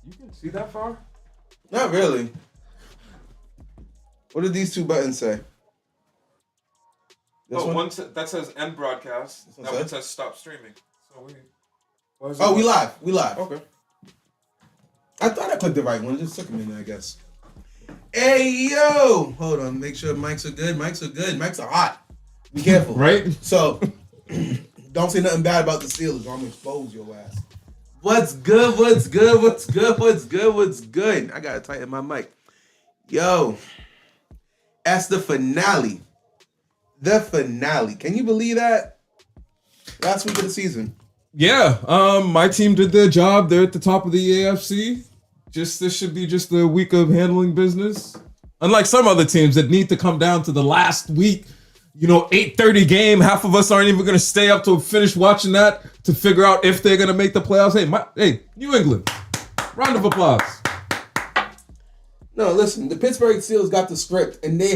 You can see that far? Not really. What did these two buttons say? This one? That says end broadcast. That one says stop streaming. So we live. We live. Okay. I thought I clicked the right one. It just took a minute, I guess. Hey, yo! Hold on. Make sure mics are good. Mics are good. Mics are hot. Be careful. Right? So, don't say nothing bad about the Steelers or I'm going to expose your ass. What's good? What's good? What's good? What's good? What's good? I got to tighten my mic. Yo. That's the finale. The finale. Can you believe that? Last week of the season. Yeah. My team did their job. They're at the top of the AFC. This should be just a week of handling business. Unlike some other teams that need to come down to the last week, 8:30 game. Half of us aren't even going to stay up to finish watching that to figure out if they're going to make the playoffs. Hey, New England. Round of applause. No, listen, the Pittsburgh Steelers got the script, and they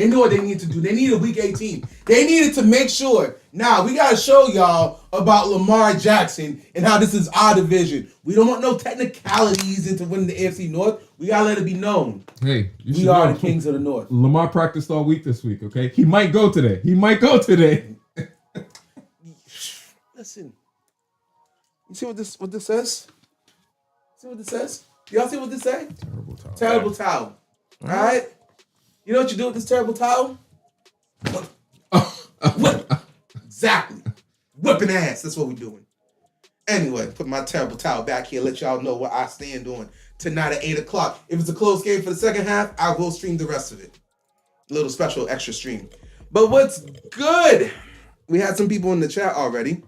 knew what they needed to do. They needed Week 18. They needed to make sure, we got to show y'all about Lamar Jackson and how this is our division. We don't want no technicalities into winning the AFC North. We got to let it be known. Hey, we are the kings of the North. Lamar practiced all week this week, okay? He might go today. Listen, you see what this says? See what this says? Y'all see what this say? Terrible towel. All right? You know what you do with this terrible towel? Whip. Exactly. Whipping ass. That's what we're doing. Anyway, put my terrible towel back here. Let y'all know what I stand on tonight at 8 o'clock. If it's a close game for the second half, I will stream the rest of it. A little special extra stream. But what's good? We had some people in the chat already.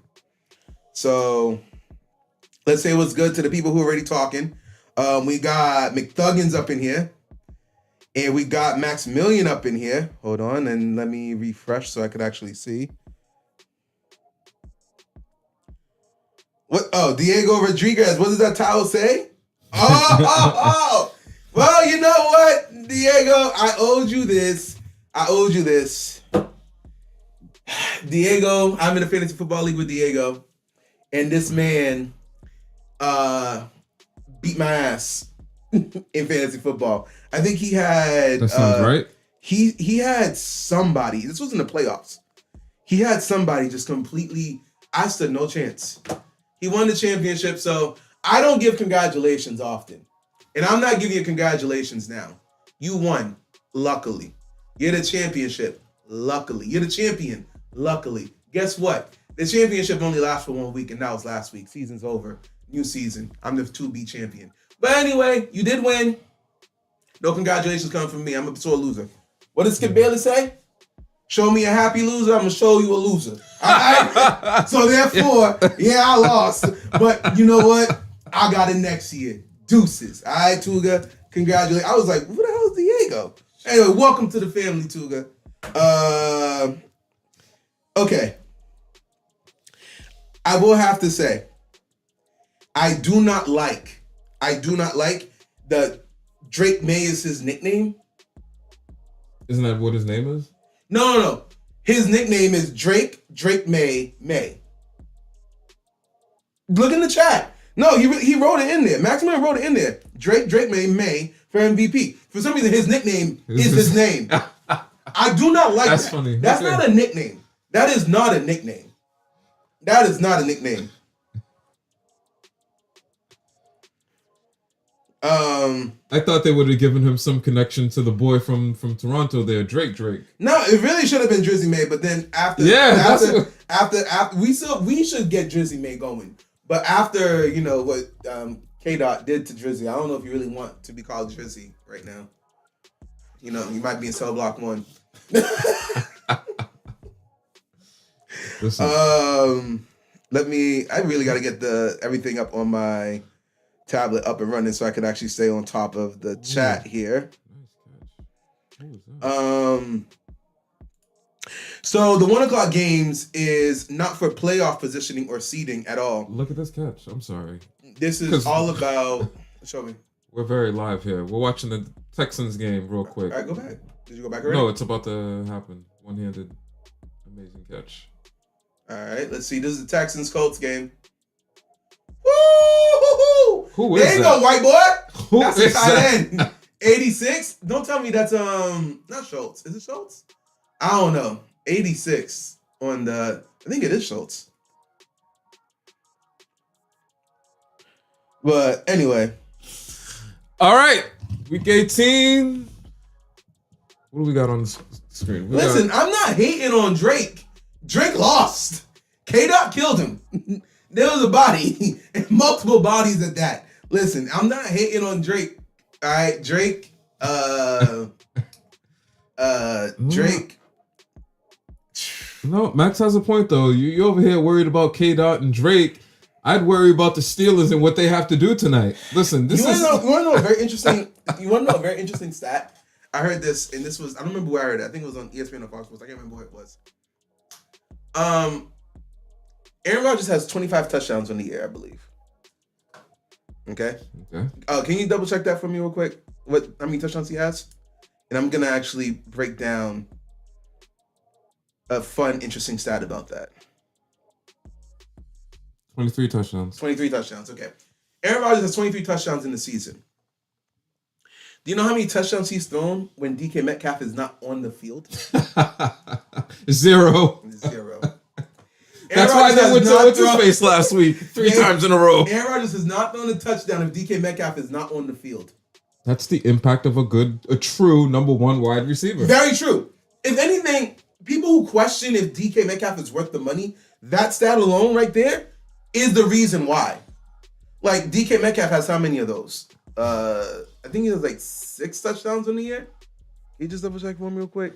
So let's say what's good to the people who are already talking. We got McThuggins up in here. And we got Maximilian up in here. Hold on, and let me refresh so I could actually see. What? Oh, Diego Rodriguez. What does that towel say? Oh. Well, you know what, Diego? I owed you this. Diego, I'm in a fantasy football league with Diego. And this man beat my ass in fantasy football. I think he had... That sounds right. He had somebody... This was in the playoffs. He had somebody just completely... I stood no chance. He won the championship, so I don't give congratulations often. And I'm not giving you congratulations now. You won, luckily. You're the championship, luckily. You're the champion, luckily. Guess what? The championship only lasts for 1 week, and that was last week. Season's over. New season. I'm the 2B champion. But anyway, you did win. No congratulations coming from me. I'm a sore loser. What does Skip Bayless say? Show me a happy loser, I'm going to show you a loser. All right? So therefore, I lost. But you know what? I got it next year. Deuces. All right, Tuga? Congratulations. I was like, who the hell is Diego? Anyway, welcome to the family, Tuga. Okay. I will have to say, I do not like that Drake May is his nickname. Isn't that what his name is? No. His nickname is Drake May. Look in the chat. No, he wrote it in there. Maximilian wrote it in there. Drake May for MVP. For some reason, his nickname is his name. I do not like that. That's funny. That's not a nickname. That is not a nickname. I thought they would have given him some connection to the boy from Toronto there, Drake. No, it really should have been Drizzy May, but then after we should get Drizzy May going. But after, what K-Dot did to Drizzy, I don't know if you really want to be called Drizzy right now. You might be in cell block 1. I really got to get everything up on my tablet up and running so I can actually stay on top of the chat here. So the 1 o'clock games is not for playoff positioning or seeding at all. Look at this catch. I'm sorry. This is all about... Show me. We're very live here. We're watching the Texans game real quick. All right, go back. Did you go back already? No, it's about to happen. One-handed. Amazing catch. All right, let's see. This is the Texans-Colts game. Woo! Who There is you that? go, white boy. Who That's the is tight that? end. 86. Don't tell me that's not Schultz. Is it Schultz? I don't know. 86 on the. I think it is Schultz. But anyway, All right. Week 18. What do we got on the screen? listen, I'm not hating on Drake. Drake lost. K-Dot killed him. There was a body, and multiple bodies at that. Listen, I'm not hating on Drake. All right, Drake. Drake. No, Max has a point though. You over here worried about K-Dot and Drake. I'd worry about the Steelers and what they have to do tonight. Listen, You want to know a very interesting? You want to know a very interesting stat? I heard this, and this was I don't remember where I heard it. I think it was on ESPN or Fox Sports. I can't remember what it was. Aaron Rodgers has 25 touchdowns on the year, I believe. Okay. Can you double check that for me real quick? How many touchdowns he has? And I'm gonna actually break down a fun, interesting stat about that. 23 touchdowns. 23 touchdowns. Okay. Aaron Rodgers has 23 touchdowns in the season. Do you know how many touchdowns he's thrown when DK Metcalf is not on the field? 0. That's why they went to what's his face last week 3 times in a row. Aaron Rodgers has not thrown a touchdown if DK Metcalf is not on the field. That's the impact of a true number 1 wide receiver. Very true. If anything, people who question if DK Metcalf is worth the money, that stat alone right there is the reason why. Like, DK Metcalf has how many of those? I think he has like 6 touchdowns in the year. Can you just double check for me real quick?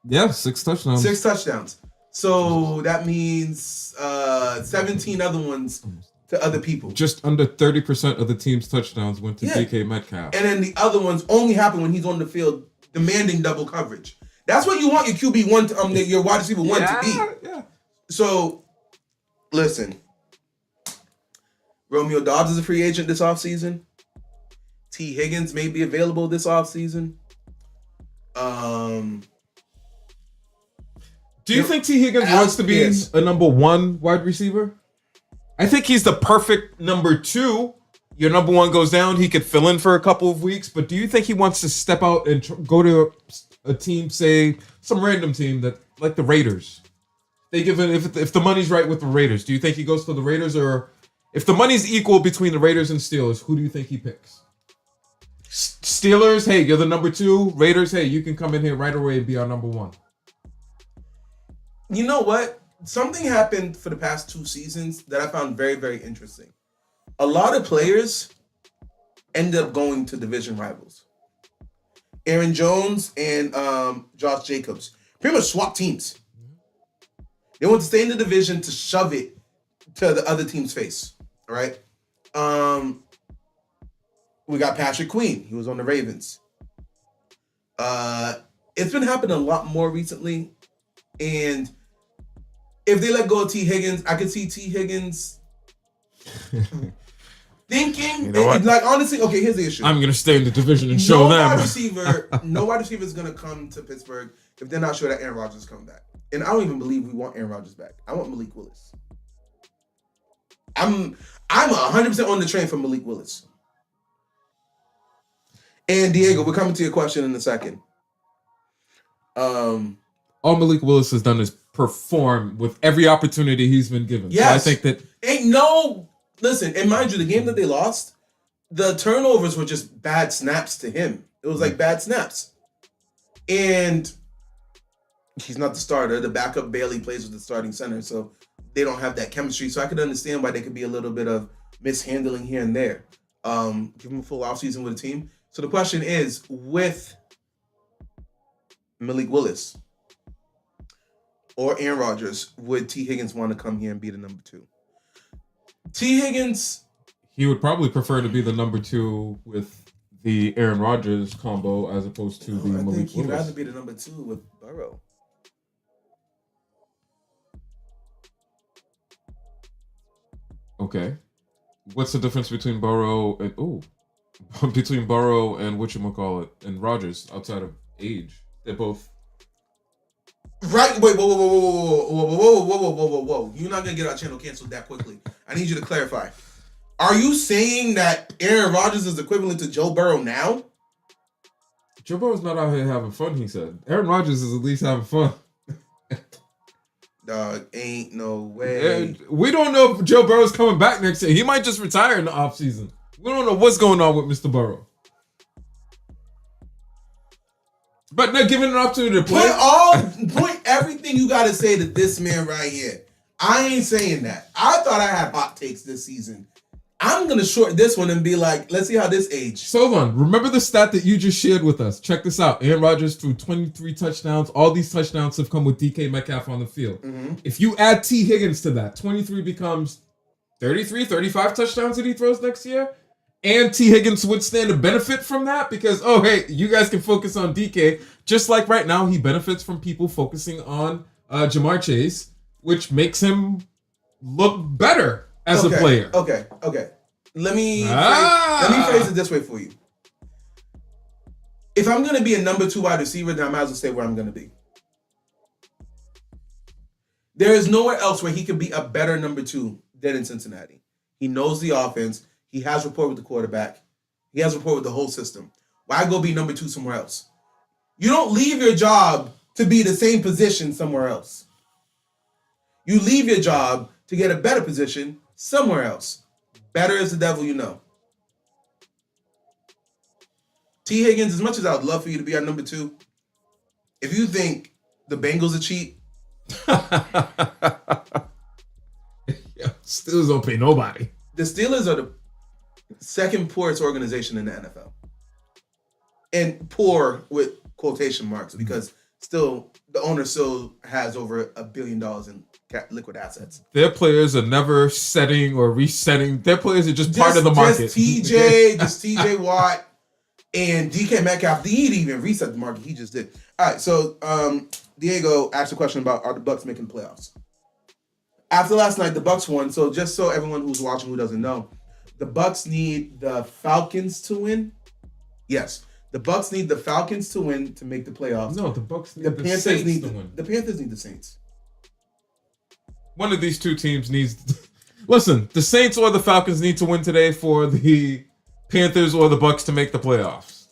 Yeah, 6 touchdowns. 6 touchdowns. So that means 17 other ones to other people. Just under 30% of the team's touchdowns went to DK Metcalf. And then the other ones only happen when he's on the field demanding double coverage. That's what you want your QB1 to, your wide receiver 1 to be. Yeah. So, listen. Romeo Doubs is a free agent this offseason. T. Higgins may be available this offseason. Do you think T. Higgins wants to be a number 1 wide receiver? I think he's the perfect number 2. Your number 1 goes down, he could fill in for a couple of weeks. But do you think he wants to step out and go to a team, say some random team that like the Raiders? They give it if the money's right with the Raiders. Do you think he goes to the Raiders, or if the money's equal between the Raiders and Steelers, who do you think he picks? Steelers, hey, you're the number 2. Raiders, hey, you can come in here right away and be our number 1. You know what? Something happened for the past 2 seasons that I found very, very interesting. A lot of players end up going to division rivals. Aaron Jones and Josh Jacobs pretty much swapped teams. They want to stay in the division to shove it to the other team's face. All right. We got Patrick Queen. He was on the Ravens. It's been happening a lot more recently. And if they let go of T. Higgins, I could see T. Higgins thinking, like, honestly, okay, here's the issue. I'm going to stay in the division and show them. No wide receiver is going to come to Pittsburgh if they're not sure that Aaron Rodgers is coming back. And I don't even believe we want Aaron Rodgers back. I want Malik Willis. I'm 100% on the train for Malik Willis. And Diego, we're coming to your question in a second. All Malik Willis has done is perform with every opportunity he's been given. Yes. So I think that listen, and mind you, the game that they lost, the turnovers were just bad snaps to him. It was like bad snaps. And he's not the starter. The backup barely plays with the starting center, so they don't have that chemistry. So I could understand why there could be a little bit of mishandling here and there. Give him a full offseason with a team. So the question is, with Malik Willis or Aaron Rodgers, would T. Higgins want to come here and be the number 2? T. Higgins... He would probably prefer to be the number 2 with the Aaron Rodgers combo as opposed to the Malik Willis. I think he'd rather be the number 2 with Burrow. Okay. What's the difference between Burrow and whatchamacallit and Rodgers outside of age? They're both right. Wait, whoa. You're not gonna get our channel canceled that quickly. I need you to clarify. Are you saying that Aaron Rodgers is equivalent to Joe Burrow now? Joe Burrow's not out here having fun, he said. Aaron Rodgers is at least having fun. Dog, ain't no way. And we don't know if Joe Burrow's coming back next year. He might just retire in the offseason. We don't know what's going on with Mr. Burrow. But they're giving an opportunity to play. Point everything you got to say to this man right here. I ain't saying that. I thought I had hot takes this season. I'm going to short this one and be like, let's see how this aged. So hold on. Remember the stat that you just shared with us. Check this out. Aaron Rodgers threw 23 touchdowns. All these touchdowns have come with DK Metcalf on the field. Mm-hmm. If you add T. Higgins to that, 23 becomes 33, 35 touchdowns that he throws next year. And T. Higgins would stand to benefit from that because, oh, hey, you guys can focus on DK. Just like right now, he benefits from people focusing on Jamar Chase, which makes him look better as a player. Okay. Let me phrase it this way for you. If I'm going to be a number 2 wide receiver, then I might as well stay where I'm going to be. There is nowhere else where he could be a better number 2 than in Cincinnati. He knows the offense. He has rapport with the quarterback. He has rapport with the whole system. Why go be number 2 somewhere else? You don't leave your job to be the same position somewhere else. You leave your job to get a better position somewhere else. Better is the devil you know. T. Higgins, as much as I would love for you to be our number 2, if you think the Bengals are cheap, Steelers don't pay nobody. the Steelers are the second poorest organization in the NFL. And poor with quotation marks because still the owner still has over $1 billion in liquid assets. Their players are never setting or resetting. Their players are just part of the market. Just TJ Watt and DK Metcalf. He didn't even reset the market. He just did. All right, so Diego asked a question about, are the Bucs making playoffs? After last night, the Bucs won. So just so everyone who's watching who doesn't know, the Bucs need the Falcons to win. Yes, the Bucs need the Falcons to win to make the playoffs. No, the Bucs need the Saints to win. The Panthers need the Saints. One of these two teams needs. Listen, the Saints or the Falcons need to win today for the Panthers or the Bucs to make the playoffs.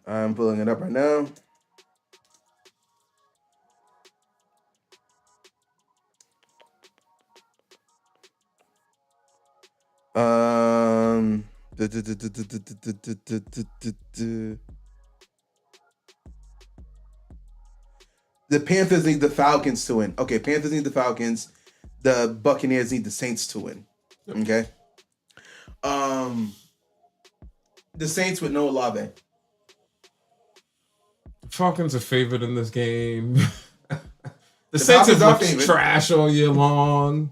I'm pulling it up right now. The Panthers need the Falcons to win. Okay, Panthers need the Falcons. The Buccaneers need the Saints to win. Okay. The Saints with no Olave. Falcons are favored in this game. the Saints have looked trash all year long.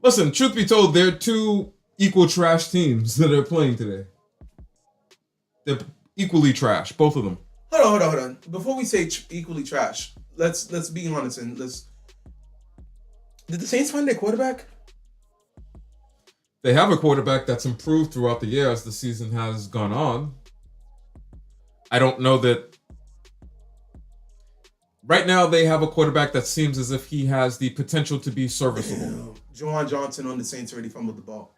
Listen, truth be told, they're two equal trash teams that are playing today. They're equally trash, both of them. Hold on. Before we say equally trash, let's be honest and let's. Did the Saints find their quarterback? They have a quarterback that's improved throughout the year as the season has gone on. I don't know that. Right now, they have a quarterback that seems as if he has the potential to be serviceable. Juwan Johnson on the Saints already fumbled the ball.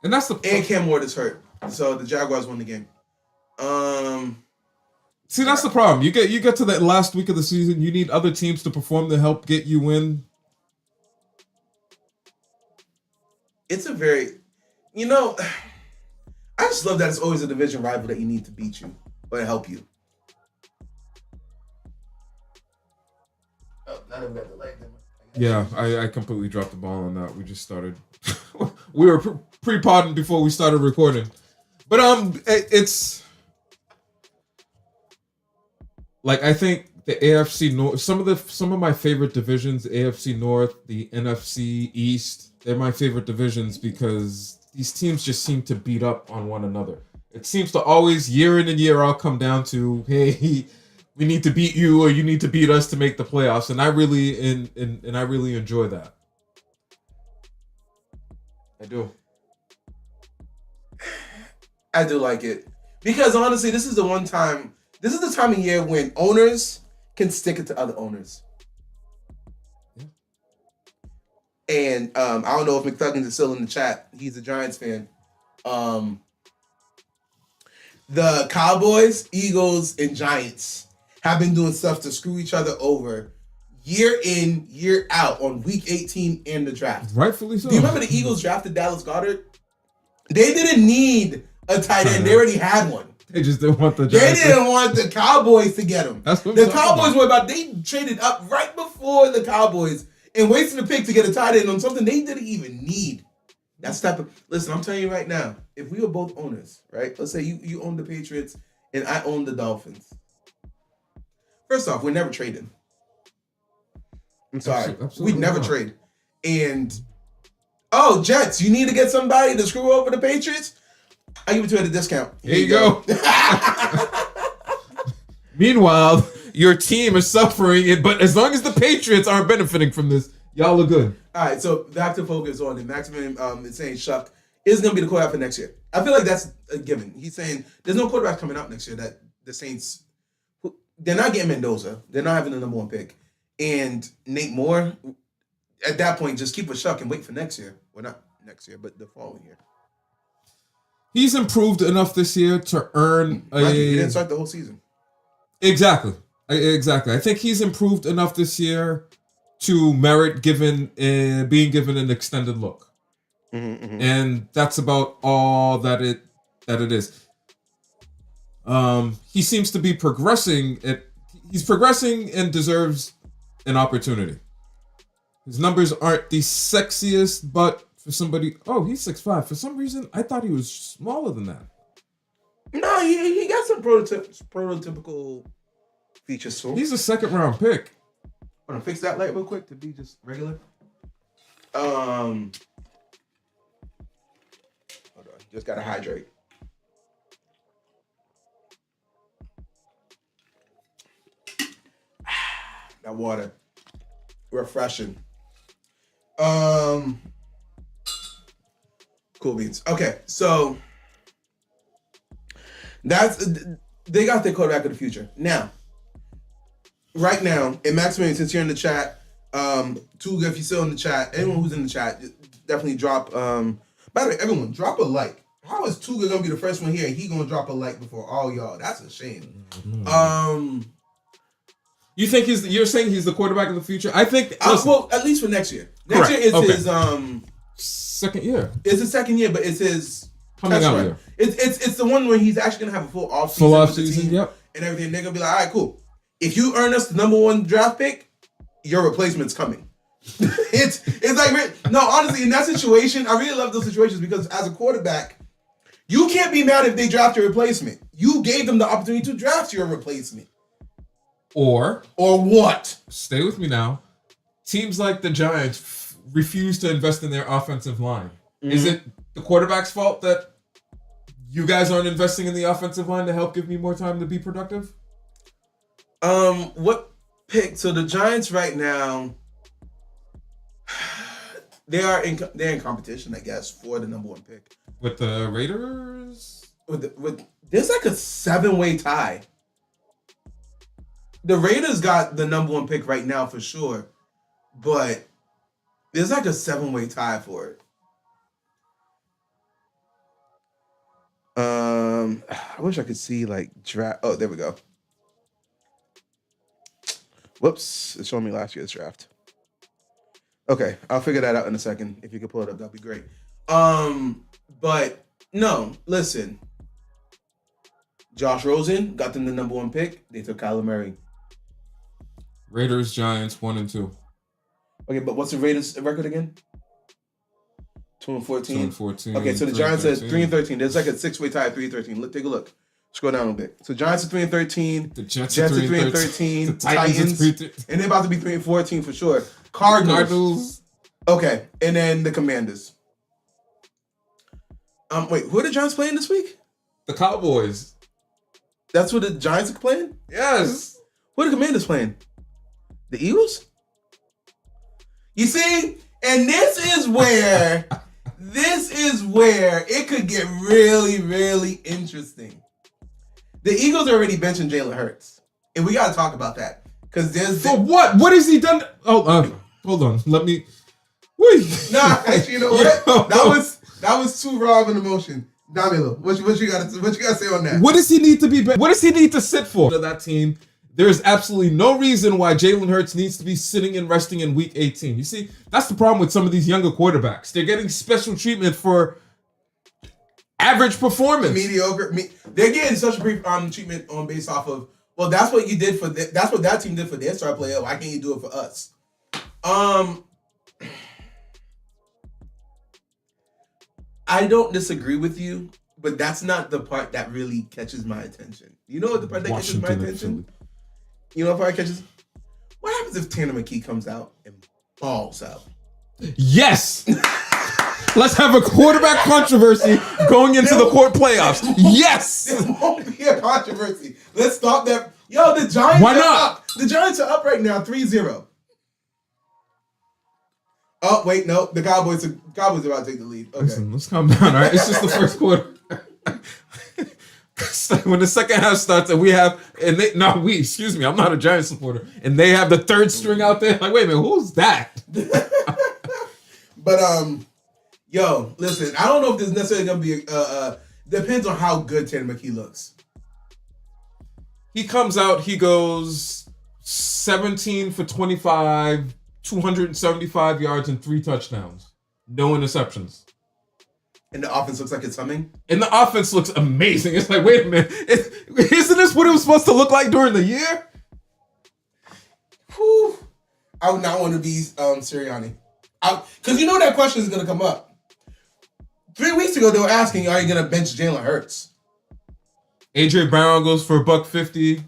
And that's the and Cam Ward is hurt, so the Jaguars won the game. See, that's the problem. You get to that last week of the season, you need other teams to perform to help get you in. It's a very, I just love that it's always a division rival that you need to beat you or to help you. Oh, not even got the leg. Yeah, I completely dropped the ball on that. We just started. We were pre-podding before we started recording, but it's like I think the AFC North. Some of my favorite divisions, the AFC North, the NFC East. They're my favorite divisions because these teams just seem to beat up on one another. It seems to always, year in and year out, come down to, hey, we need to beat you or you need to beat us to make the playoffs. And I really I really enjoy that. I do. I do like it. Because honestly, this is the time of year when owners can stick it to other owners. And I don't know if McThuggins is still in the chat. He's a Giants fan. The Cowboys, Eagles, and Giants have been doing stuff to screw each other over year in, year out on week 18 in the draft. Rightfully so. Do you remember the Eagles drafted Dallas Goedert? They didn't need a tight end. They already had one. They just didn't want the Giants. They didn't want the Cowboys to get him. That's what the Cowboys were about. They traded up right before the Cowboys and wasted a pick to get a tight end on something they didn't even need. That's the type of. Listen, I'm telling you right now. If we were both owners, right? Let's say you own the Patriots and I own the Dolphins. First off, we're never trading. I'm sorry. We'd never trade. And Jets, you need to get somebody to screw over the Patriots? I give it to you at a discount. Here you go. Meanwhile, your team is suffering it, but as long as the Patriots aren't benefiting from this, y'all are good. All right, so back to focus on it. Maximum is saying Shuck is going to be the quarterback for next year. I feel like that's a given. He's saying there's no quarterback coming out next year that the Saints, they're not getting Mendoza. They're not having the number one pick. And Nate Moore, at that point, just keep a Shuck and wait for next year. Well, not next year, but the following year. He's improved enough this year to earn a... He didn't start the whole season. Exactly. I think he's improved enough this year to merit being given an extended look. And that's about all that it is. He seems to be progressing. He's progressing and deserves an opportunity. His numbers aren't the sexiest, but for somebody, he's 6'5". For some reason, I thought he was smaller than that. No, he got some prototypical features. So he's a second-round pick. Want to fix that light real quick to be just regular? Hold on, just gotta hydrate. That water, refreshing. Cool beans. Okay, so they got their quarterback of the future now. Right now, and Maximilian, since you're in the chat, Tuga, if you're still in the chat, anyone who's in the chat, definitely drop. By the way, everyone, drop a like. How is Tuga gonna be the first one here and he gonna drop a like before all y'all? That's a shame. You think you're saying he's the quarterback of the future? I think. Well, at least for next year. Next year is his second year. It's his second year, but it's his coming out year. It's the one where he's actually gonna have a full offseason. Full offseason, yep. And everything. They're gonna be like, all right, cool. If you earn us the number one draft pick, your replacement's coming. It's like, no, honestly, in that situation, I really love those situations because as a quarterback, you can't be mad if they draft your replacement. You gave them the opportunity to draft your replacement. Or what? Stay with me now. Teams like the Giants refuse to invest in their offensive line. Mm-hmm. Is it the quarterback's fault that you guys aren't investing in the offensive line to help give me more time to be productive? What pick? So the Giants right now, they're in competition, I guess, for the number one pick with the Raiders. There's like a 7-way tie. The Raiders got the number one pick right now for sure, but there's like a 7-way tie for it. I wish I could see like draft. Oh, there we go. Whoops, it's showing me last year's draft. Okay, I'll figure that out in a second. If you could pull it up, that'd be great. But no, listen. Josh Rosen got them the number one pick. They took Kyler Murray. Raiders, Giants, 1 and 2. Okay, but what's the Raiders record again? 2-14. 2-14. Okay, so the Giants are 3-13. There's like a 6-way tie at 3-13. Take a look. Scroll down a bit. So Giants are 3-13. The Jets are are 3-13. The Titans. And they're about to be 3-14 for sure. Cardinals. Okay, and then the Commanders. Wait, who are the Giants playing this week? The Cowboys. That's what the Giants are playing? Yes. Who are the Commanders playing? The Eagles? You see? And this is where it could get really, really interesting. The Eagles are already benching Jalen Hurts. And we got to talk about that. Because there's... For what? What has he done? Hold on. Let me... Nah, actually, you know what? That was too raw of an emotion. Danilo, what you got to say on that? What does he need to be? What does he need to sit for? That team. There's absolutely no reason why Jalen Hurts needs to be sitting and resting in week 18. You see, that's the problem with some of these younger quarterbacks. They're getting special treatment for average performance. Mediocre. They're getting such a treatment on based off of, well, that's what you did for that's what that team did for their star player. Why can't you do it for us? I don't disagree with you, but that's not the part that really catches my attention. You know what the part that catches my attention? You know what part catches? What happens if Tanner McKee comes out and balls out? Yes! Let's have a quarterback controversy going into the court playoffs. Yes! There won't be a controversy. Let's stop that. Yo, the Giants Why not? up. The Giants are up right now, 3-0. Oh, wait, no. The Cowboys are about to take the lead. Okay. Listen, let's calm down, all right? It's just the first quarter. When the second half starts and excuse me, I'm not a Giants supporter, and they have the third string out there, like, wait a minute, who's that? But, yo, listen, I don't know if this is necessarily going to be, depends on how good Tanner McKee looks. He comes out, he goes 17 for 25, 275 yards and 3 touchdowns. No interceptions. And the offense looks like it's humming? And the offense looks amazing. It's like, wait a minute. Isn't this what it was supposed to look like during the year? Whew. I would not want to be Sirianni. Because you know that question is going to come up. 3 weeks ago, they were asking, are you going to bench Jalen Hurts? AJ Brown goes for $150.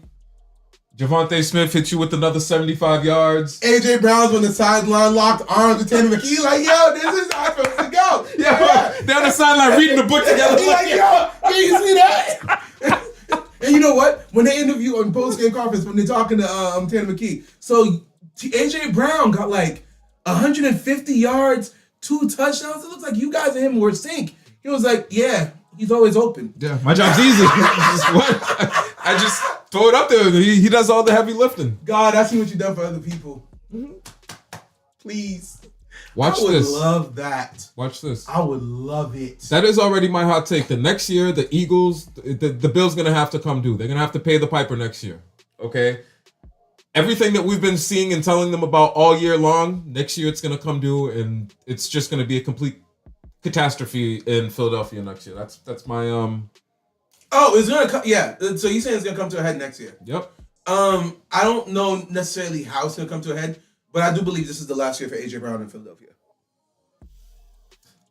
Javonte Smith hits you with another 75 yards. AJ Brown's on the sideline, locked arms with Tanner McKee. Like, yo, this is how it's supposed to go. Yeah, they're on the sideline reading the book together. He's like, yo, can you see that? And you know what? When they interview on post-game conference, when they're talking to Tanner McKee, so AJ Brown got like 150 yards, 2 touchdowns. It looks like you guys and him were sync. He was like, yeah, he's always open. Yeah, my job's easy. I just throw it up there. He does all the heavy lifting. God, I see what you've done for other people. Mm-hmm. Please. Watch this. I would love that. Watch this. I would love it. That is already my hot take. The next year, the Eagles, the Bills going to have to come due. They're going to have to pay the piper next year. Okay? Everything that we've been seeing and telling them about all year long, next year it's going to come due, and it's just going to be a complete catastrophe in Philadelphia next year. That's my Oh, it's gonna come. Yeah, so you saying it's gonna come to a head next year? Yep. I don't know necessarily how it's gonna come to a head, but I do believe this is the last year for AJ Brown in Philadelphia.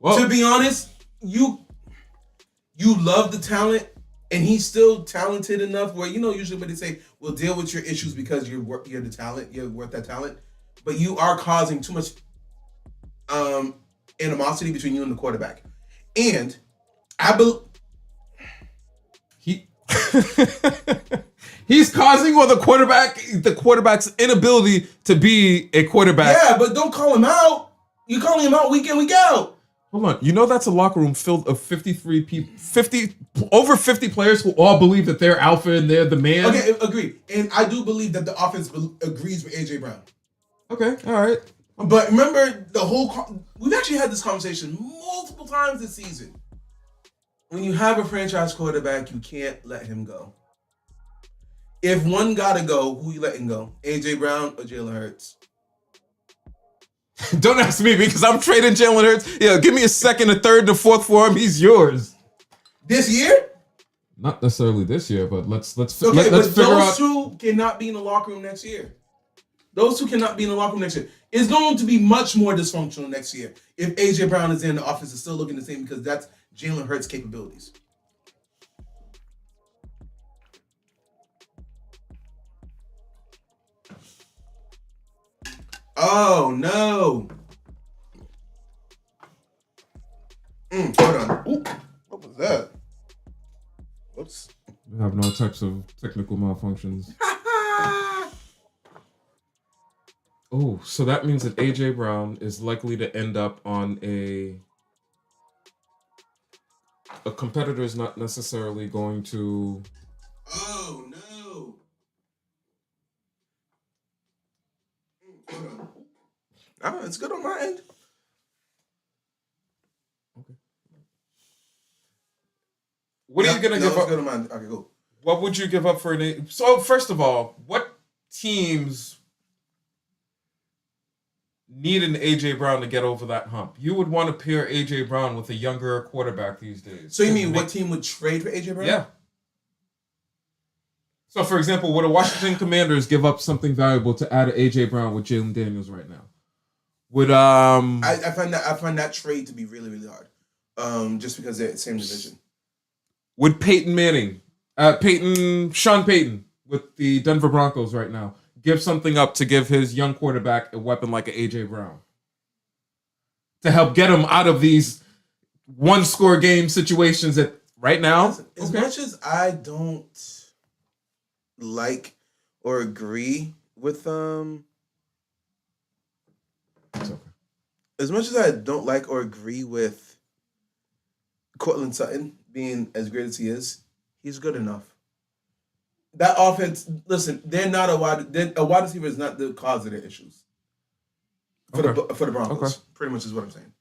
Well, to be honest, you love the talent, and he's still talented enough where usually when they say we'll deal with your issues because you're the talent, you're worth that talent, but you are causing too much animosity between you and the quarterback, and I believe. He's causing the quarterback's inability to be a quarterback. Yeah, but don't call him out. You're calling him out week in, week out. Hold on. That's a locker room filled of 53 people, over 50 players who all believe that they're alpha and they're the man. Okay, agree. And I do believe that the offense agrees with AJ Brown. Okay, all right. But remember we've actually had this conversation multiple times this season. When you have a franchise quarterback, you can't let him go. If one gotta go, who you letting go? AJ Brown or Jalen Hurts? Don't ask me because I'm trading Jalen Hurts. Yeah, give me a second, a third, and a fourth for him. He's yours. This year? Not necessarily this year, but let's okay, let's but figure out. Those two cannot be in the locker room next year. Those two cannot be in the locker room next year. It's going to be much more dysfunctional next year if AJ Brown is in. The offense is still looking the same because that's Jalen Hurts' capabilities. Oh, no. Hold on. Ooh, what was that? Whoops. We have no types of technical malfunctions. Oh, so that means that AJ Brown is likely to end up on a competitor is not necessarily going to. Oh no! Hold on. Oh, it's good on my end. What are you gonna give up? Go to mine. Okay, go. What would you give up for an? So first of all, what teams need an AJ Brown to get over that hump? You would want to pair AJ Brown with a younger quarterback these days. So you mean what team would trade for AJ Brown? Yeah. So for example, would the Washington Commanders give up something valuable to add AJ Brown with Jalen Daniels right now? Would I find that trade to be really, really hard. Just because they're the same division. Would Sean Payton with the Denver Broncos right now give something up to give his young quarterback a weapon like an AJ Brown to help get him out of these one-score game situations that right now? As much as I don't like or agree with as much as I don't like or agree with Cortland Sutton being as great as he is, he's good enough. That offense, listen, they're not a wide receiver is not the cause of their issues for the Broncos. Okay. Pretty much is what I'm saying.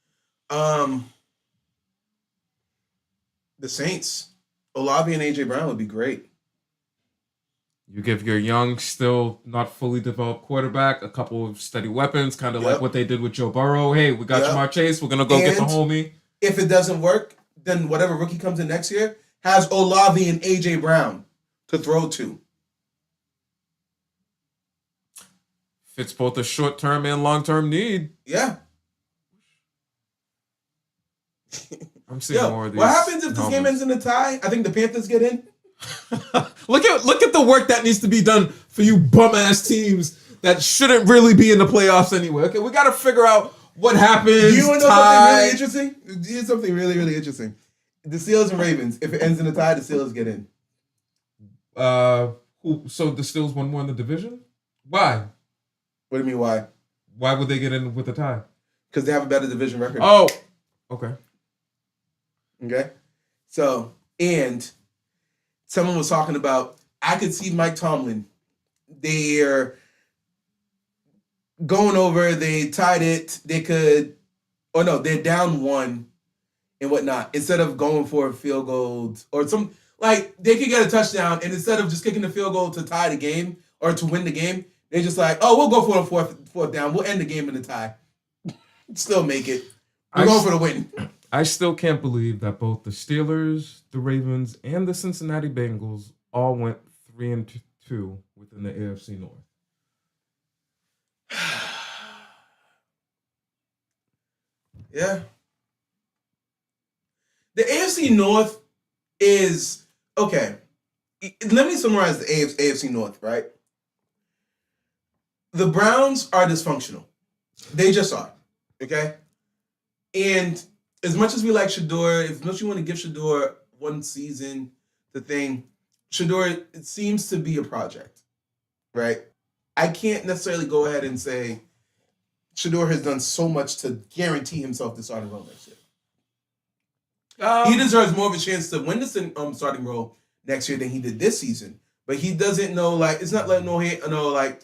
The Saints, Olave and AJ Brown would be great. You give your young, still not fully developed quarterback a couple of steady weapons, kind of like what they did with Joe Burrow. Hey, we got Jamar Chase. We're gonna go get the homie. If it doesn't work, then whatever rookie comes in next year has Olave and AJ Brown to throw to. Fits both a short-term and long-term need. Yeah. I'm seeing more of these. What happens if this game ends in a tie? I think the Panthers get in. Look at the work that needs to be done for you bum-ass teams that shouldn't really be in the playoffs anyway. Okay, we got to figure out what happens. You want to know something really interesting? Here's something really, really interesting. The Steelers and Ravens, if it ends in a tie, the Steelers get in. So the Steelers won more in the division? Why? What do you mean, why? Why would they get in with a tie? Because they have a better division record. Oh, okay. Okay. So, and someone was talking about, I could see Mike Tomlin. They're going over, they tied it, they're down one and whatnot. Instead of going for a field goal or some, like, they could get a touchdown, and instead of just kicking the field goal to tie the game or to win the game, they're just like, oh, we'll go for a fourth down. We'll end the game in a tie. Still make it. We're going for the win. I still can't believe that both the Steelers, the Ravens, and the Cincinnati Bengals all went 3-2 within the AFC North. Yeah. The AFC North is, okay, let me summarize the AFC North, right? The Browns are dysfunctional. They just are, okay? And as much as we like Shador, as much as you want to give Shador one season, Shador, it seems to be a project, right? I can't necessarily go ahead and say Shador has done so much to guarantee himself the starting role next year. He deserves more of a chance to win the starting role next year than he did this season. But he doesn't know, like, it's not like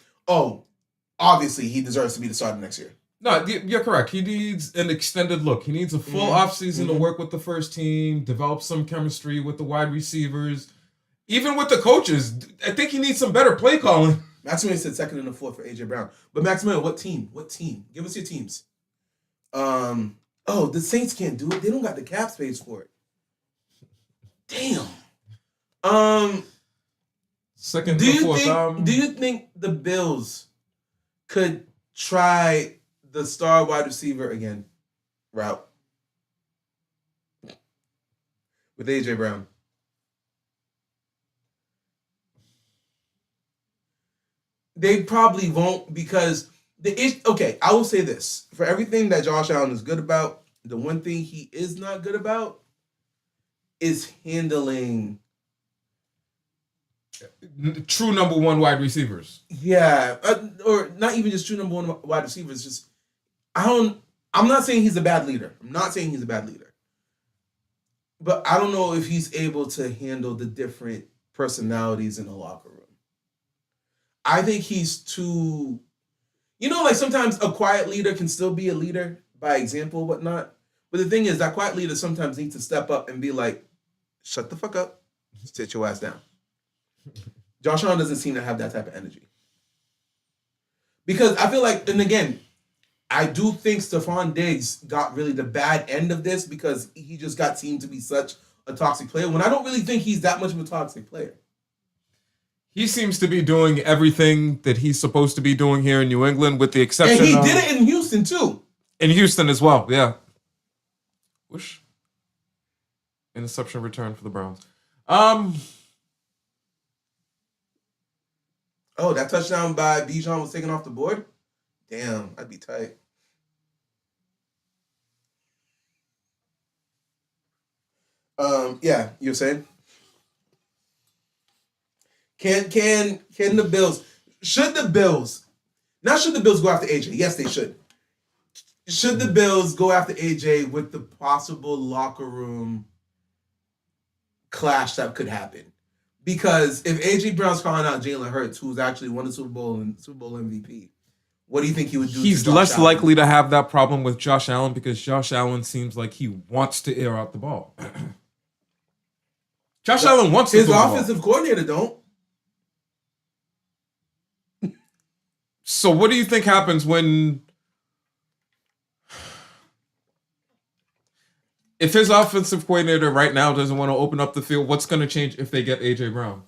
obviously he deserves to be the starter next year. No, you're correct. He needs an extended look. He needs a full offseason to work with the first team, develop some chemistry with the wide receivers, even with the coaches. I think he needs some better play calling. Maximilian said second and the fourth for AJ Brown. But Maximilian, what team? Give us your teams. The Saints can't do it. They don't got the cap space for it. Damn. Second and fourth. Do you think the Bills could try the star wide receiver again route with AJ Brown? They probably won't, because I will say this. For everything that Josh Allen is good about, the one thing he is not good about is handling true number one wide receivers. Yeah, or not even just true number one wide receivers. Just I'm not saying he's a bad leader. But I don't know if he's able to handle the different personalities in the locker room. I think he's too, like sometimes a quiet leader can still be a leader by example, whatnot. But the thing is, that quiet leader sometimes needs to step up and be like, shut the fuck up, sit your ass down. Josh Allen doesn't seem to have that type of energy. Because I feel like, and again, I do think Stephon Diggs got really the bad end of this because he just got seen to be such a toxic player when I don't really think he's that much of a toxic player. He seems to be doing everything that he's supposed to be doing here in New England, with the exception And he did it in Houston, too. In Houston as well, yeah. Whoosh. Interception return for the Browns. Oh, that touchdown by Bijan was taken off the board? Damn, I'd be tight. Yeah, you're saying? Can the Bills, should the Bills go after AJ? Yes, they should. Should the Bills go after AJ with the possible locker room clash that could happen? Because if AJ Brown's calling out Jalen Hurts, who's actually won the Super Bowl and Super Bowl MVP, what do you think he would do? He's to Josh less Allen? likely to have that problem with Josh Allen because Josh Allen seems like he wants to air out the ball. Josh Allen wants to his throw the ball. offensive coordinator don't. So what do you think happens when, if his offensive coordinator right now doesn't want to open up the field, what's going to change if they get A.J. Brown?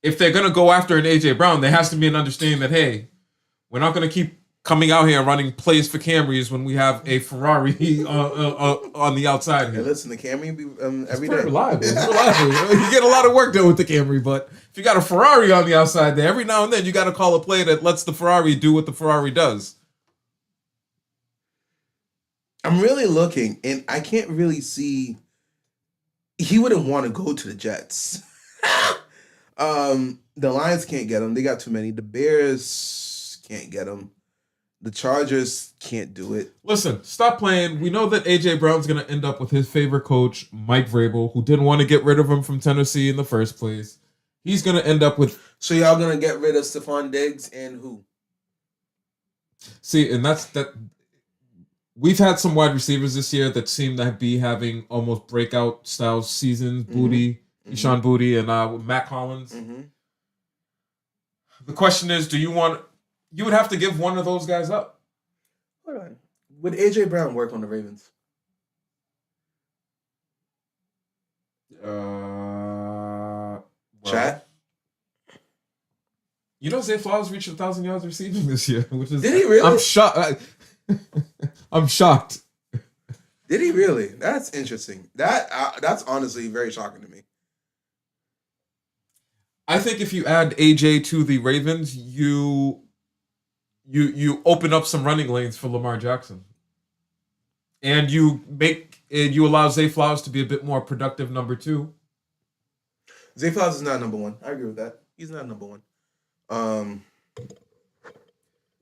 If they're going to go after an A.J. Brown, there has to be an understanding that, hey, we're not going to keep coming out here and running plays for Camrys when we have a Ferrari on the outside here. Hey, listen, the Camry be every It's day. reliable. It's reliable. You get a lot of work done with the Camry, but if you got a Ferrari on the outside there, every now and then you got to call a play that lets the Ferrari do what the Ferrari does. I'm really looking, and I can't really see. He wouldn't want to go to the Jets. The Lions can't get him. They got too many. The Bears can't get him. The Chargers can't do it. Listen, stop playing. We know that A.J. Brown's going to end up with his favorite coach, Mike Vrabel, who didn't want to get rid of him from Tennessee in the first place. He's going to end up with... So y'all going to get rid of Stephon Diggs and who? See, and that's that. We've had some wide receivers this year that seem to be having almost breakout style seasons. Booty, Deshaun Booty, and Matt Collins. Mm-hmm. The question is, do you want... You would have to give one of those guys up. Hold on. Would A.J. Brown work on the Ravens? Chat? You know, Zay Flowers reached 1,000 yards receiving this year, which is... Did he really? I'm shocked. I'm shocked. Did he really? That's interesting. That's honestly very shocking to me. I think if you add AJ to the Ravens, you open up some running lanes for Lamar Jackson, and you allow Zay Flowers to be a bit more productive number two. Zay Flowers is not number one. I agree with that. He's not number one.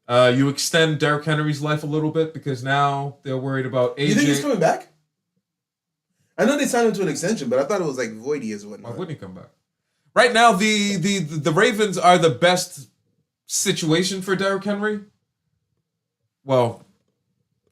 You extend Derrick Henry's life a little bit because now they're worried about AJ. You think he's coming back? I know they signed him to an extension, but I thought it was like void years or whatnot. Why wouldn't he come back? Right now, the Ravens are the best situation for Derrick Henry. Well,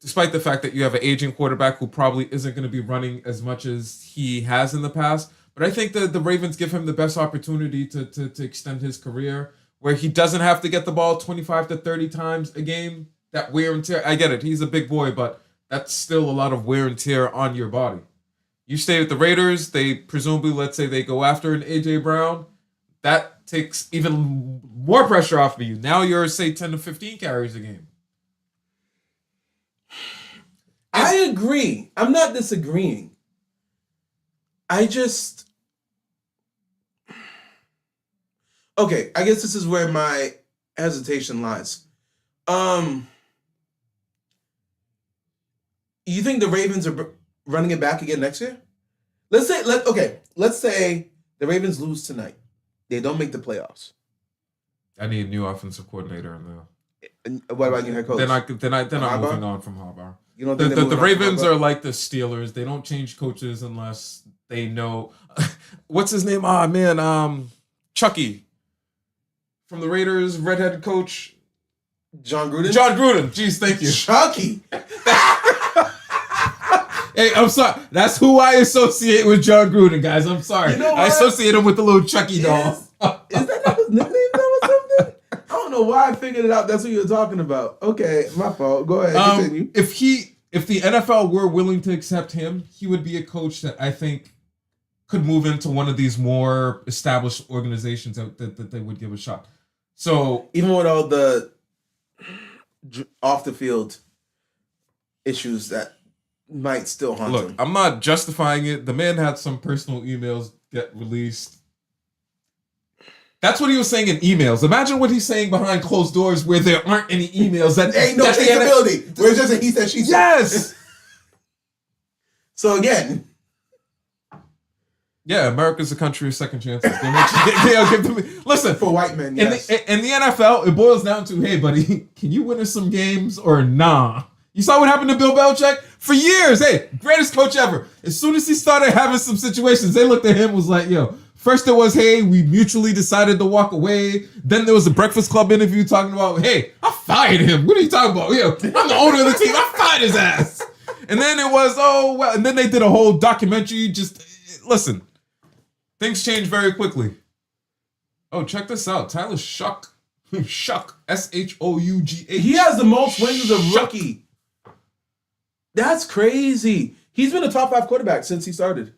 despite the fact that you have an aging quarterback who probably isn't going to be running as much as he has in the past, but I think that the Ravens give him the best opportunity to extend his career, where he doesn't have to get the ball 25 to 30 times a game. That wear and tear, I get it. He's a big boy, but that's still a lot of wear and tear on your body. You stay with the Raiders, they presumably, let's say they go after an A.J. Brown. That takes even more pressure off of you. Now you're, say, 10 to 15 carries a game. I agree. I'm not disagreeing. I just... Okay, I guess this is where my hesitation lies. You think the Ravens are running it back again next year? Let's say the Ravens lose tonight. They don't make the playoffs. I need a new offensive coordinator in there. And what about new head coach? They're not moving on from Harbaugh. You don't think The Ravens are like the Steelers. They don't change coaches unless they know. What's his name? Chucky from the Raiders, redheaded coach. John Gruden? John Gruden. Jeez, thank you. Chucky. Hey, I'm sorry. That's who I associate with John Gruden, guys. I'm sorry. You know what? I associate him with the little Chucky doll. Is that not his nickname though or something? I don't know why I figured it out. That's what you were talking about. Okay, my fault. Go ahead, continue. If the NFL were willing to accept him, he would be a coach that I think could move into one of these more established organizations that they would give a shot. So even with all the off the field issues that might still haunt him. I'm not justifying it. The man had some personal emails get released. That's what he was saying in emails. Imagine what he's saying behind closed doors where there aren't any emails. That ain't no traceability. Where it's just a he said, she said. Yes. So again. Yeah, America's a country of second chances. Listen, for white men, yes. In the NFL, it boils down to, hey, buddy, can you win us some games or nah? You saw what happened to Bill Belichick? For years, hey, greatest coach ever. As soon as he started having some situations, they looked at him was like, yo, first it was, hey, we mutually decided to walk away. Then there was a Breakfast Club interview talking about, hey, I fired him. What are you talking about? Yo, I'm the owner of the team. I fired his ass. And then it was, oh, well, and then they did a whole documentary. Just, listen. Things change very quickly. Oh, check this out. Tyler Shuck. Shuck. Shough. He has the most wins as a rookie. That's crazy. He's been a top 5 quarterback since he started.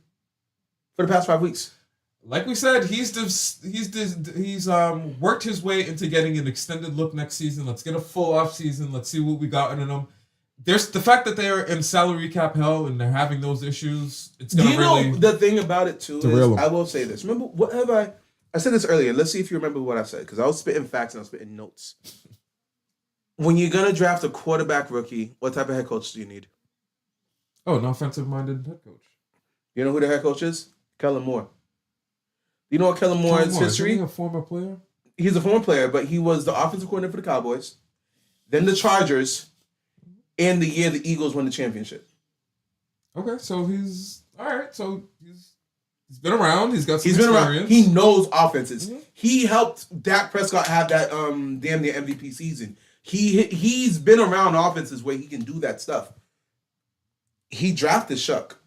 For the past 5 weeks. Like we said, he's worked his way into getting an extended look next season. Let's get a full off season. Let's see what we got in them. There's the fact that they're in salary cap hell and they're having those issues. It's gonna know the thing about it too is I will say this. Remember what have I said this earlier. Let's see if you remember what I said because I was spitting facts and I was spitting notes. When you're gonna draft a quarterback rookie, what type of head coach do you need? Oh, an offensive-minded head coach. You know who the head coach is? Kellen Moore. You know what Kellen Moore's history? Isn't he a former player? He's a former player, but he was the offensive coordinator for the Cowboys, then the Chargers. And the year the Eagles won the championship. Okay, so he's all right. So he's been around. He's got some been experience. Around. He knows offenses. Mm-hmm. He helped Dak Prescott have that damn near MVP season. He's been around offenses where he can do that stuff. He drafted Shuck.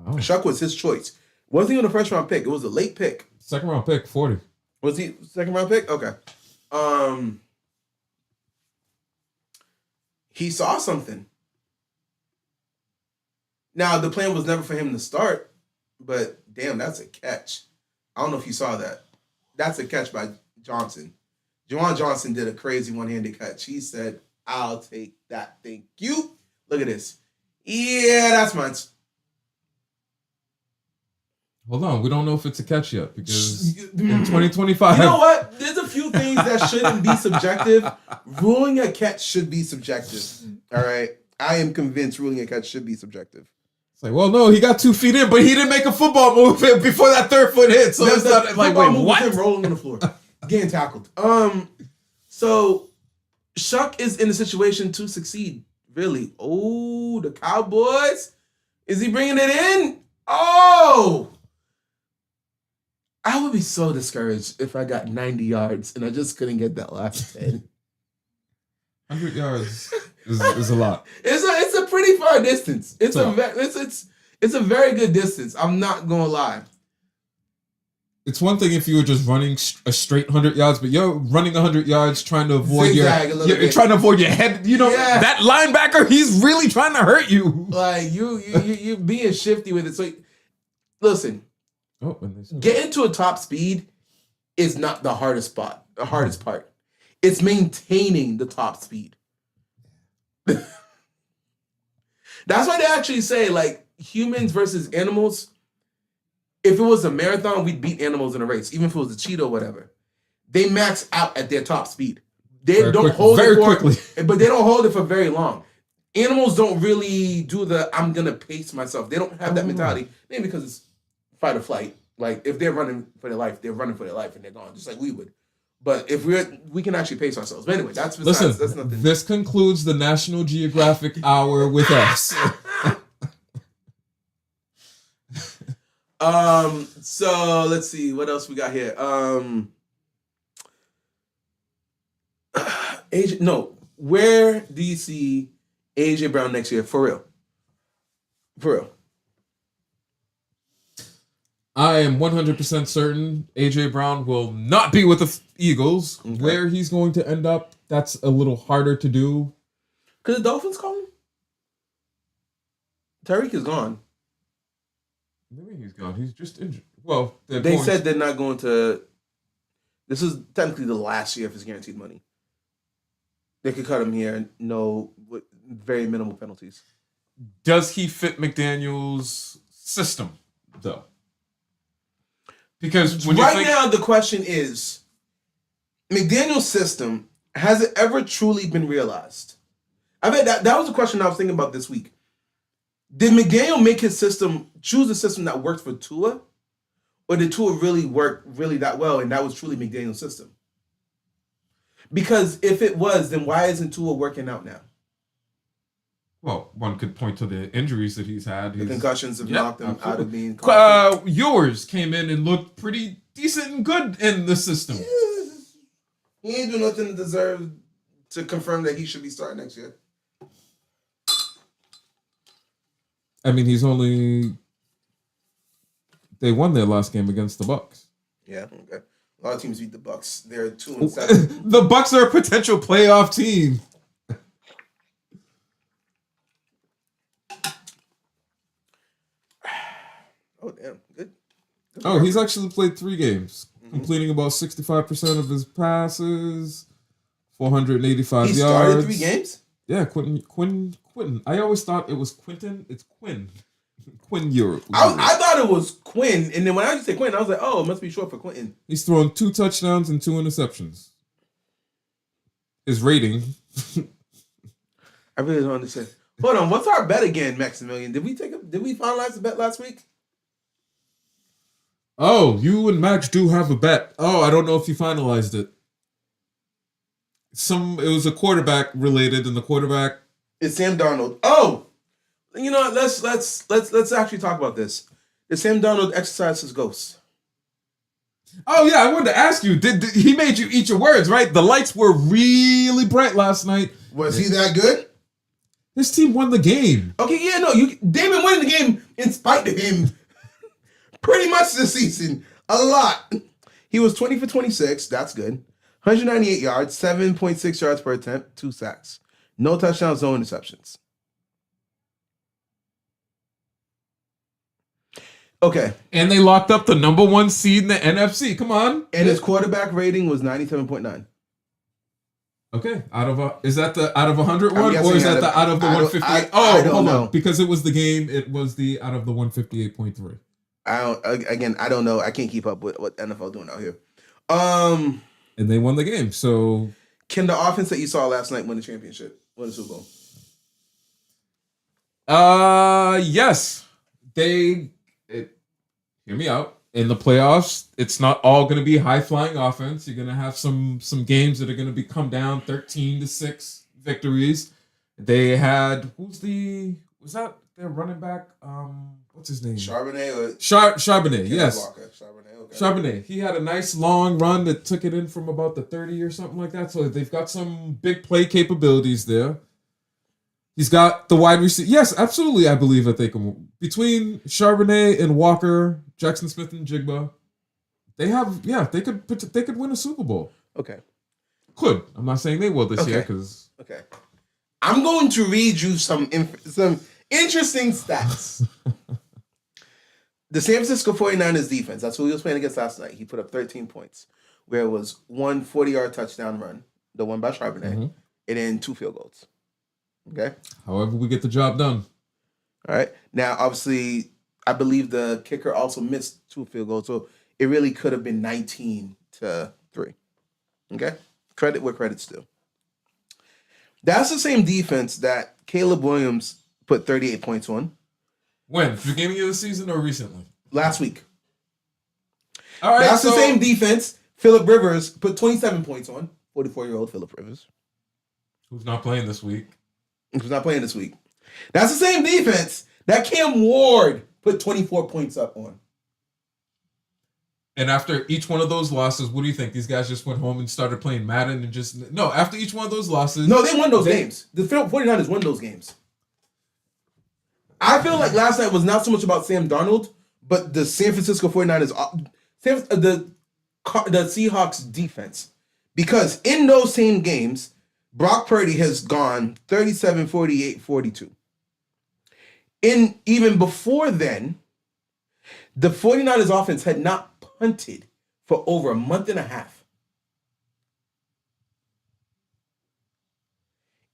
Oh. Shuck was his choice. Wasn't even a first round pick. It was a late pick. Second round pick, 40. Was he second round pick? Okay. He saw something. Now, the plan was never for him to start, but damn, that's a catch. I don't know if you saw that. That's a catch by Johnson. Juwan Johnson did a crazy one-handed catch. He said, I'll take that. Thank you. Look at this. Yeah, that's mine. Hold on. We don't know if it's a catch yet because in 2025. You know what? There's a few things that shouldn't be subjective. Ruling a catch should be subjective. All right? I am convinced ruling a catch should be subjective. It's like, well, no, he got 2 feet in, but he didn't make a football move before that 3rd foot hit. So it's not like, wait, what? Him rolling on the floor, getting tackled. So Shuck is in a situation to succeed. Really? Oh, the Cowboys. Is he bringing it in? Oh. I would be so discouraged if I got 90 yards and I just couldn't get that last 10. 100 yards is a lot. It's a pretty far distance. It's a very good distance. I'm not gonna lie. It's one thing if you were just running a straight 100 yards, but you're running 100 yards trying to avoid you're trying to avoid your head. You know, that linebacker, he's really trying to hurt you. Like you being shifty with it. So listen. Getting to a top speed is not the hardest part. It's maintaining the top speed. That's why they actually say, like, humans versus animals. If it was a marathon, we'd beat animals in a race, even if it was a cheetah or whatever. They max out at their top speed. They don't hold it quickly, but they don't hold it for very long. Animals don't really do I'm gonna pace myself. They don't have that mentality. Maybe because it's fight or flight. Like, if they're running for their life, they're running for their life and they're gone, just like we would. But if we can actually pace ourselves. But anyway, that's nothing. This concludes the National Geographic Hour with us. So let's see what else we got here. Where do you see AJ Brown next year? For real. For real. I am 100% certain AJ Brown will not be with the Eagles. Okay. Where he's going to end up, that's a little harder to do. Could the Dolphins call him? Tyreek is gone. Maybe he's gone. He's just injured. Well, they said they're not going to. This is technically the last year of his guaranteed money. They could cut him here, with very minimal penalties. Does he fit McDaniel's system, though? Because now the question is, McDaniel's system, has it ever truly been realized? I mean, that was a question I was thinking about this week. Did McDaniel make his system, choose a system that worked for Tua? Or did Tua really work really that well and that was truly McDaniel's system? Because if it was, then why isn't Tua working out now? Well, one could point to the injuries that he's had. The concussions have knocked him out of being yours came in and looked pretty decent and good in the system. Yeah. He ain't doing nothing to deserve to confirm that he should be starting next year. I mean, they won their last game against the Bucs. Yeah, okay. A lot of teams beat the Bucs. They're 2-7. The Bucs are a potential playoff team. Oh, damn. Good. He's actually played 3 games, completing about 65% of his passes, 485 yards. He started 3 games? Yeah, Quinn. I always thought it was Quinton. It's Quinn. Quinn Europe. I thought it was Quinn, and then when I just said Quinn, I was like, oh, it must be short for Quentin. He's thrown 2 touchdowns and 2 interceptions. His rating. I really don't understand. Hold on, what's our bet again, Maximilian? Did we finalize the bet last week? Oh, you and Max do have a bet. Oh, I don't know if you finalized it. It was a quarterback related, and the quarterback. It's Sam Darnold. Oh, you know what? Let's actually talk about this. Did Sam Darnold exercise his ghost? Oh yeah, I wanted to ask you. Did he made you eat your words, right? The lights were really bright last night. Was he that good? His team won the game. Okay, yeah, no, they've been winning the game in spite of him. Pretty much this season. A lot. He was 20 for 26. That's good. 198 yards, 7.6 yards per attempt, 2 sacks. No touchdowns, no interceptions. Okay. And they locked up the number 1 seed in the NFC. Come on. And his quarterback rating was 97.9. Okay. Is that the out of 100 one, or is that the out of the 158? Oh, hold on. Because it was the game, it was the out of the 158.3. I don't know. I can't keep up with what NFL doing out here. And they won the game. So can the offense that you saw last night win the championship? Win the Super Bowl? Yes. Hear me out. In the playoffs, it's not all going to be high-flying offense. You're going to have some games that are going to come down 13-6 victories. They had was that their running back? What's his name? Charbonnet. Charbonnet, yes. Charbonnet, okay. Charbonnet. He had a nice long run that took it in from about the 30 or something like that. So they've got some big play capabilities there. He's got the wide receiver. Yes, absolutely. I believe that they can. Between Charbonnet and Walker, Jackson Smith and Jigba, they could win a Super Bowl. Okay. Could. I'm not saying they will this year because. Okay. I'm going to read you some interesting stats. The San Francisco 49ers defense, that's who he was playing against last night. He put up 13 points, where it was 1 40-yard touchdown run, the one by Charbonnet, and then 2 field goals. Okay? However, we get the job done. All right. Now, obviously, I believe the kicker also missed 2 field goals, so it really could have been 19-3. Okay? Credit where credit's due. That's the same defense that Caleb Williams put 38 points on. When? Beginning of the season or recently? Last week. All right. That's the same defense Phillip Rivers put 27 points on. 44-year-old Phillip Rivers. Who's not playing this week. That's the same defense that Cam Ward put 24 points up on. And after each one of those losses, what do you think? These guys just went home and started playing Madden and just... No, after each one of those losses... No, they won those games. The 49ers won those games. I feel like last night was not so much about Sam Darnold, but the San Francisco 49ers, the Seahawks defense. Because in those same games, Brock Purdy has gone 37, 48, 42. Even before then, the 49ers offense had not punted for over a month and a half.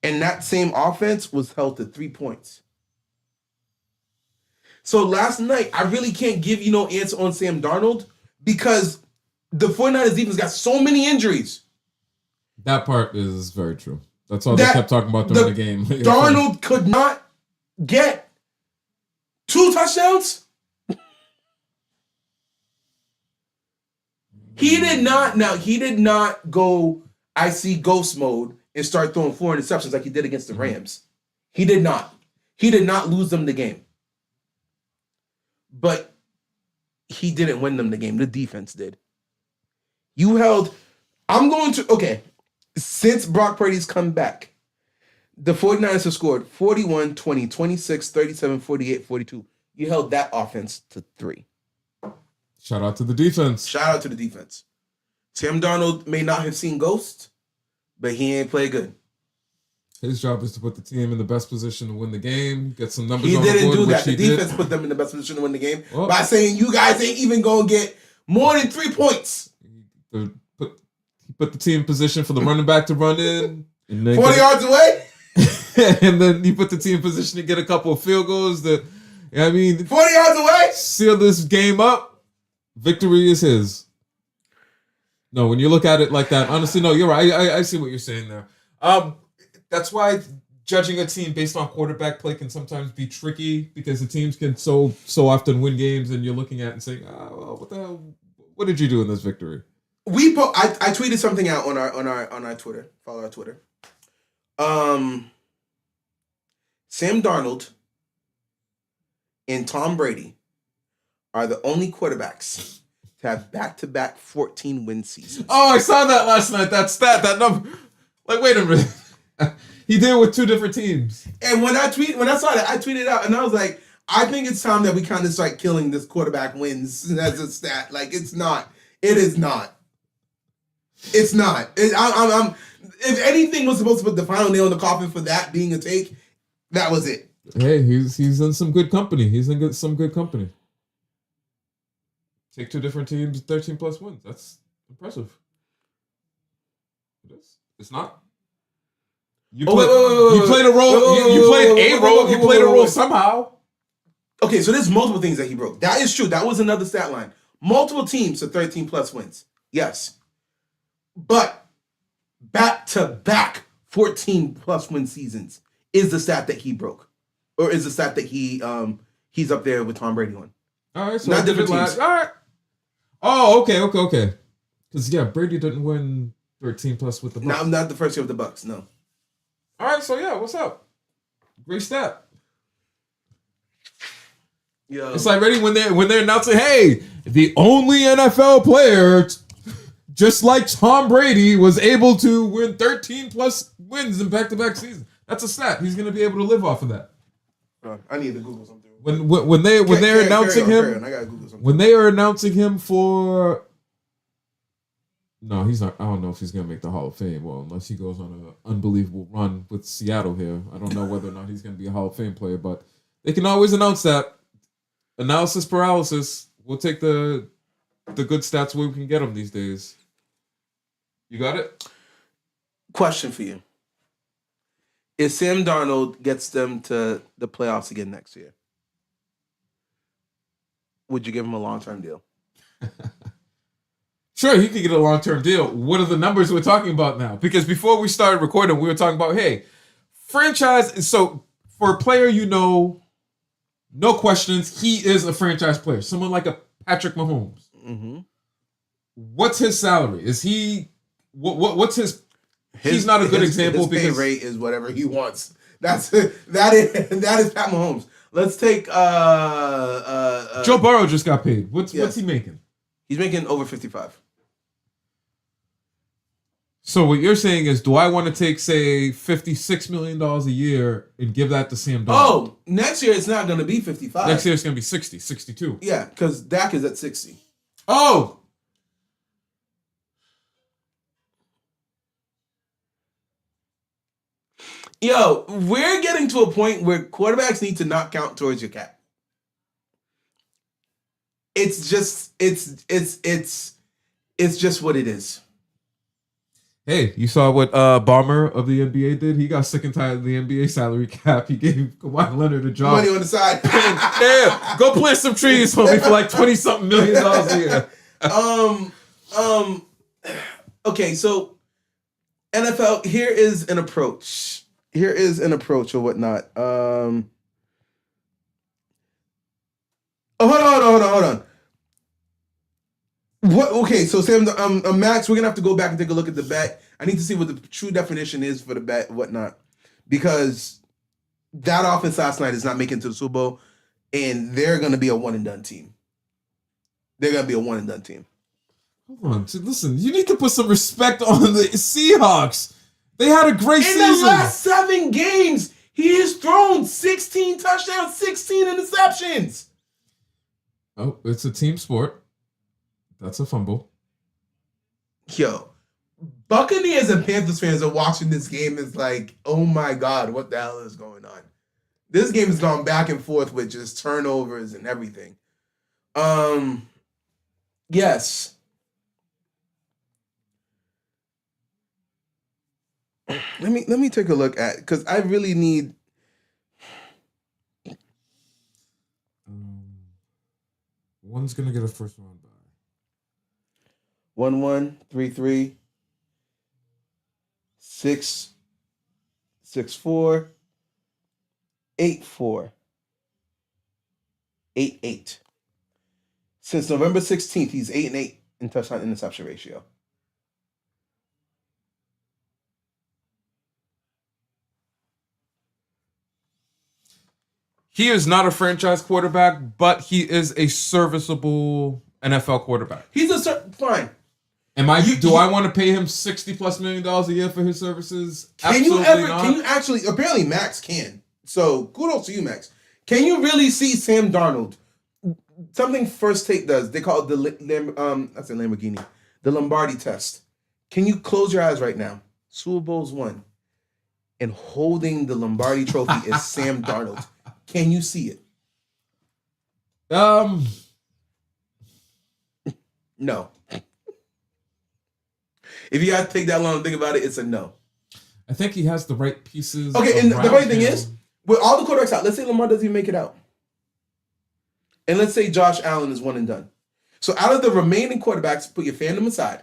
And that same offense was held to 3 points. So last night, I really can't give you no answer on Sam Darnold because the 49ers defense got so many injuries. That part is very true. That's all they kept talking about during the game. Darnold could not get 2 touchdowns. He did not go, I see ghost mode and start throwing 4 interceptions like he did against the Rams. He did not. He did not lose them the game. But he didn't win them the game. The defense did. Since Brock Purdy's come back, the 49ers have scored 41, 20, 26, 37, 48, 42. You held that offense to 3. Shout out to the defense. Sam Darnold may not have seen ghosts, but he ain't played good. His job is to put the team in the best position to win the game, get some numbers on the board. He didn't do that. The defense put them in the best position to win the game by saying you guys ain't even going to get more than 3 points. He put the team in position for the running back to run in. 40 yards away? And then he put the team in position to get a couple of field goals. 40 yards away? Seal this game up. Victory is his. No, when you look at it like that, honestly, no, you're right. I see what you're saying there. That's why judging a team based on quarterback play can sometimes be tricky because the teams can so often win games, and you're looking at it and saying, what the hell? What did you do in this victory? I tweeted something out on our Twitter. Follow our Twitter. Sam Darnold and Tom Brady are the only quarterbacks to have back-to-back 14-win seasons. Oh, I saw that last night. That stat, that number. Like, wait a minute. He did it with 2 different teams. And when I saw that, I tweeted out, and I was like, I think it's time that we kind of start killing this quarterback wins as a stat. Like, it's not. It is not. It's not. If anything was supposed to put the final nail in the coffin for that being a take, that was it. Hey, he's in some good company. Some good company. Take 2 different teams, 13 plus wins. That's impressive. It is. It's not. You played a role. You played a role. You played a role somehow. Okay, so there's multiple things that he broke. That is true. That was another stat line. Multiple teams to 13 plus wins. Yes. But back-to-back 14 plus win seasons is the stat that he broke. Or is the stat that he's up there with Tom Brady on. All right, so not different teams. All right. Oh, okay. Because, Brady didn't win 13 plus with the Bucs. No, not the first year with the Bucs, no. All right, so what's up? Great stat. Yo. It's like ready when they're announcing, hey, the only NFL player, just like Tom Brady, was able to win 13 plus wins in back-to-back seasons. That's a stat. He's going to be able to live off of that. I need to Google something. When they're announcing him, I gotta Google something. when they are announcing him for. No, he's not. I don't know if he's gonna make the Hall of Fame. Well, unless he goes on an unbelievable run with Seattle here, I don't know whether or not he's gonna be a Hall of Fame player. But they can always announce that. Analysis paralysis. We'll take the good stats where we can get them these days. You got it? Question for you: if Sam Darnold gets them to the playoffs again next year, would you give him a long-term deal? Sure, he could get a long-term deal. What are the numbers we're talking about now? Because before we started recording, we were talking about, hey, franchise. So for a player, no questions, he is a franchise player. Someone like a Patrick Mahomes. Mm-hmm. What's his salary? Is he what's his? He's not a good example his because pay rate is whatever he wants. That is Pat Mahomes. Let's take Joe Burrow just got paid. What's he making? He's making over 55. So what you're saying is, do I want to take, say, $56 million a year and give that to Sam Darnold? Oh, next year it's not going to be 55. Next year it's going to be 60, 62. Yeah, because Dak is at 60. Oh! Yo, we're getting to a point where quarterbacks need to not count towards your cap. It's just what it is. Hey, you saw what Bomber of the NBA did? He got sick and tired of the NBA salary cap. He gave Kawhi Leonard a job. Money on the side. Damn, go plant some trees for me for like $20-something million a year. Okay, so NFL, here is an approach. Or whatnot. Oh, hold on. What? Okay, so Sam, Max, we're gonna have to go back and take a look at the bet. I need to see what the true definition is for the bet, whatnot, because that offense last night is not making it to the Super Bowl, and they're gonna be a one and done team. Hold on, listen. You need to put some respect on the Seahawks. They had a great season. In the last 7 games, he has thrown 16 touchdowns, 16 interceptions. Oh, it's a team sport. That's a fumble. Yo, Buccaneers and Panthers fans are watching this game. It's like, oh my God, what the hell is going on? This game has gone back and forth with just turnovers and everything. Yes. Let me take a look at, because I really need. One's gonna get a first round bye. 1-1, 3-3, 6-4, 8-4, 8-8. Since November 16th, he's 8-8 in touchdown interception ratio. He is not a franchise quarterback, but he is a serviceable NFL quarterback. He's fine. Do I want to pay him $60+ million a year for his services? Can you actually, apparently Max can. So kudos to you, Max. Can you really see Sam Darnold? Something First Take does. They call it that's a Lamborghini. The Lombardi test. Can you close your eyes right now? Super Bowl's won. And holding the Lombardi trophy is Sam Darnold. Can you see it? No. If you have to take that long to think about it, it's a no. I think he has the right pieces. Okay, and the funny thing is, with all the quarterbacks out, let's say Lamar doesn't even make it out. And let's say Josh Allen is one and done. So out of the remaining quarterbacks, put your fandom aside.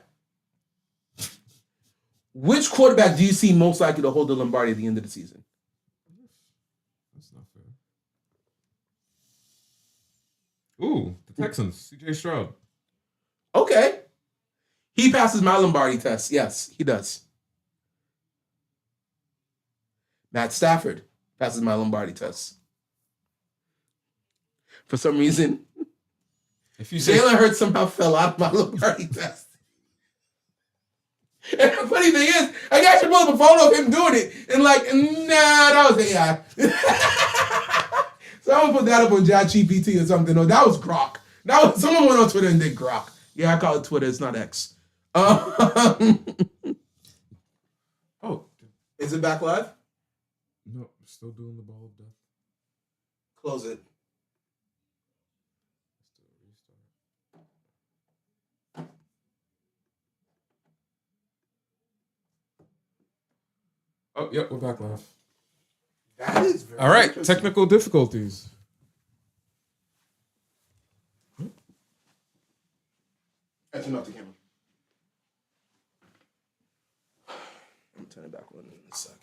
Which quarterback do you see most likely to hold the Lombardi at the end of the season? That's not fair. Ooh, the Texans, CJ Stroud. Okay. He passes my Lombardi test. Yes, he does. Matt Stafford passes my Lombardi test. For some reason, Jalen Hurts somehow fell out of my Lombardi test. And the funny thing is, I actually pulled up a photo of him doing it, and like, nah, that was AI. So I'm gonna put that up on ChatGPT or something. No, that was Grok. Someone went on Twitter and did Grok. Yeah, I call it Twitter. It's not X. Oh, is it back live? No, still doing the ball of death. Close it. Oh, yep, we're back live. That is very all right. Technical difficulties. I turned off the camera. I'm turning back on in a second.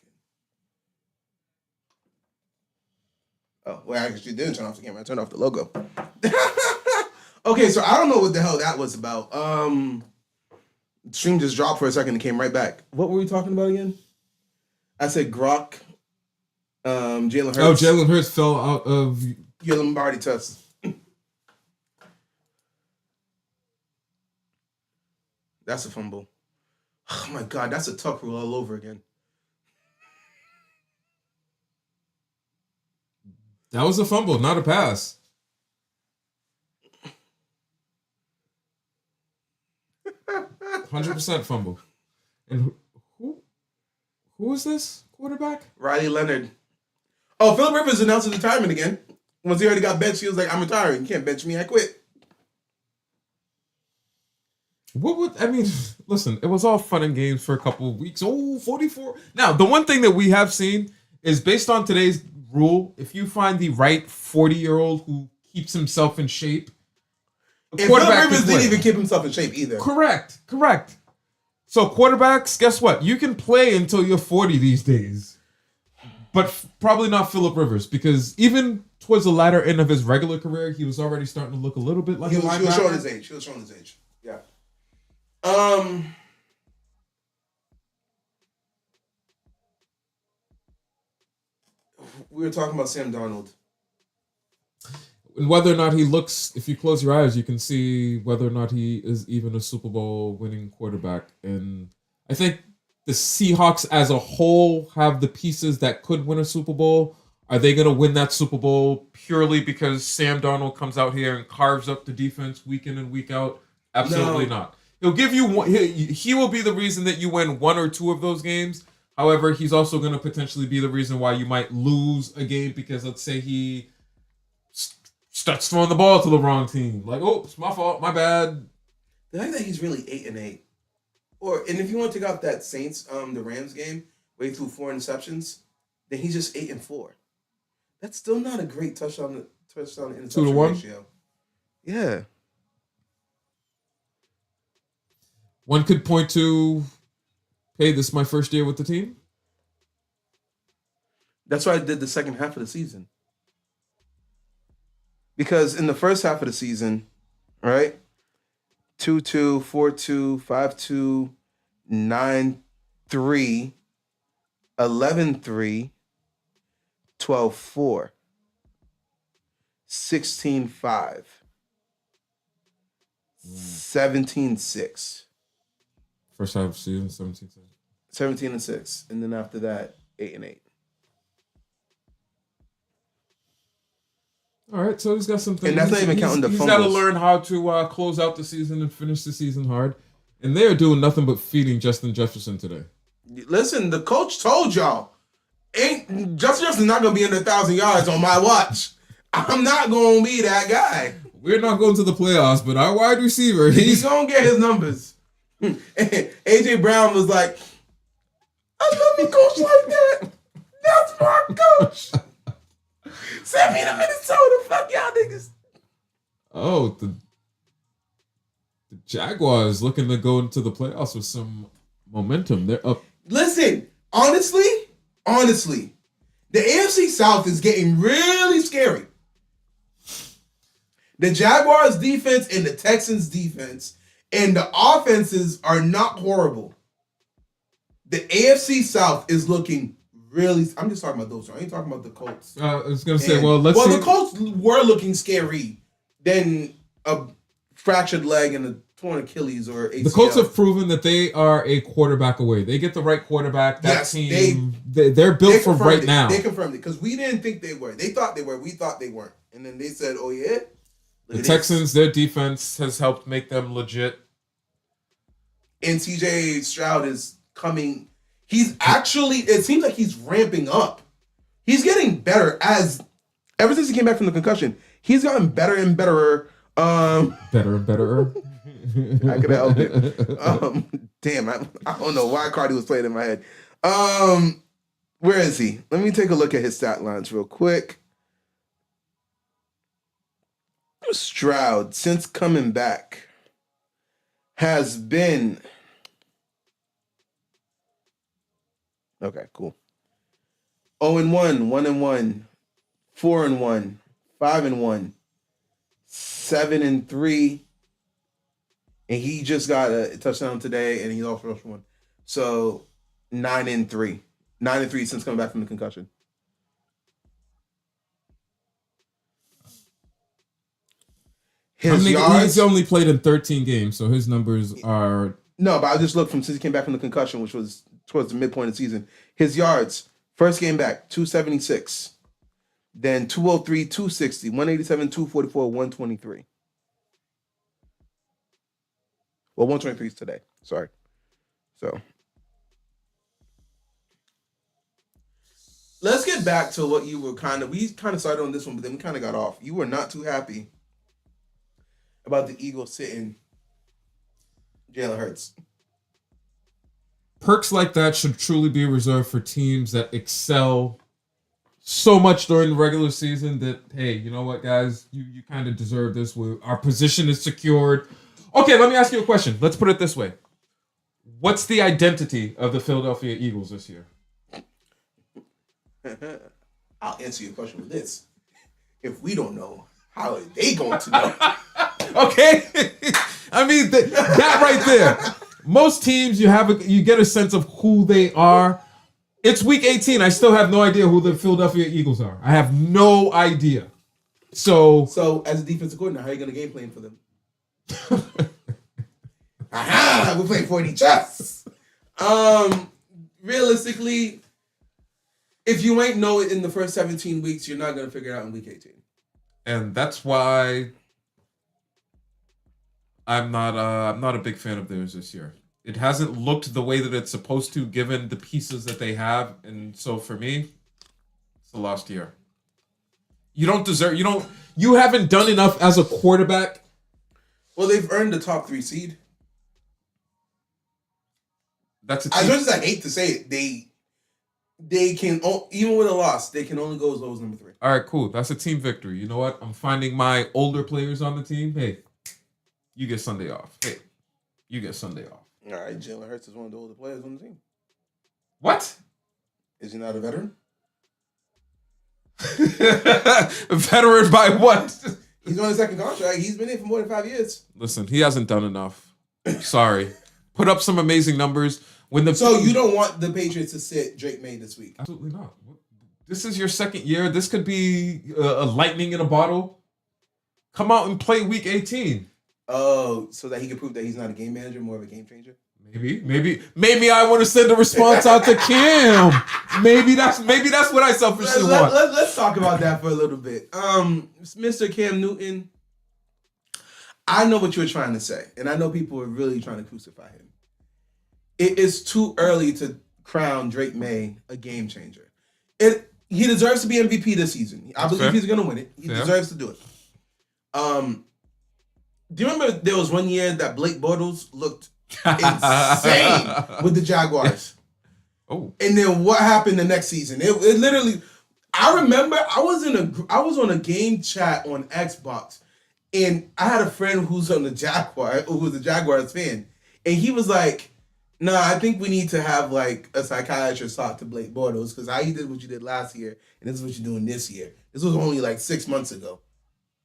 Oh, well, I actually didn't turn off the camera. I turned off the logo. Okay, so I don't know what the hell that was about. The stream just dropped for a second and came right back. What were we talking about again? I said Grok, Jalen Hurts. Oh, Jalen Hurts fell out of your Lombardi test. That's a fumble. Oh my God, that's a Tuck rule all over again. That was a fumble, not a pass. 100% fumble. And who is this quarterback? Riley Leonard. Oh, Philip Rivers announced his retirement again. Once he already got benched, he was like, I'm retiring. You can't bench me. I quit. Listen, it was all fun and games for a couple of weeks. Oh, 44. Now, the one thing that we have seen is based on today's rule, if you find the right 40-year-old who keeps himself in shape, and Philip Rivers didn't even keep himself in shape either. Correct. So quarterbacks, guess what? You can play until you're 40 these days. But probably not Philip Rivers, because even towards the latter end of his regular career, he was already starting to look a little bit like he was showing his age. He was showing his age. Yeah. We were talking about Sam Darnold. And whether or not he looks, if you close your eyes, you can see whether or not he is even a Super Bowl winning quarterback. And I think the Seahawks as a whole have the pieces that could win a Super Bowl. Are they going to win that Super Bowl purely because Sam Darnold comes out here and carves up the defense week in and week out? Absolutely not. He'll give you one. He will be the reason that you win one or two of those games. However, he's also going to potentially be the reason why you might lose a game because let's say he starts throwing the ball to the wrong team. Like, oh, it's my fault, my bad. The fact that he's really 8-8, and if you want to take out that Saints, the Rams game where he threw 4 interceptions, then he's just 8-4. That's still not a great touchdown to interception 2-1 ratio. Yeah. One could point to, hey, this is my first year with the team. That's why I did the second half of the season. Because in the first half of the season, right? 2-2, 4-2, 5-2, 9-3, 11-3, 12-4, 16-5, 17-6. First half of the season, 17-6. 17-6. And then after that, 8-8. All right, so he's got some things. And that's not even counting the fumbles. He's got to learn how to close out the season and finish the season hard. And they are doing nothing but feeding Justin Jefferson today. Listen, the coach told y'all, Justin Jefferson's not going to be under 1,000 yards on my watch. I'm not going to be that guy. We're not going to the playoffs, but our wide receiver, he's going to get his numbers. AJ Brown was like, I love a coach like that. That's my coach. Send me to Minnesota. Fuck y'all niggas. Oh, the Jaguars looking to go into the playoffs with some momentum. They're up. Listen, honestly, the AFC South is getting really scary. The Jaguars defense and the Texans defense and the offenses are not horrible. The AFC South is looking really. I'm just talking about those. I ain't talking about the Colts. I was gonna say, let's see. The Colts were looking scary than a fractured leg and a torn Achilles or ACL. The Colts have proven that they are a quarterback away. They get the right quarterback. That team, they're built for right now. They confirmed it because we didn't think they were. They thought they were. We thought they weren't. And then they said, "Oh yeah." The Texans, their defense has helped make them legit. And CJ Stroud is coming. He's actually. It seems like he's ramping up. He's getting better ever since he came back from the concussion. He's gotten better and betterer. Better and betterer. I could help it. Damn, I don't know why Cardi was playing in my head. Where is he? Let me take a look at his stat lines real quick. Stroud, since coming back, has been okay. Cool. 0-1, 1-1, 4-1, 5-1, 7-3. And he just got a touchdown today, and he also rushed one. So 9-3. 9-3 since coming back from the concussion. He's only played in 13 games, so his numbers are No, but I just looked from since he came back from the concussion, which was towards the midpoint of the season. His yards, first game back, 276. Then 203, 260, 187, 244, 123. Well, 123 is today. Sorry. So let's get back to what you were we started on this one, but then we kind of got off. You were not too happy about the Eagles sitting Jalen Hurts. Perks like that should truly be reserved for teams that excel so much during the regular season that, hey, you know what, guys? You kind of deserve this. Our position is secured. Okay, let me ask you a question. Let's put it this way. What's the identity of the Philadelphia Eagles this year? I'll answer your question with this. If we don't know, how are they going to know? Okay? I mean, that right there. Most teams, you get a sense of who they are. It's week 18. I still have no idea who the Philadelphia Eagles are. I have no idea. So as a defensive coordinator, how are you going to game plan for them? Aha! We're playing 4D chess. Realistically, if you ain't know it in the first 17 weeks, you're not going to figure it out in week 18. And that's why I'm not a big fan of theirs this year. It hasn't looked the way that it's supposed to, given the pieces that they have, and so for me, it's a lost year. You haven't done enough as a quarterback. Well, they've earned the top 3 seed. That's a team. As much as I hate to say it, they can, even with a loss, they can only go as low as number 3. All right, cool. That's a team victory. You know what? I'm finding my older players on the team. Hey, you get Sunday off. Hey, you get Sunday off. All right, Jalen Hurts is one of the older players on the team. What? Is he not a veteran? A veteran by what? He's on his second contract. He's been in for more than 5 years. Listen, he hasn't done enough. Sorry. Put up some amazing numbers. So you don't want the Patriots to sit Drake May this week? Absolutely not. This is your second year. This could be a lightning in a bottle. Come out and play week 18. Oh, so that he can prove that he's not a game manager, more of a game changer? Maybe I want to send a response out to Kim. Maybe that's what I selfishly want. Let's talk about that for a little bit. Mr. Cam Newton, I know what you were trying to say, and I know people are really trying to crucify him. It is too early to crown Drake May a game changer. He deserves to be MVP this season. I believe he's going to win it. He deserves to do it. Do you remember there was one year that Blake Bortles looked insane with the Jaguars? Oh. And then what happened the next season? It literally, I remember I was on a game chat on Xbox, and I had a friend who was a Jaguars fan, and he was like, "Nah, I think we need to have like a psychiatrist talk to Blake Bortles because how you did what you did last year, and this is what you're doing this year. This was only like 6 months ago.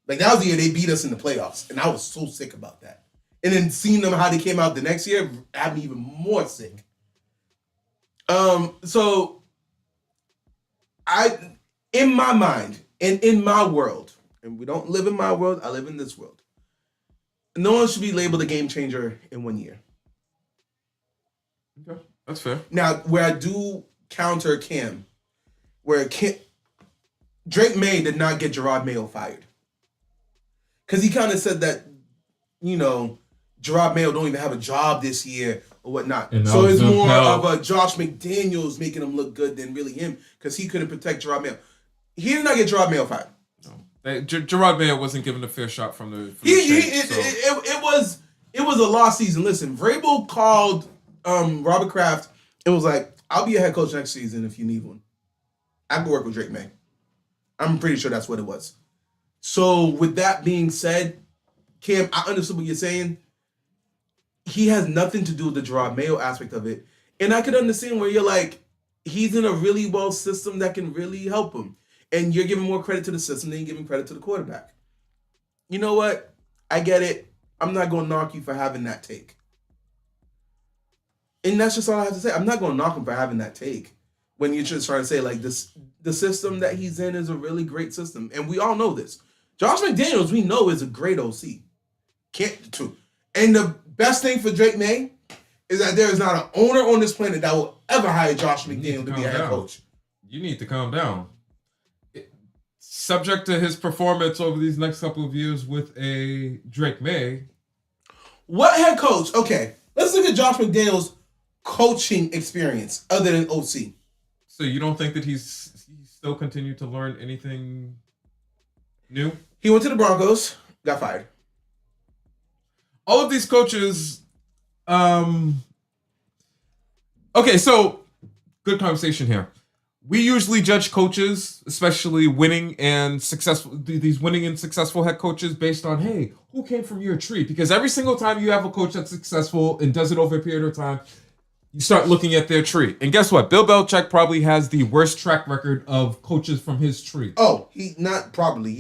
Like that was the year they beat us in the playoffs, and I was so sick about that. And then seeing them how they came out the next year had me even more sick. So in my mind and in my world, and we don't live in my world, I live in this world. No one should be labeled a game changer in 1 year. Okay, that's fair. Now, where I do counter Cam, Drake May did not get Gerard Mayo fired. Because he kind of said that, Gerard Mayo don't even have a job this year or whatnot. So it's more of a Josh McDaniels making him look good than really him because he couldn't protect Gerard Mayo. He did not get Gerard Mayo fired. No. Gerard Mayo wasn't given a fair shot from the It was a lost season. Listen, Vrabel called Robert Kraft and was like, I'll be a head coach next season if you need one. I can work with Drake May. I'm pretty sure that's what it was. So with that being said, Cam, I understood what you're saying. He has nothing to do with the Gerard Mayo aspect of it. And I could understand where you're like, he's in a really well system that can really help him. And you're giving more credit to the system than you're giving credit to the quarterback. You know what? I get it. I'm not going to knock you for having that take. And that's just all I have to say. I'm not going to knock him for having that take. When you're just trying to say, like, the system that he's in is a really great system. And we all know this. Josh McDaniels, we know, is a great OC. And the best thing for Drake May is that there is not an owner on this planet that will ever hire Josh You need McDaniel to be a head calm down. coach. You need to calm down. Subject to his performance over these next couple of years with a Drake May. What head coach? Okay, let's look at Josh McDaniel's coaching experience other than OC. So you don't think that he's still continued to learn anything new? He went to the Broncos, got fired. All of these coaches, okay, so good conversation here. We usually judge coaches, especially winning and successful, these winning and successful head coaches, based on, hey, who came from your tree? Because every single time you have a coach that's successful and does it over a period of time, you start looking at their tree. And guess what? Bill Belichick probably has the worst track record of coaches from his tree. Oh, he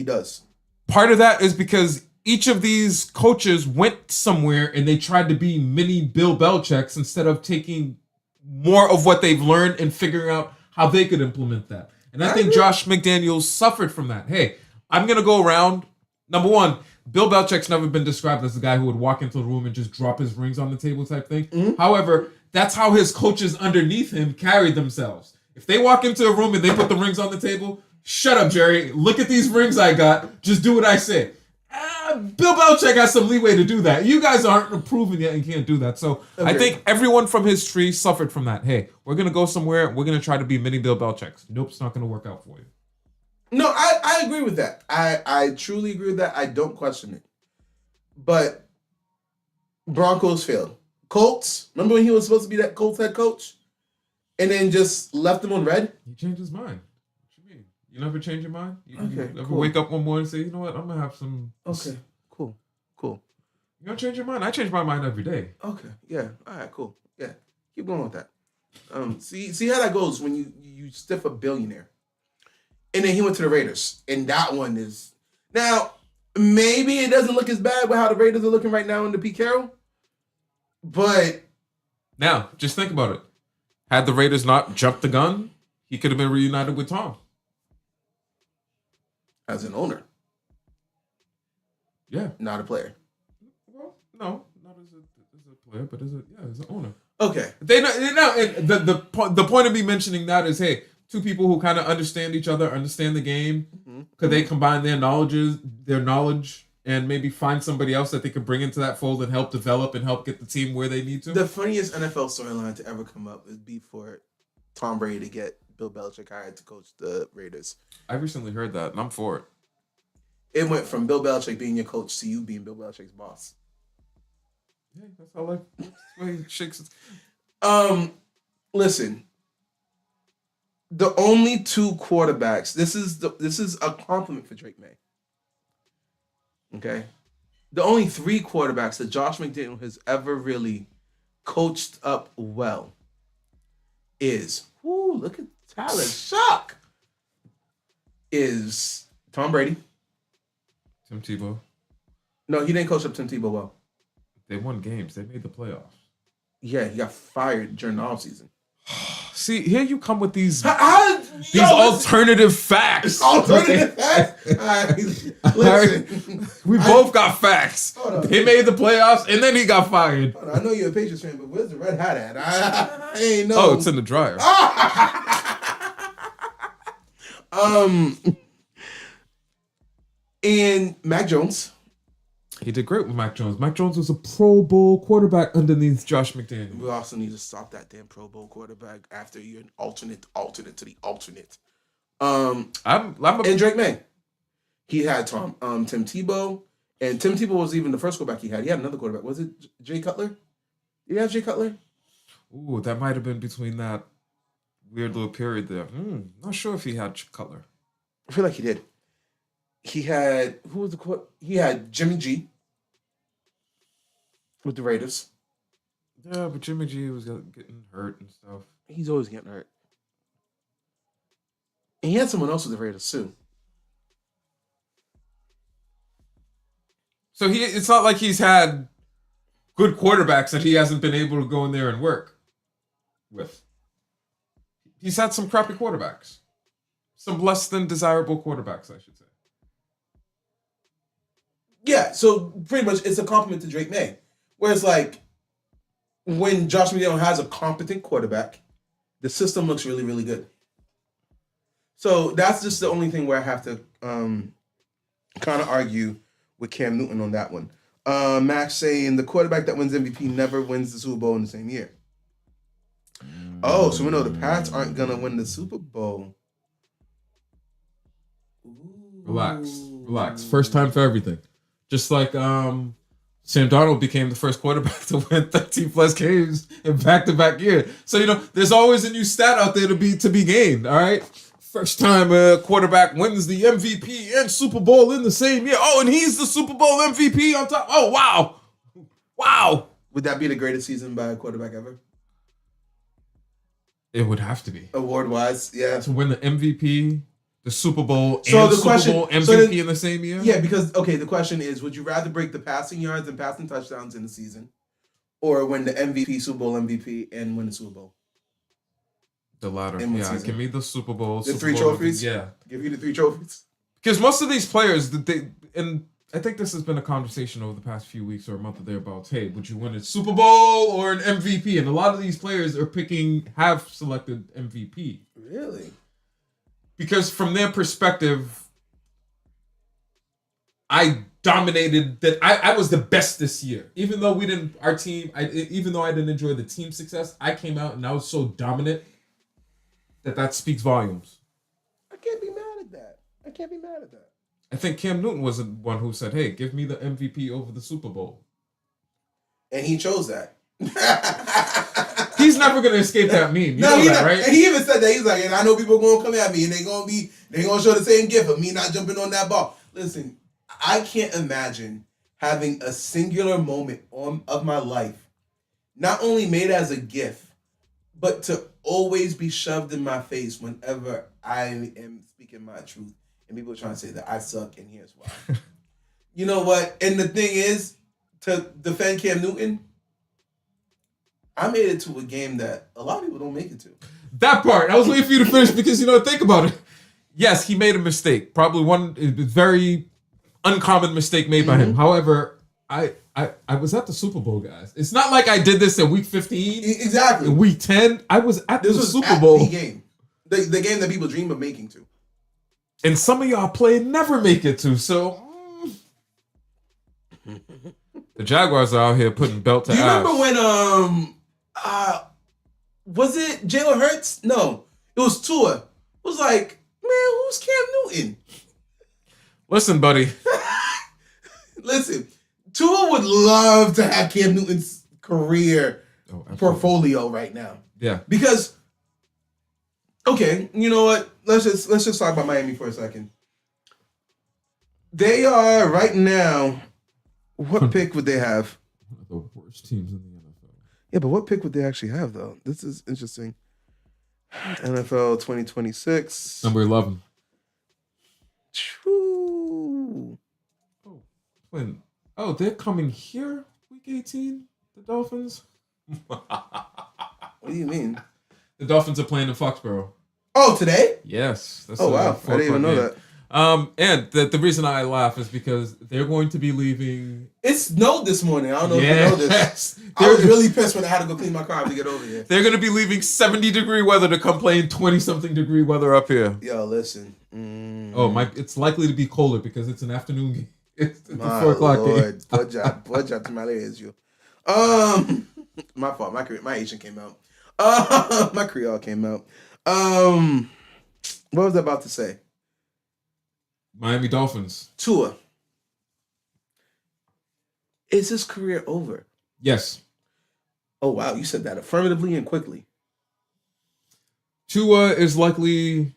does. Part of that is because each of these coaches went somewhere and they tried to be mini Bill Belichicks instead of taking more of what they've learned and figuring out how they could implement that. And I think Josh McDaniels suffered from that. Hey, I'm going to go around. Number one, Bill Belichick's never been described as the guy who would walk into the room and just drop his rings on the table type thing. Mm-hmm. However, that's how his coaches underneath him carried themselves. If they walk into a room and they put the rings on the table, shut up, Jerry. Look at these rings I got. Just do what I say. Bill Belichick has some leeway to do that. You guys aren't proven yet and can't do that. So okay. I think everyone from his tree suffered from that. Hey, we're going to go somewhere. We're going to try to be mini Bill Belichicks. Nope, it's not going to work out for you. No, I agree with that. I truly agree with that. I don't question it. But Broncos failed. Colts, remember when he was supposed to be that Colts head coach? And then just left them on red? He changed his mind. You never change your mind? You never cool. wake up one morning and say, you know what, I'm going to have some... Okay, cool. You don't change your mind? I change my mind every day. Okay, yeah. All right, cool. Yeah, keep going with that. See how that goes when you stiff a billionaire. And then he went to the Raiders. And that one is... Now, maybe it doesn't look as bad with how the Raiders are looking right now under Pete Carroll. But... Now, just think about it. Had the Raiders not jumped the gun, he could have been reunited with Tom. As an owner. Yeah. Not a player. Well, no, not as a player, but as an owner. Okay. They know and the point of me mentioning that is, hey, two people who kind of understand each other, understand the game, could they combine their knowledge and maybe find somebody else that they could bring into that fold and help develop and help get the team where they need to? The funniest NFL storyline to ever come up would be for Tom Brady to get Bill Belichick hired to coach the Raiders. I recently heard that, and I'm for it. It went from Bill Belichick being your coach to you being Bill Belichick's boss. Yeah, that's how life. That's the way he shakes it. Listen. The only two quarterbacks. This is a compliment for Drake May. Okay, the only three quarterbacks that Josh McDaniel has ever really coached up well is. Ooh, look at Tyler Shock. Is Tom Brady. Tim Tebow. No, he didn't coach up Tim Tebow well. They won games. They made the playoffs. Yeah, he got fired during the offseason. See, here you come with these alternative facts. Alternative facts? Listen. We both got facts. He made the playoffs, and then he got fired. I know you're a Patriots fan, but where's the red hat at? I ain't know. Oh, it's in the dryer. And Mac Jones. He did great with Mac Jones. Mac Jones was a Pro Bowl quarterback underneath Josh McDaniels. We also need to stop that damn Pro Bowl quarterback after you're an alternate to the alternate. And Drake May. He had Tim Tebow. And Tim Tebow was even the first quarterback he had. He had another quarterback. Was it Jay Cutler? Did he have Jay Cutler? Ooh, that might have been between that weird little period there. Not sure if he had Cutler. I feel like he did. He had he had Jimmy G with the Raiders. Yeah, but Jimmy G was getting hurt and stuff. He's always getting hurt. And he had someone else with the Raiders too. So it's not like he's had good quarterbacks that he hasn't been able to go in there and work with. He's had some crappy quarterbacks. Some less than desirable quarterbacks, I should say. Yeah, so pretty much it's a compliment to Drake May. Where it's like, when Josh McDaniels has a competent quarterback, the system looks really, really good. So that's just the only thing where I have to kind of argue with Cam Newton on that one. Max saying the quarterback that wins MVP never wins the Super Bowl in the same year. Oh, so we know the Pats aren't gonna win the Super Bowl. Relax. First time for everything. Just like Sam Darnold became the first quarterback to win 13 plus games in back-to-back year. So there's always a new stat out there to be gained. All right. First time a quarterback wins the MVP and Super Bowl in the same year. Oh, and he's the Super Bowl MVP on top. Oh, wow. Would that be the greatest season by a quarterback ever? It would have to be. Award-wise, yeah. To win the MVP, the Super Bowl, so and the Super question, Bowl MVP in the same year? Yeah, because, the question is, would you rather break the passing yards and passing touchdowns in the season or win the MVP, Super Bowl MVP, and win the Super Bowl? The latter. Yeah, give me the Super Bowl. The Super 3 Bowl trophies? Yeah. Give you the 3 trophies? Because most of these players, and I think this has been a conversation over the past few weeks or a month or thereabouts. Hey, would you win a Super Bowl or an MVP? And a lot of these players have selected MVP. Really? Because from their perspective, I dominated that. I was the best this year. Even though even though I didn't enjoy the team success, I came out and I was so dominant that speaks volumes. I can't be mad at that. I think Cam Newton was the one who said, hey, give me the MVP over the Super Bowl. And he chose that. He's never going to escape that meme. You know that, right? And he even said that. He's like, and I know people are going to come at me and they going to show the same gift of me not jumping on that ball. Listen, I can't imagine having a singular moment of my life, not only made as a gift, but to always be shoved in my face whenever I am speaking my truth. And people are trying to say that I suck, and here's why. You know what? And the thing is, to defend Cam Newton, I made it to a game that a lot of people don't make it to. That part. I was waiting for you to finish because, think about it. Yes, he made a mistake. Probably one very uncommon mistake made by him. However, I was at the Super Bowl, guys. It's not like I did this in week 15. Exactly. In week 10, I was at the Super Bowl. The game. The game that people dream of making to. And some of y'all never make it to, so... The Jaguars are out here putting belt to ass. Do you remember when, was it Jalen Hurts? No, it was Tua. It was like, man, who's Cam Newton? Listen, buddy. Listen, Tua would love to have Cam Newton's career portfolio right now. Yeah. Because, okay, you know what? Let's just talk about Miami for a second. They are right now. What pick would they have? One of the worst teams in the NFL. Yeah, but what pick would they actually have, though? This is interesting. NFL 2026. Number 11. True. They're coming here week 18, the Dolphins? What do you mean? The Dolphins are playing in Foxborough. Oh, today? Yes. Oh, wow. I didn't even know that. And the reason I laugh is because they're going to be leaving. It snowed this morning. I don't know if you know this. I was really pissed when I had to go clean my car to get over here. They're going to be leaving 70-degree weather to come play in 20-something degree weather up here. Yo, listen. It's likely to be colder because it's an afternoon game. It's the 4 o'clock game. Blood job to my layers, you. My fault. My Asian came out. My Creole came out. What was I about to say? Miami Dolphins. Tua. Is his career over? Yes. Oh, wow. You said that affirmatively and quickly. Tua is likely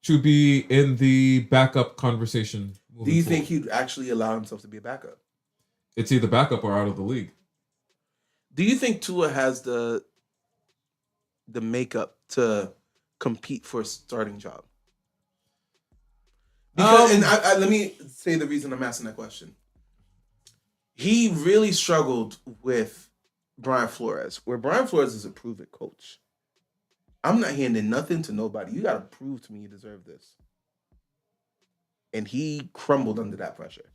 to be in the backup conversation. Do you think he'd actually allow himself to be a backup? It's either backup or out of the league. Do you think Tua has the makeup to compete for a starting job? Because, let me say the reason I'm asking that question. He really struggled with Brian Flores, where Brian Flores is a proven coach. I'm not handing nothing to nobody. You got to prove to me you deserve this. And he crumbled under that pressure.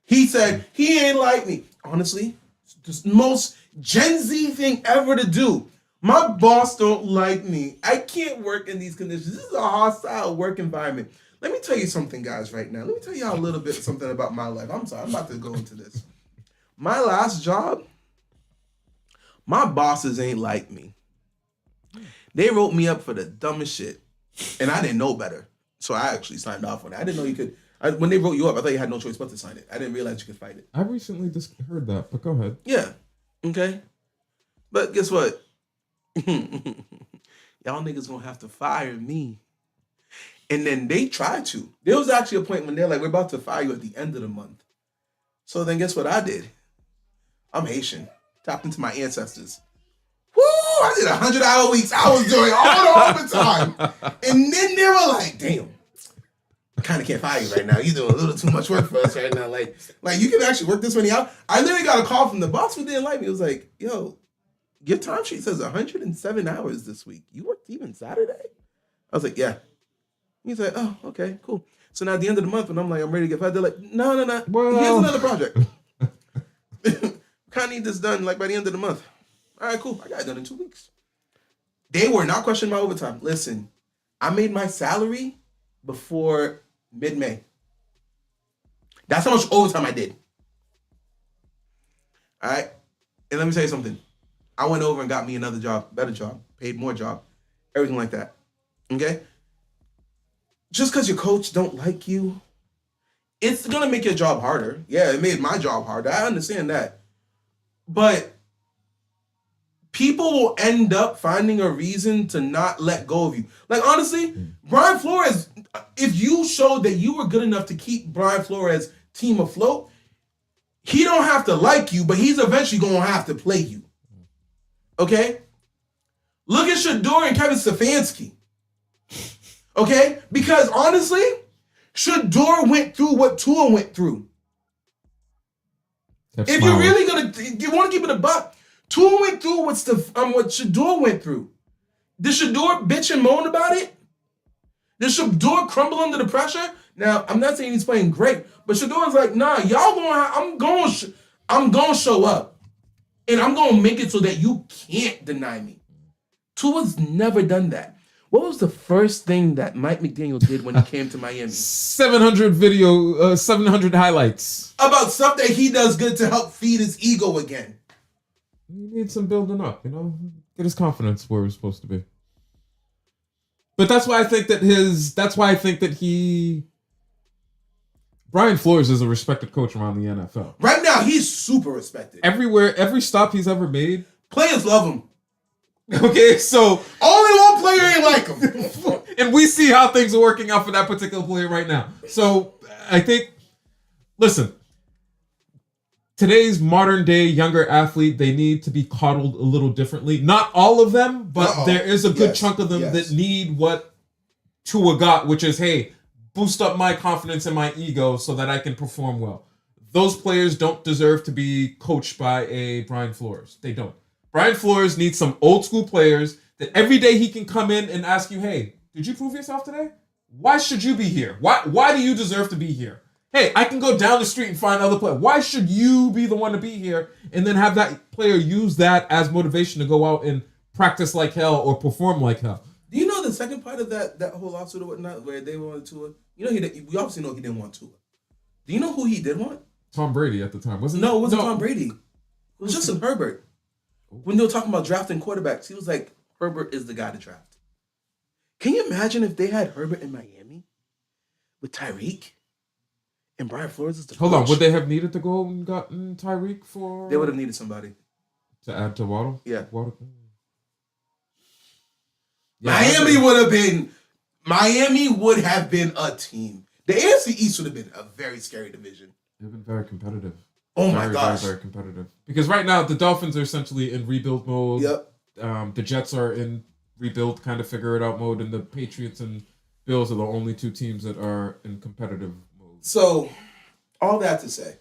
He said, he ain't like me. Honestly, the most Gen Z thing ever to do. My boss don't like me. I can't work in these conditions. This is a hostile work environment. Let me tell you something, guys, right now. Let me tell you a little bit something about my life. I'm sorry, I'm about to go into this. My last job, my bosses ain't like me. They wrote me up for the dumbest shit, and I didn't know better. So I actually signed off on it. I didn't know you could. When they wrote you up, I thought you had no choice but to sign it. I didn't realize you could fight it. I recently just heard that, but go ahead. Yeah. Okay. But guess what? Y'all niggas gonna have to fire me. And then they tried to. There was actually a point when they're like, we're about to fire you at the end of the month. So then guess what I did? I'm Haitian. Tapped into my ancestors. Woo! I did 100-hour weeks. I was doing all the overtime. And then they were like, damn. I kind of can't fire you right now. You're doing a little too much work for us right now. Like you can actually work this many out. I literally got a call from the boss who didn't like me. It was like, yo, your timesheet says 107 hours this week. You worked even Saturday? I was like, yeah. He's like, oh, okay, cool. So now at the end of the month, when I'm like, I'm ready to get fired, they're like, no. Well, here's another project. Kind of need this done like by the end of the month. All right, cool. I got it done in 2 weeks. They were not questioning my overtime. Listen, I made my salary before mid-May. That's how much overtime I did. All right? And let me tell you something. I went over and got me another job, better job, paid more job, everything like that. Okay? Just because your coach don't like you, it's going to make your job harder. Yeah, it made my job harder. I understand that. But people will end up finding a reason to not let go of you. Like, honestly, Brian Flores, if you showed that you were good enough to keep Brian Flores' team afloat, he don't have to like you, but he's eventually going to have to play you. Okay? Look at Shador and Kevin Stefanski. Okay? Because, honestly, Shador went through what Tua went through. That's if smart. you're really going to, you want to keep it a buck, Tua went through what Shador went through. Did Shador bitch and moan about it? Did Shador crumble under the pressure? Now, I'm not saying he's playing great, but Shador's like, nah, y'all I'm going to show up. And I'm going to make it so that you can't deny me. Tua's never done that. What was the first thing that Mike McDaniel did when he came to Miami? 700 highlights. About stuff that he does good to help feed his ego again. He needs some building up, get his confidence where it's supposed to be. But that's why I think that Brian Flores is a respected coach around the NFL. Right now, he's super respected. Everywhere, every stop he's ever made. Players love him. Okay, so only one player ain't like him. And we see how things are working out for that particular player right now. So I think, listen, today's modern day younger athlete, they need to be coddled a little differently. Not all of them, but there is a good chunk of them that need what Tua got, which is, hey, boost up my confidence and my ego so that I can perform well. Those players don't deserve to be coached by a Brian Flores. They don't. Brian Flores needs some old school players that every day he can come in and ask you, hey, did you prove yourself today? Why should you be here? Why do you deserve to be here? Hey, I can go down the street and find other players. Why should you be the one to be here? And then have that player use that as motivation to go out and practice like hell or perform like hell. Do you know the second part of that whole lawsuit or whatnot, where they wanted Tua? We obviously know he didn't want Tua. Do you know who he did want? Tom Brady at the time, wasn't it? No, it wasn't Tom Brady. It was Justin Herbert. When they were talking about drafting quarterbacks, he was like, Herbert is the guy to draft. Can you imagine if they had Herbert in Miami with Tyreek and Brian Flores as the coach? Hold on, would they have needed to go and gotten Tyreek for? They would have needed somebody to add to Waddle. Yeah, Waddle. Yeah, Miami would have been a team. The AFC East would have been a very scary division. They've been very competitive. Oh my gosh. Very, very competitive. Because right now, the Dolphins are essentially in rebuild mode. Yep. The Jets are in rebuild, kind of figure it out mode. And the Patriots and Bills are the only two teams that are in competitive mode. So, all that to say,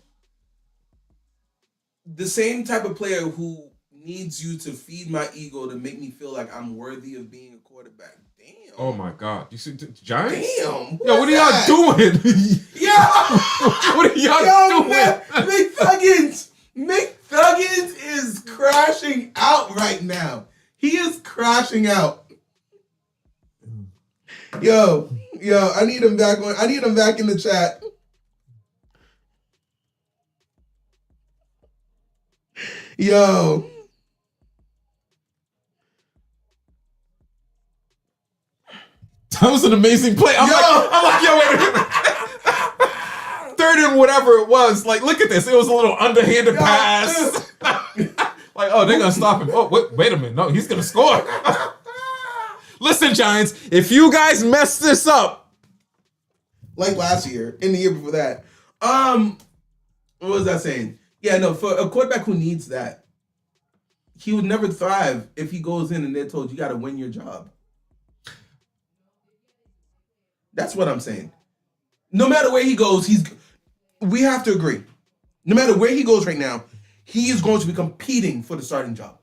the same type of player who needs you to feed my ego to make me feel like I'm worthy of being a quarterback. Damn. Oh my God. You see the Giants? Damn. Yo, what are y'all doing? Yeah. What are y'all doing? McThuggins Nuggets is crashing out right now. He is crashing out. Yo, I need him back on. I need him back in the chat. Yo. That was an amazing play. I'm like, yo, wait a minute. Third and whatever it was. Like, look at this. It was a little underhanded pass. Like, oh, they're gonna stop him. Oh, wait a minute. No, he's gonna score. Listen, Giants, if you guys mess this up, like last year, in the year before that. What was I saying? Yeah, no, for a quarterback who needs that, he would never thrive if he goes in and they're told you got to win your job. That's what I'm saying. No matter where he goes, we have to agree. No matter where he goes right now, he is going to be competing for the starting job.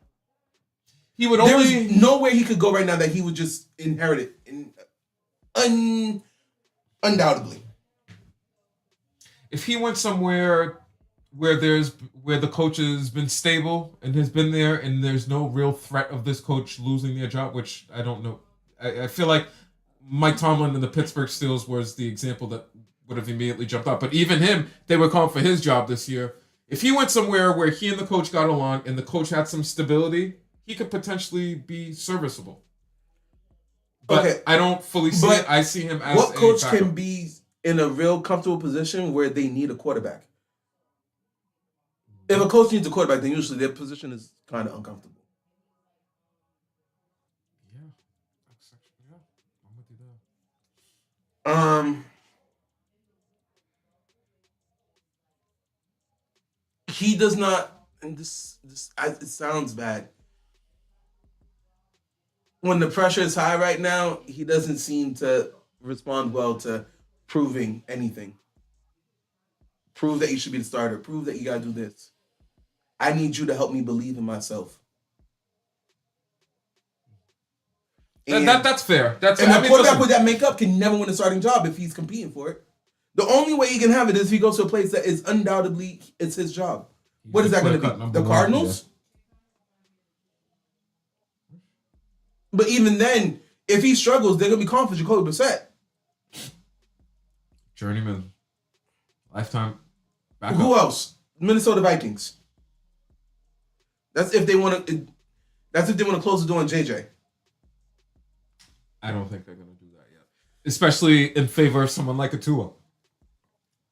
There is nowhere he could go right now that he would just inherit it. Undoubtedly. If he went somewhere where the coach has been stable and has been there and there's no real threat of this coach losing their job, which I don't know. I feel like Mike Tomlin and the Pittsburgh Steelers was the example that would have immediately jumped up. But even him, they were calling for his job this year. If he went somewhere where he and the coach got along and the coach had some stability, he could potentially be serviceable. But okay. I don't fully see it. I see him as what coach can be in a real comfortable position where they need a quarterback? If a coach needs a quarterback, then usually their position is kind of uncomfortable. Yeah. I'm with you there. He does not, and this it sounds bad. When the pressure is high right now, he doesn't seem to respond well to proving anything. Prove that you should be the starter. Prove that you gotta do this. I need you to help me believe in myself. That's fair. A quarterback with that makeup can never win a starting job if he's competing for it. The only way he can have it is if he goes to a place that is undoubtedly it's his job. What is that going to be? The Cardinals? Yeah. But even then, if he struggles, they're going to be confident Jacoby Brissett. Journeyman. Lifetime backup. Who else? Minnesota Vikings. That's if they want to. That's if they want to close the door on JJ. I don't think they're going to do that yet, especially in favor of someone like a Tua.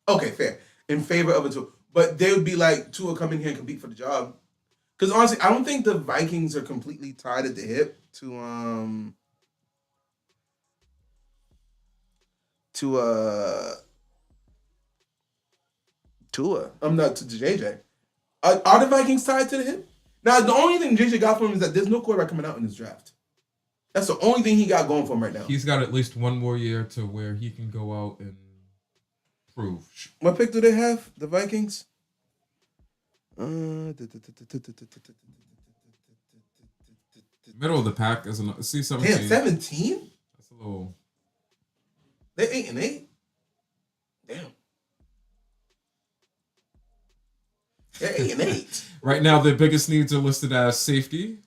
Okay, fair. In favor of a Tua, but they would be like Tua come in here and compete for the job. Because honestly, I don't think the Vikings are completely tied at the hip to Tua. I'm not to JJ. Are the Vikings tied to the hip? Now, the only thing JJ got from him is that there's no quarterback coming out in this draft. That's the only thing he got going for him right now. He's got at least one more year to where he can go out and prove. What pick do they have? The Vikings? Middle of the pack as a C17. Damn, 17? That's a little. They're 8-8. Damn. They're 8-8. Right now, their biggest needs are listed as safety,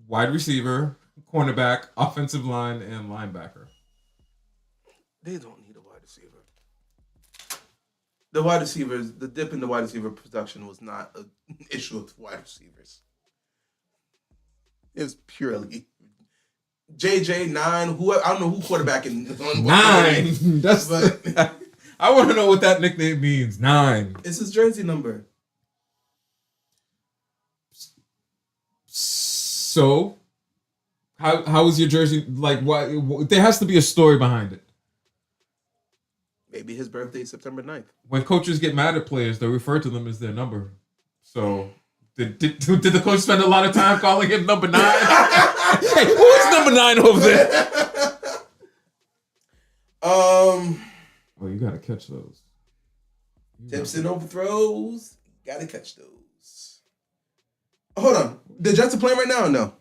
wide receiver, cornerback, offensive line, and linebacker. They don't need a wide receiver. The wide receivers, the dip in the wide receiver production was not an issue with wide receivers. It was purely JJ 9. Who I don't know who quarterback in 9. That's but I want to know what that nickname means. 9. It's his jersey number. So, how is your jersey like? Why there has to be a story behind it. Maybe his birthday is September 9th. When coaches get mad at players, they refer to them as their number. So, did the coach spend a lot of time calling him number 9? Hey, who's number 9 over there? Oh, you gotta catch those. Tips and overthrows. Gotta catch those. Hold on. The Jets are playing right now or no?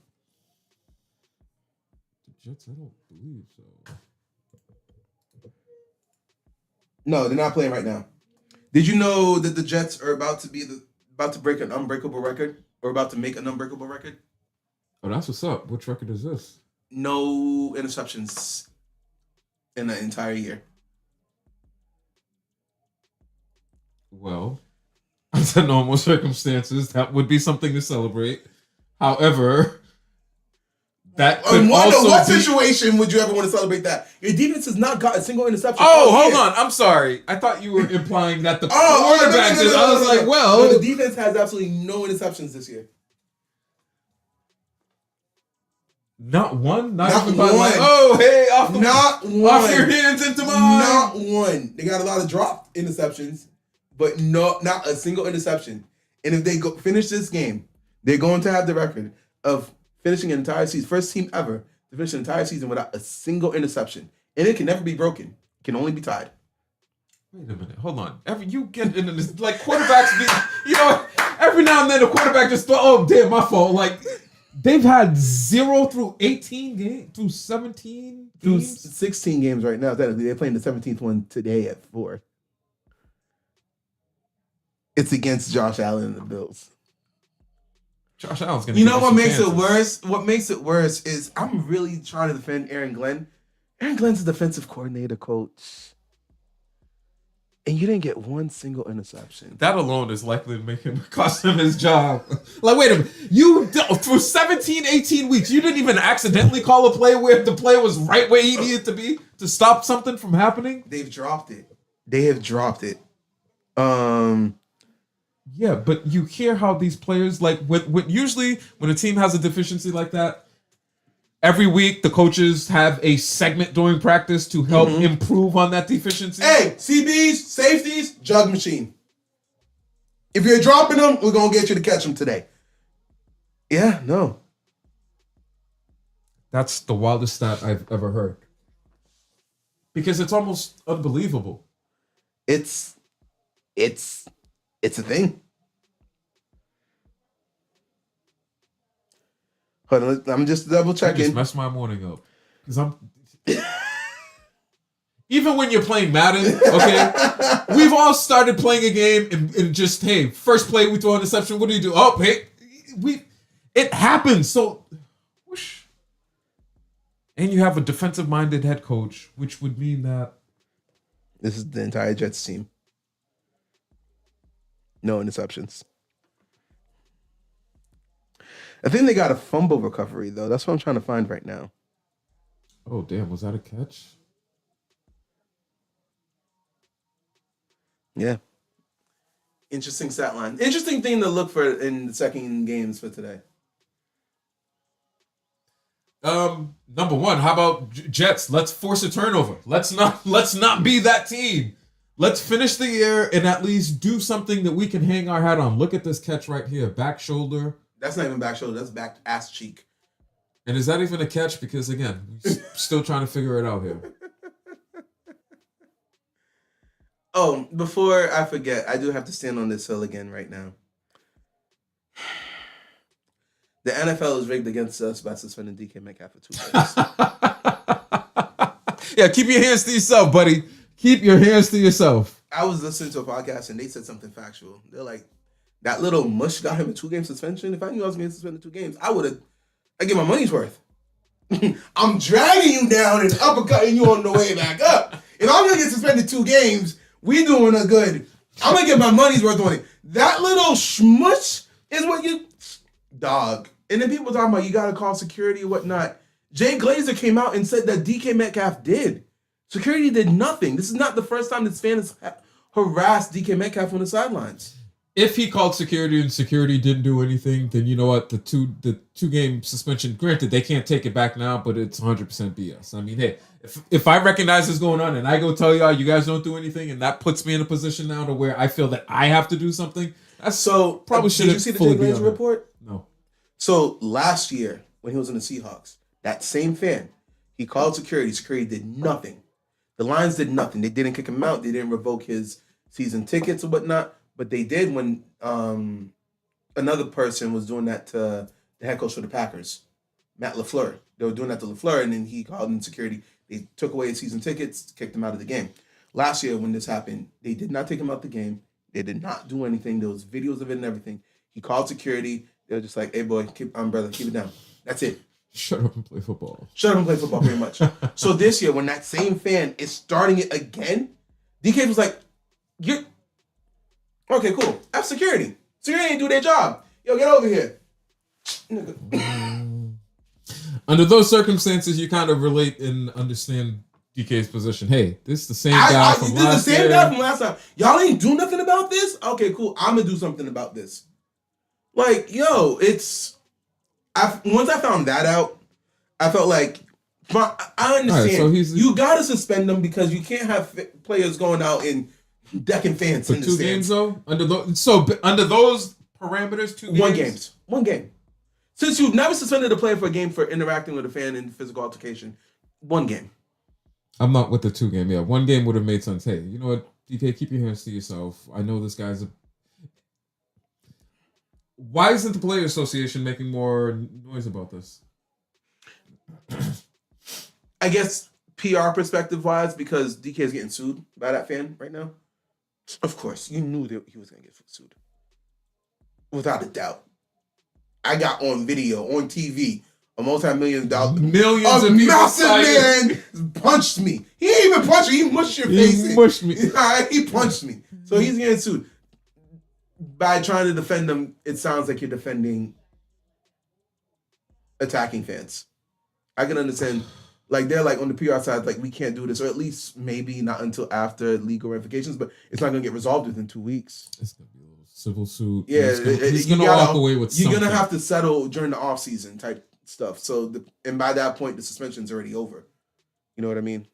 The Jets, I don't believe so. No, they're not playing right now. Did you know that the Jets are about to be about to break an unbreakable record, or about to make an unbreakable record. Oh, that's what's up. Which record is this? No interceptions in the entire year. Well, under normal circumstances, that would be something to celebrate. However, that could also what be... situation would you ever want to celebrate that? Your defense has not got a single interception. Oh, hold on. I'm sorry. I thought you were implying that the quarterback did. I was like, well... No, the defense has absolutely no interceptions this year. Not one? Not even one. By like, oh, hey, off your hands into mine. Not one. They got a lot of dropped interceptions, but not a single interception. And if they finish this game, they're going to have the record of finishing an entire season, first team ever to finish an entire season without a single interception. And it can never be broken. It can only be tied. Wait a minute. Hold on. You get into this, like, quarterbacks be, every now and then the quarterback just thought, oh, damn, my fault. Like, they've had 0 through 18 games, through 17 games? Through 16 games right now. Technically, they're playing the 17th one today at 4. It's against Josh Allen and the Bills. Josh Allen's going to You know what makes it worse? What makes it worse is I'm really trying to defend Aaron Glenn. Aaron Glenn's a defensive coordinator, coach. And you didn't get one single interception. That alone is likely to make him cost him his job. Like, wait a minute. You, through 17, 18 weeks, you didn't even accidentally call a play where the play was right where he needed to be to stop something from happening? They've dropped it. They have dropped it. Yeah, but you hear how these players, like, usually when a team has a deficiency like that, every week the coaches have a segment during practice to help improve on that deficiency. Hey, CBs, safeties, jug machine. If you're dropping them, we're going to get you to catch them today. Yeah, no. That's the wildest stat I've ever heard. Because it's almost unbelievable. It's a thing. Hold on, I'm just double checking. Just messed my morning up. Because I'm... Even when you're playing Madden, okay? We've all started playing a game and just, hey, first play, we throw an interception. What do? Oh, hey, it happens. So, whoosh. And you have a defensive-minded head coach, which would mean that... This is the entire Jets team. No interceptions. I think they got a fumble recovery, though. That's what I'm trying to find right now. Oh, damn. Was that a catch? Yeah. Interesting stat line. Interesting thing to look for in the second games for today. Number one, how about Jets? Let's force a turnover. Let's not be that team. Let's finish the year and at least do something that we can hang our hat on. Look at this catch right here. Back shoulder. That's not even back shoulder. That's back ass cheek. And is that even a catch? Because, again, we're still trying to figure it out here. Oh, before I forget, I do have to stand on this hill again right now. The NFL is rigged against us by suspending DK Metcalf for 2 games. Yeah, keep your hands to yourself, buddy. Keep your hands to yourself. I was listening to a podcast and they said something factual. They're like, that little mush got him a 2-game suspension. If I knew I was going to suspend 2 games, I'd get my money's worth. I'm dragging you down and uppercutting you on the way back up. If I'm going to get suspended 2 games, we doing a good. I'm going to get my money's worth on it. That little smush is what you... Dog. And then people talking about you got to call security or whatnot. Jay Glazer came out and said that DK Metcalf did. Security did nothing. This is not the first time this fan has harassed DK Metcalf on the sidelines. If he called security and security didn't do anything, then you know what? The 2-game suspension, granted, they can't take it back now, but it's 100% BS. I mean, hey, if I recognize what's going on and I go tell y'all you guys don't do anything, and that puts me in a position now to where I feel that I have to do something, that's so probably should. Did you see the Jay Glazer report? No. So last year when he was in the Seahawks, that same fan, he called security. Security did nothing. The Lions did nothing. They didn't kick him out. They didn't revoke his season tickets or whatnot. But they did when another person was doing that to the head coach for the Packers, Matt LaFleur. They were doing that to LaFleur, and then he called in security. They took away his season tickets, kicked him out of the game. Last year when this happened, they did not take him out of the game. They did not do anything. There was videos of it and everything. He called security. They were just like, "Hey, boy, brother, keep it down." That's it. Shut up and play football. Shut up and play football, pretty much. So this year, when that same fan is starting it again, DK was like, "You're okay, cool. That's security. Security ain't do their job. Yo, get over here." Under those circumstances, you kind of relate and understand DK's position. Hey, this is the same guy from last year. This is the same guy from last time. Y'all ain't do nothing about this? Okay, cool. I'm going to do something about this. Like, yo, once I found that out, I felt like, I understand. Right, so you got to suspend them because you can't have players going out and decking fans in the stands. 2 games, though? Under those parameters, 2 games? One game. Since you've never suspended a player for a game for interacting with a fan in physical altercation, 1 game. I'm not with the 2 game. Yeah, 1 game would have made sense. Hey, you know what, DK, keep your hands to yourself. I know this guy's Why isn't the Player Association making more noise about this? I guess PR perspective-wise, because DK is getting sued by that fan right now. Of course, you knew that he was going to get sued. Without a doubt. I got on video, on TV, a multi-million-dollar... Millions of people massive man punched me. He didn't even punch me. He mushed your face. He mushed me. He punched me. So he's getting sued. By trying to defend them, it sounds like you're defending attacking fans. I can understand... Like, they're like on the PR side, like, we can't do this, or at least maybe not until after legal ramifications, but it's not going to get resolved within 2 weeks. It's going to be a little civil suit. Yeah. He's going to walk away with something. You're going to have to settle during the offseason type stuff. So, and by that point, the suspension's already over. You know what I mean?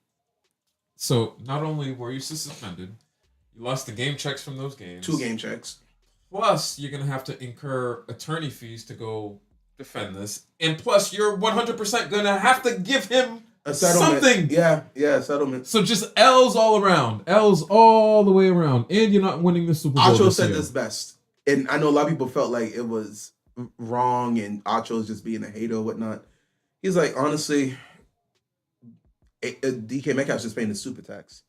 So, not only were you suspended, you lost the game checks from those games. 2 game checks. Plus, you're going to have to incur attorney fees to go defend this, and plus you're 100% gonna have to give him a settlement. Something. Yeah, settlement. So just L's all around, L's all the way around, and you're not winning the Super Bowl. Acho said this best, and I know a lot of people felt like it was wrong, and Acho's just being a hater or whatnot. He's like, honestly, DK Metcalf's just paying the super tax.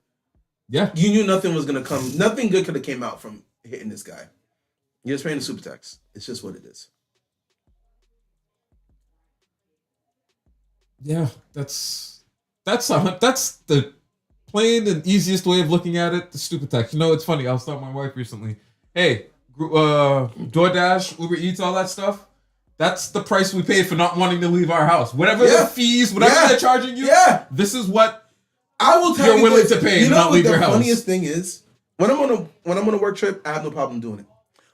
Yeah, you knew nothing was gonna come, nothing good could have came out from hitting this guy. You're just paying the super tax. It's just what it is. Yeah, that's the plain and easiest way of looking at it. The stupid tax. You know, it's funny. I was telling my wife recently. Hey, DoorDash, Uber Eats, all that stuff. That's the price we pay for not wanting to leave our house. Whatever the fees, whatever they're charging you. Yeah, this is what I will tell you're willing to pay. You know not what leave the your house. Funniest thing is when I'm on a work trip, I have no problem doing it.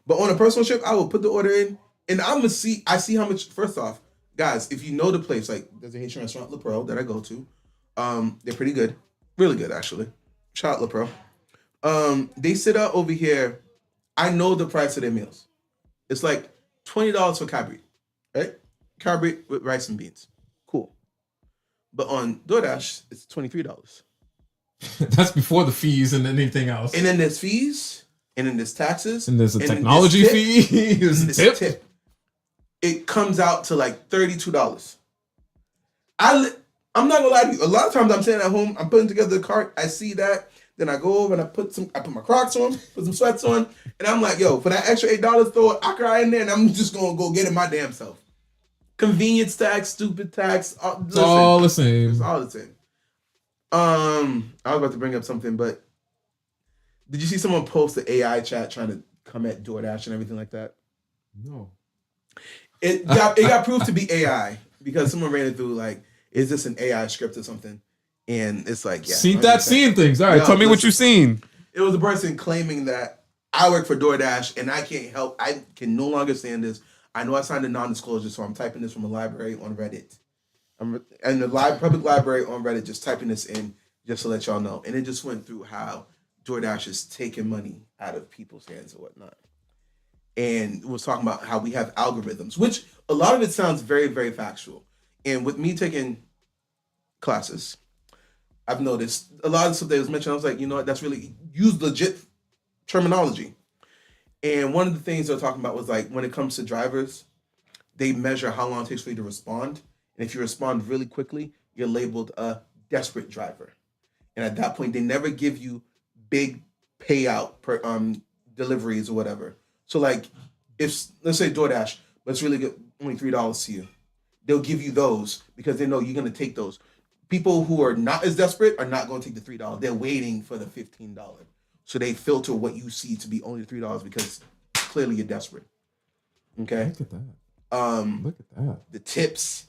But on a personal trip, I will put the order in, and I see how much. First off. Guys, if you know the place, like there's a Haitian restaurant, Le Pro, that I go to. They're pretty good. Really good, actually. Shout out Le Pro. They sit out over here. I know the price of their meals. It's like $20 for cabri, right? Cabri with rice and beans. Cool. But on DoorDash, it's $23. That's before the fees and anything else. And then there's fees, and then there's taxes. And there's a technology fee. There's a tip. It comes out to like $32. I'm not gonna lie to you. A lot of times I'm sitting at home, I'm putting together the cart, I see that, then I go over and I put my Crocs on, put some sweats on, and I'm like, yo, for that extra $8, throw an Accra in there, and I'm just gonna go get it my damn self. Convenience tax, stupid tax, it's all the same. It's all the same. I was about to bring up something, but did you see someone post the AI chat trying to come at DoorDash and everything like that? No. It got proved to be AI because someone ran it through like, is this an AI script or something? And it's like, yeah. Seent That, seeing things. All right, tell me what you've seen. It was a person claiming that I work for DoorDash and I can't help. I can no longer stand this. I know I signed a non-disclosure, so I'm typing this from a library on Reddit. I'm in the public library on Reddit, just typing this in just to let y'all know. And it just went through how DoorDash is taking money out of people's hands or whatnot. And was talking about how we have algorithms, which a lot of it sounds very, very factual. And with me taking classes, I've noticed a lot of stuff that was mentioned. I was like, you know what, that's really use legit terminology. And one of the things they were talking about was like, when it comes to drivers, they measure how long it takes for you to respond. And if you respond really quickly, you're labeled a desperate driver. And at that point, they never give you big payout per deliveries or whatever. So like, if let's say DoorDash, but it's really good, only $3 to you, they'll give you those because they know you're gonna take those. People who are not as desperate are not going to take the $3. They're waiting for the $15. So they filter what you see to be only $3 because clearly you're desperate. Okay. Look at that. Look at that. The tips,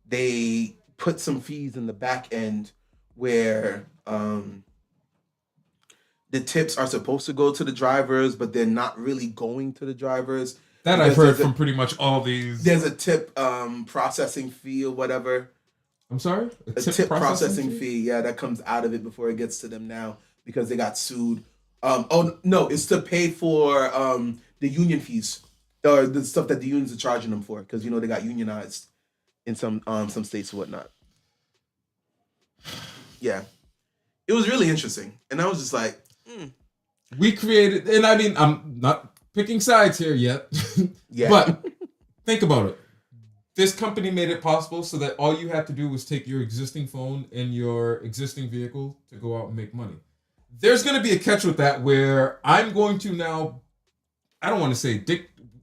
they put some fees in the back end where the tips are supposed to go to the drivers, but they're not really going to the drivers. That I've heard from pretty much all these. There's a tip processing fee or whatever. I'm sorry? A tip processing fee, yeah, that comes out of it before it gets to them now because they got sued. Oh no, it's to pay for the union fees or the stuff that the unions are charging them for because they got unionized in some states or whatnot. Yeah, it was really interesting, and I was just like, we created, and I mean, I'm not picking sides here yet, yeah, but think about it. This company made it possible so that all you had to do was take your existing phone and your existing vehicle to go out and make money. There's going to be a catch with that where I'm going to now, I don't want to say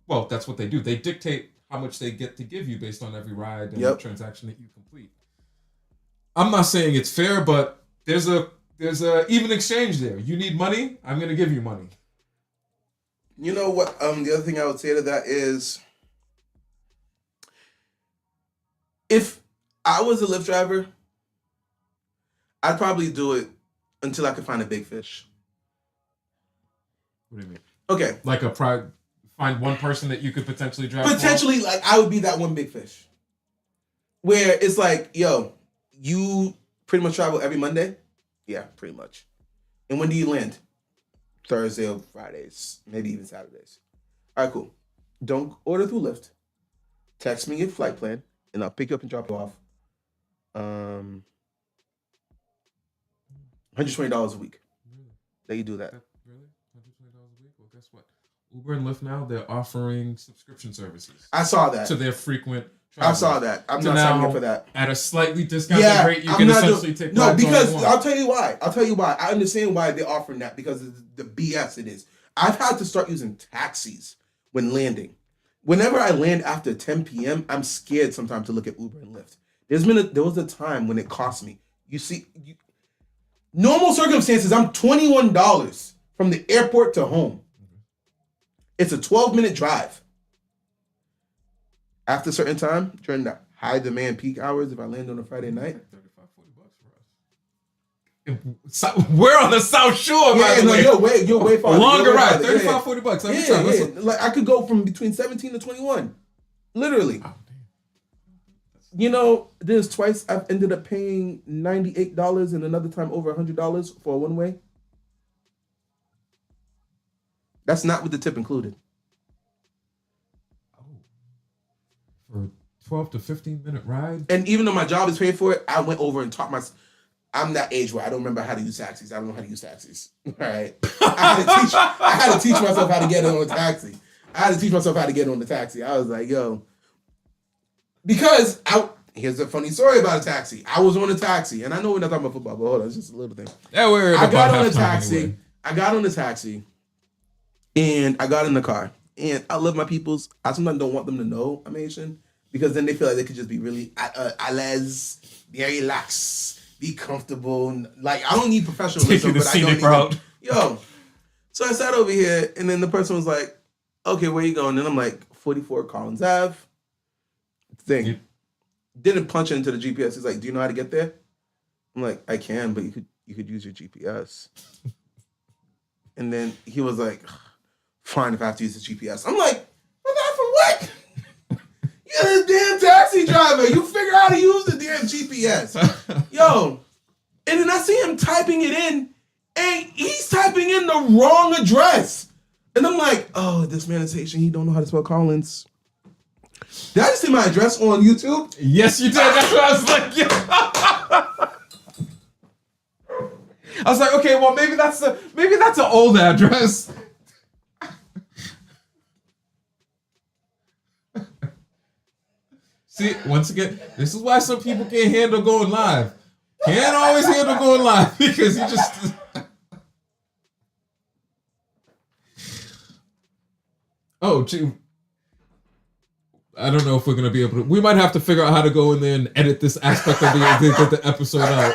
well, that's what they do. They dictate how much they get to give you based on every ride and transaction that you complete. I'm not saying it's fair, but there's a even exchange there. You need money, I'm going to give you money. You know what? The other thing I would say to that is, if I was a Lyft driver, I'd probably do it until I could find a big fish. What do you mean? Okay. Like find one person that you could potentially drive Potentially, for? like, I would be that one big fish. Where it's like, yo, you pretty much travel every Monday? Yeah, pretty much. And when do you land? Thursday or Fridays, maybe even Saturdays. All right, cool. Don't order through Lyft. Text me your flight plan, and I'll pick you up and drop you off. $120 a week. Really? That you do that. Really? $120 a week? Well, guess what? Uber and Lyft now, they're offering subscription services. I saw that. To their frequent travelers. I saw that. I'm not signing up for that. At a slightly discounted rate, you can essentially take no, because I'll tell you why. I understand why they're offering that because of the BS it is. I've had to start using taxis when landing. Whenever I land after 10 p.m., I'm scared sometimes to look at Uber and Lyft. There was a time when it cost me. Normal circumstances, I'm $21 from the airport to home. It's a 12-minute drive. After a certain time, during the high demand peak hours, if I land on a Friday night, $35-40 for us. We're on the South Shore, by the way. You're way far. Longer ride, $35-40 every time. Yeah. Like I could go from between 17 to 21, literally. Oh, damn. There's twice I've ended up paying $98 and another time over $100 for a one-way. That's not with the tip included. For 12 to 15-minute ride? And even though my job is paid for it, I went over and taught myself. I'm that age where I don't remember how to use taxis. I don't know how to use taxis. All right. I had to teach myself how to get on a taxi. I was like, yo. Because here's a funny story about a taxi. I was on a taxi, and I know we're not talking about football, but hold on, it's just a little thing. Yeah, I got on the taxi, and I got in the car. And I love my peoples. I sometimes don't want them to know I'm Asian because then they feel like they could just be really à l'aise, very relaxed, be comfortable. Like, I don't need professionalism, but I don't need route. Yo. So I sat over here, and then the person was like, okay, where you going? And I'm like, 44 Collins Ave. Thing. Didn't punch into the GPS. He's like, do you know how to get there? I'm like, I can, but you could use your GPS. And then he was like, fine if I have to use the GPS. I'm like, what? You're the damn taxi driver. You figure out how to use the damn GPS. Yo. And then I see him typing it in, and he's typing in the wrong address. And I'm like, oh, this man is Haitian. He don't know how to spell Collins. Did I just see my address on YouTube? Yes, you did. That's what I was like. Yeah. I was like, okay, well, maybe that's an old address. See, once again, this is why some people can't handle going live. Can't always handle going live because you just. Oh, gee. I don't know if we're gonna be able to. We might have to figure out how to go in there and edit this aspect of the episode out.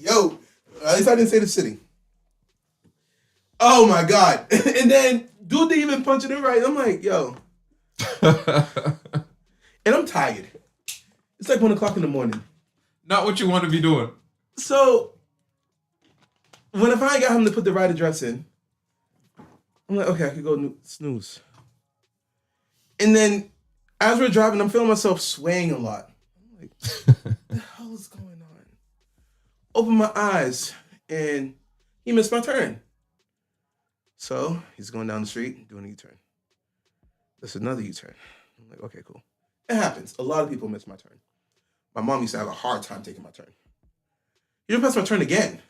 Yo, at least I didn't say the city. Oh my god! And then dude didn't even punch it in right. I'm like, yo, and I'm tired. It's like 1 o'clock in the morning. Not what you want to be doing. So when I finally got him to put the right address in, I'm like, okay, I could go snooze. And then as we're driving, I'm feeling myself swaying a lot. I'm like, what the hell is going on? Open my eyes, and he missed my turn. So he's going down the street, doing a U-turn. That's another U-turn. I'm like, okay, cool. It happens. A lot of people miss my turn. My mom used to have a hard time taking my turn. He didn't pass my turn again.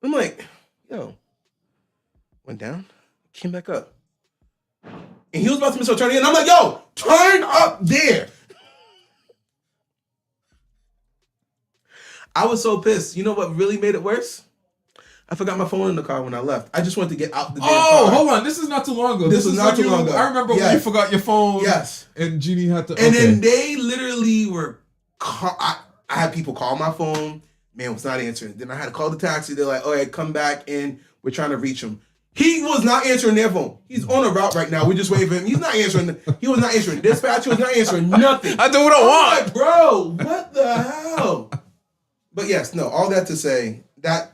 I'm like, yo. Went down, came back up. And he was about to miss my turn again. I'm like, yo, turn up there. I was so pissed. You know what really made it worse? I forgot my phone in the car when I left. I just wanted to get out the damn car. Oh, hold on. This is not too long ago. This was not too long ago. I remember when you forgot your phone. Yes. And Jeannie had to... And then they literally were... I had people call my phone. Man was not answering. Then I had to call the taxi. They're like, all right, come back in. We're trying to reach him. He was not answering their phone. He's on a route right now. We're just waiting for him. He's not answering. He was not answering. Dispatch was not answering nothing. I do what I want. Like, bro, what the hell? But yes, no, all that to say, that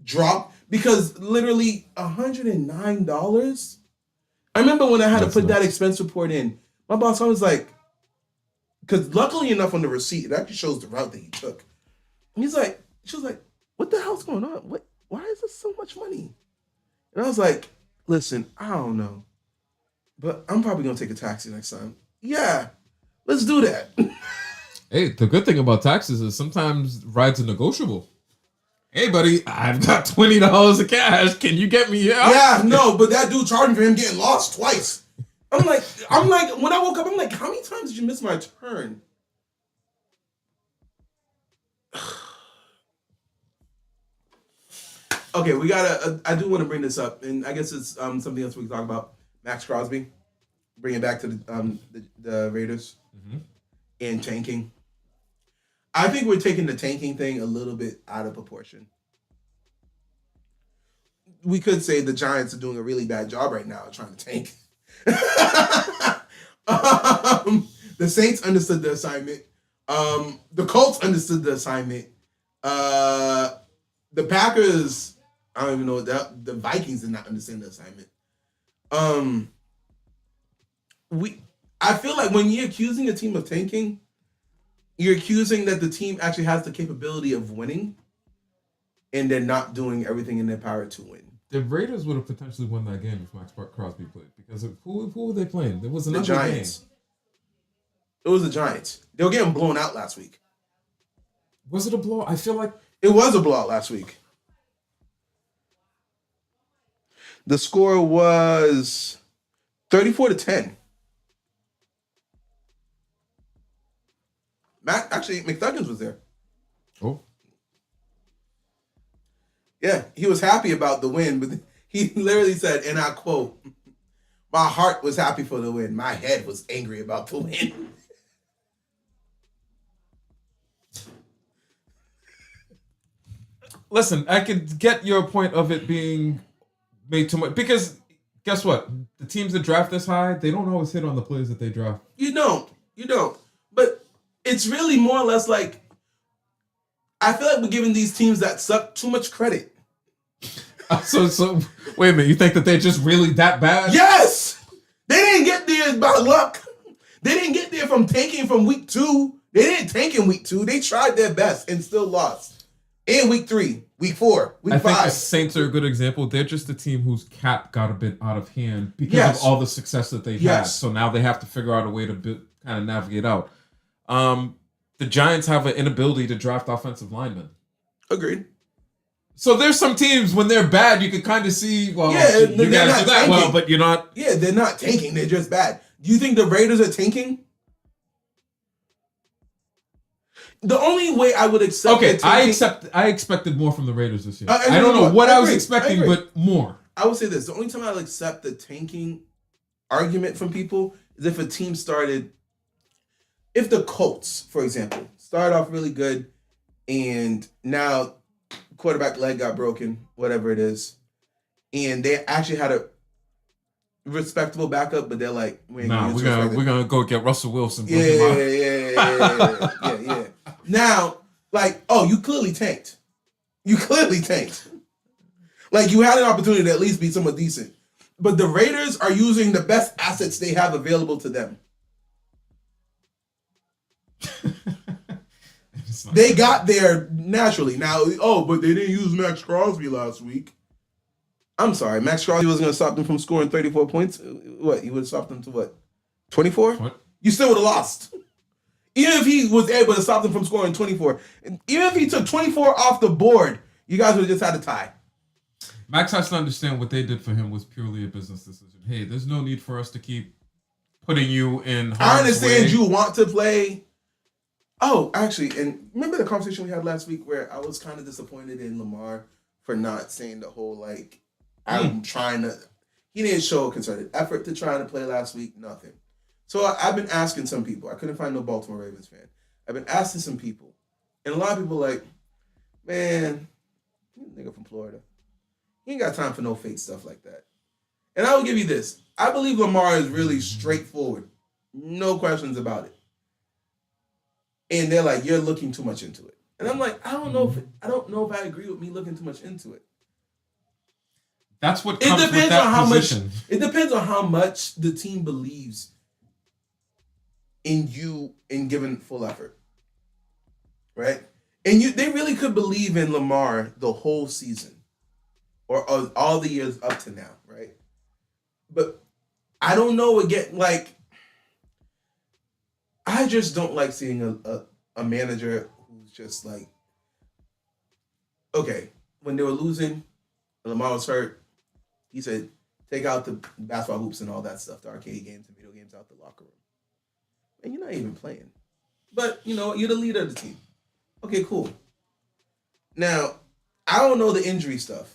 drop, because literally $109. I remember when I had to put that expense report in, my boss, I was like, because luckily enough on the receipt, it actually shows the route that he took. And she was like, what the hell's going on? Why is this so much money? And I was like, listen, I don't know, but I'm probably going to take a taxi next time. Yeah, let's do that. Hey, the good thing about taxes is sometimes rides are negotiable. Hey, buddy, I've got $20 of cash. Can you get me out? Yeah, no, but that dude charged me for him getting lost twice. I'm like, when I woke up, I'm like, how many times did you miss my turn? Okay, we gotta. I do want to bring this up, and I guess it's something else we can talk about. Max Crosby, bring it back to the Raiders and tanking. I think we're taking the tanking thing a little bit out of proportion. We could say the Giants are doing a really bad job right now trying to tank. The Saints understood the assignment. The Colts understood the assignment. The Packers, I don't even know that. The Vikings did not understand the assignment. I feel like when you're accusing a team of tanking, you're accusing that the team actually has the capability of winning, and they're not doing everything in their power to win. The Raiders would have potentially won that game if Max Crosby played, because who were they playing? There was another the Giants. Game. It was the Giants. They were getting blown out last week. Was it a blowout? I feel like it was a blowout last week. The score was 34-10. McDuggins was there. Oh. Yeah, he was happy about the win, but he literally said, and I quote, "My heart was happy for the win. My head was angry about the win." Listen, I could get your point of it being made too much, because guess what? The teams that draft this high, they don't always hit on the players that they draft. You don't. But it's really more or less like, I feel like we're giving these teams that suck too much credit. So wait a minute, you think that they're just really that bad? Yes! They didn't get there by luck. They didn't get there from tanking from week 2. They didn't tank in week 2. They tried their best and still lost. In week 3, week 4, week 5. I think the Saints are a good example. They're just a team whose cap got a bit out of hand because of all the success that they've had. So now they have to figure out a way to kind of navigate out. The Giants have an inability to draft offensive linemen. Agreed. So there's some teams, when they're bad, you can kind of see, well, you guys do that tanking. Well, but you're not. Yeah, they're not tanking. They're just bad. Do you think the Raiders are tanking? The only way I would accept... Okay, I expected more from the Raiders this year. I don't know what I was expecting, but more. I would say this: the only time I'll accept the tanking argument from people is if a team started. If the Colts, for example, started off really good, and now quarterback leg got broken, whatever it is, and they actually had a respectable backup, but they're like, we're gonna go get Russell Wilson. Yeah. Now, like, oh, you clearly tanked. Like, you had an opportunity to at least be somewhat decent, but the Raiders are using the best assets they have available to them. They got there naturally. Now, but they didn't use Max Crosby last week. I'm sorry, Max Crosby wasn't going to stop them from scoring 34 points. What? He would have stopped them to what? 24? What? You still would have lost. Even if he was able to stop them from scoring 24. Even if he took 24 off the board, you guys would have just had a tie. Max has to understand what they did for him was purely a business decision. Hey, there's no need for us to keep putting you in harm's I understand way. You want to play. Oh, actually, and remember the conversation we had last week where I was kind of disappointed in Lamar for not saying the whole, like, I'm trying to... He didn't show a concerted effort to try to play last week, nothing. So I've been asking some people. I couldn't find no Baltimore Ravens fan. I've been asking some people. And a lot of people are like, man, nigga from Florida. He ain't got time for no fake stuff like that. And I will give you this. I believe Lamar is really straightforward. No questions about it. And they're like, you're looking too much into it. And I'm like, I don't know if I agree with me looking too much into it. That's what comes with that position. It depends on how much the team believes in you in giving full effort. Right? And they really could believe in Lamar the whole season. Or all the years up to now, right? But I don't know again, like, I just don't like seeing a manager who's just like, okay, when they were losing, Lamar was hurt, he said, take out the basketball hoops and all that stuff, the arcade games and video games out the locker room. And you're not even playing. But, you're the leader of the team. Okay, cool. Now, I don't know the injury stuff.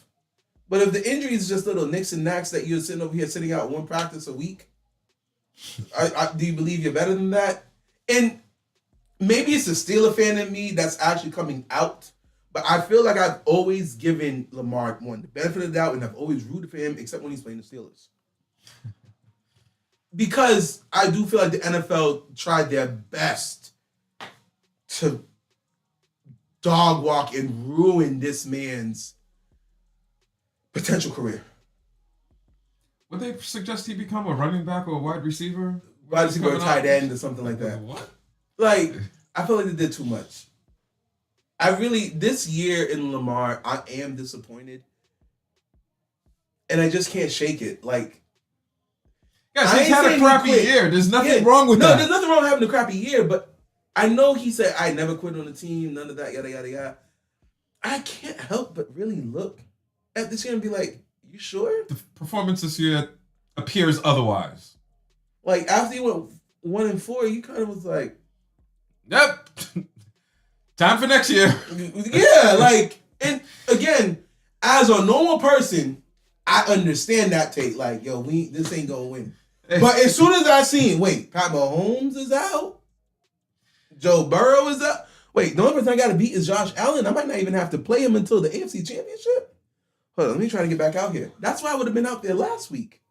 But if the injury is just little nicks and knacks that you're sitting over here sitting out one practice a week, do you believe you're better than that? And maybe it's the Steeler fan in me that's actually coming out, but I feel like I've always given Lamar the benefit of the doubt, and I've always rooted for him, except when he's playing the Steelers. Because I do feel like the NFL tried their best to dog walk and ruin this man's potential career. Would they suggest he become a running back or a wide receiver? Wide receiver or tight end or something like that. What? Like, I feel like they did too much. This year in Lamar, I am disappointed. And I just can't shake it. Like, yes, he's had a crappy year. There's nothing wrong with that. No, there's nothing wrong with having a crappy year, but I know he said, I never quit on the team, none of that, yada, yada, yada. I can't help but really look at this year and be like, you sure? The performance this year appears otherwise. Like, after you went 1-4, you kind of was like, yep. Time for next year. Yeah, like, and again, as a normal person, I understand that take. Like, yo, this ain't gonna win. But as soon as I seen, wait, Pat Mahomes is out, Joe Burrow is out. Wait, the only person I got to beat is Josh Allen. I might not even have to play him until the AFC Championship. Hold on, let me try to get back out here. That's why I would have been out there last week.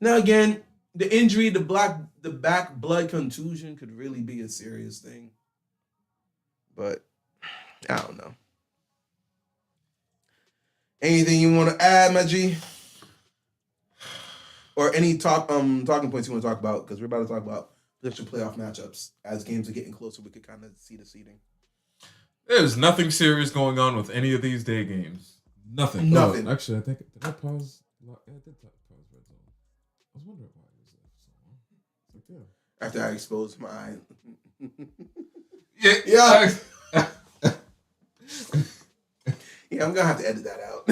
Now again, the injury, the back blood contusion could really be a serious thing. But I don't know. Anything you want to add, my G? Or any talking points you want to talk about? Because we're about to talk about potential playoff matchups. As games are getting closer, we could kind of see the seeding. There's nothing serious going on with any of these day games. Nothing. Oh, actually, I think did I pause? Yeah, I did pause Red Zone. I was wondering why it was there. So, yeah. After I exposed my yeah. Yeah, I'm gonna have to edit that out.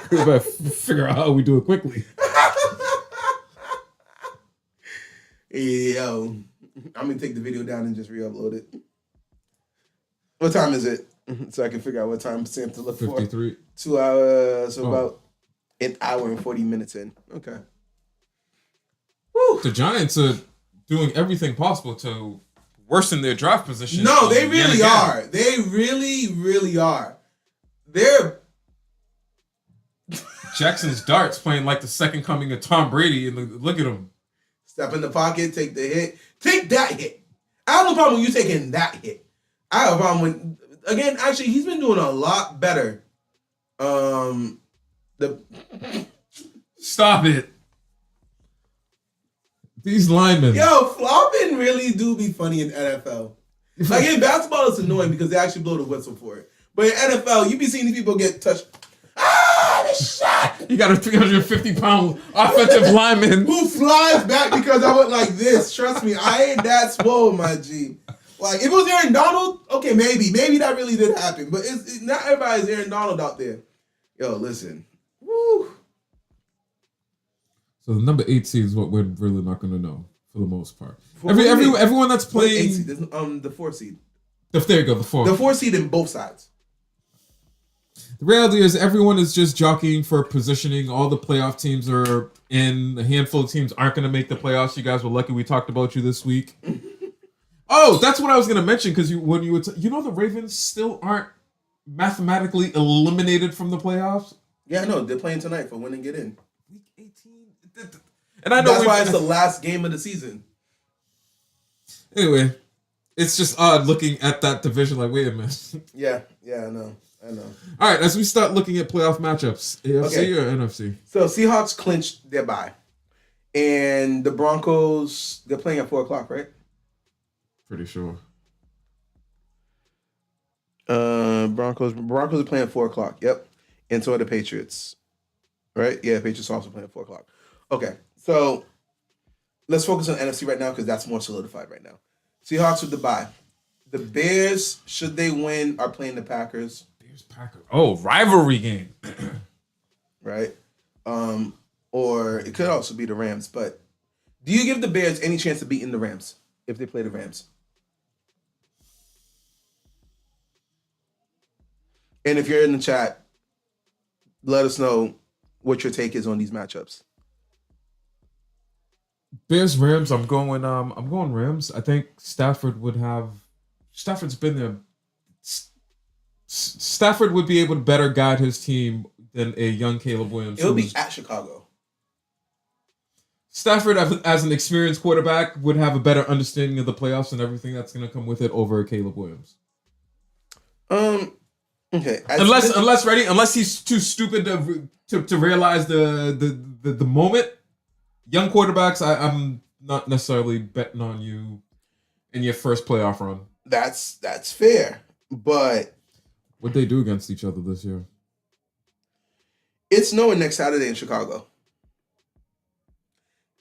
We better figure out how we do it quickly. Yo, I'm gonna take the video down and just re-upload it. What time is it? So I can figure out what time Sam to look 53. for. 2 hours, so about an hour and 40 minutes in. Okay. The Giants are doing everything possible to worsen their draft position. No, they really are. They really, really are. They're Jackson's darts playing like the second coming of Tom Brady, and look at him. Step in the pocket, take the hit. Take that hit. I have no problem with you taking that hit. I have a problem with, again, actually, he's been doing a lot better. Stop it. These linemen. Yo, flopping really do be funny in NFL. Like in basketball, it's annoying because they actually blow the whistle for it. But in NFL, you be seeing these people get touched. The shot! You got a 350-pound offensive lineman who flies back because I went like this. Trust me, I ain't that swole, my G. Like, if it was Aaron Donald, okay, maybe that really did happen. But it's not everybody's Aaron Donald out there. Yo, listen. Woo. So the number 8 seed is what we're really not going to know for the most part. Everyone that's playing 8 seed, the 4 seed. There you go, the 4. The 4 seed in both sides. The reality is everyone is just jockeying for positioning. All the playoff teams are in. A handful of teams aren't going to make the playoffs. You guys were lucky we talked about you this week. Oh, that's what I was going to mention because when you would the Ravens still aren't mathematically eliminated from the playoffs. Yeah, I know. They're playing tonight for win and get in. Week 18. And I know that's why it's the last game of the season. Anyway, it's just odd looking at that division like, wait a minute. Yeah, I know. All right, as we start looking at playoff matchups, AFC or NFC? So Seahawks clinched their bye. And the Broncos, they're playing at 4 o'clock, right? Pretty sure. Broncos are playing at 4 o'clock. Yep. And so are the Patriots. Right? Yeah, Patriots are also playing at 4 o'clock. Okay. So let's focus on NFC right now because that's more solidified right now. Seahawks with the bye. The Bears, should they win, are playing the Packers. Bears-Packers. Oh, rivalry game. Right? Or it could also be the Rams. But do you give the Bears any chance of beating the Rams if they play the Rams? And if you're in the chat, let us know what your take is on these matchups. Bears Rams. I'm going Rams. I think Stafford's been there. Stafford would be able to better guide his team than a young Caleb Williams. It'll be at Chicago. Stafford, as an experienced quarterback, would have a better understanding of the playoffs and everything that's going to come with it over Caleb Williams. Okay. Unless he's too stupid to realize the moment. Young quarterbacks, I'm not necessarily betting on you in your first playoff run. That's fair, but what'd they do against each other this year? It's snowing next Saturday in Chicago,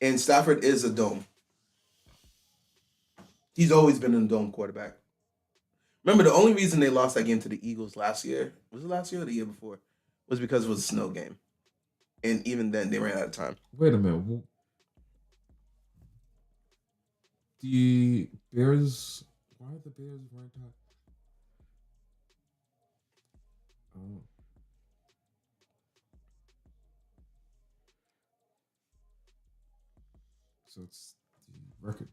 and Stafford is a dome. He's always been a dome quarterback. Remember, the only reason they lost that game to the Eagles last year, was it last year or the year before, was because it was a snow game. And even then, they ran out of time. Wait a minute. The Bears... Why are the Bears ranked high? Oh. So it's the record.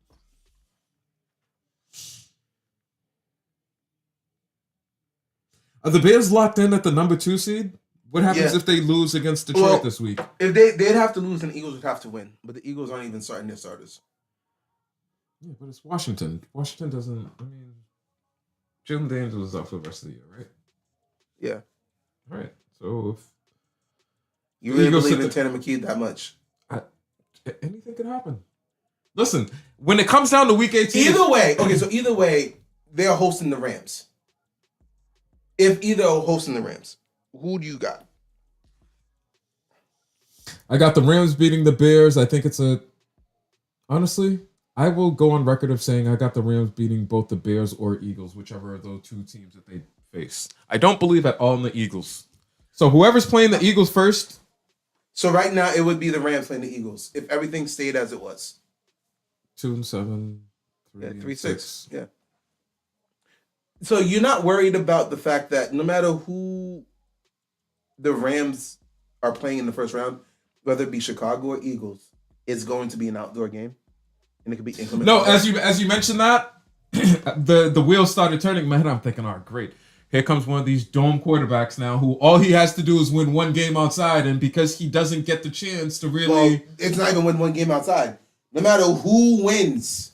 Are the Bears locked in at the number 2 seed? What happens if they lose against Detroit this week? If they'd have to lose, and the Eagles would have to win. But the Eagles aren't even starting their starters. Yeah, but it's Washington. Washington doesn't. I mean, Jalen Daniels is out for the rest of the year, right? Yeah. All right. So if you really believe in Tanner McKee that much, anything could happen. Listen, when it comes down to Week 18, either way, they are hosting the Rams. If either are hosting the Rams, who do you got? I got the Rams beating the Bears. I think it's honestly, I will go on record of saying I got the Rams beating both the Bears or Eagles, whichever of those two teams that they face. I don't believe at all in the Eagles. So whoever's playing the Eagles first. So right now it would be the Rams playing the Eagles if everything stayed as it was. 2-7, 3-6. Yeah. So you're not worried about the fact that no matter who the Rams are playing in the first round, whether it be Chicago or Eagles, it's going to be an outdoor game, and it could be inclement No, weather. as you mentioned that, the wheels started turning in my head. I'm thinking, all right, great. Here comes one of these dome quarterbacks now, who all he has to do is win one game outside, and because he doesn't get the chance to really, Well, it's not even win one game outside. No matter who wins,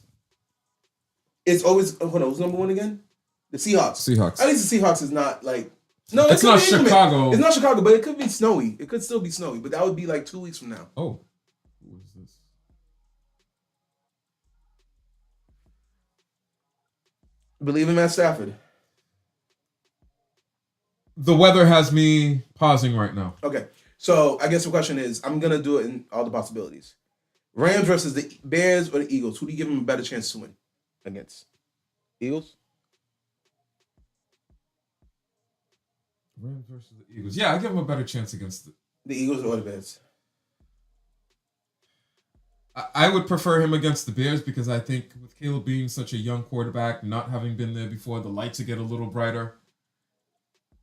it's always hold on. Who's number one again? The Seahawks. At least the Seahawks is not like no. It's not Chicago. It's not Chicago, but it could be snowy. It could still be snowy, but that would be like 2 weeks from now. Oh, who is this? Believe in Matt Stafford. The weather has me pausing right now. Okay, so I guess the question is, I'm gonna do it in all the possibilities. Rams versus the Bears or the Eagles. Who do you give them a better chance to win against? Eagles. Rams versus the Eagles. Yeah, I give him a better chance against The Eagles or the Bears? I would prefer him against the Bears because I think with Caleb being such a young quarterback, not having been there before, the lights will get a little brighter.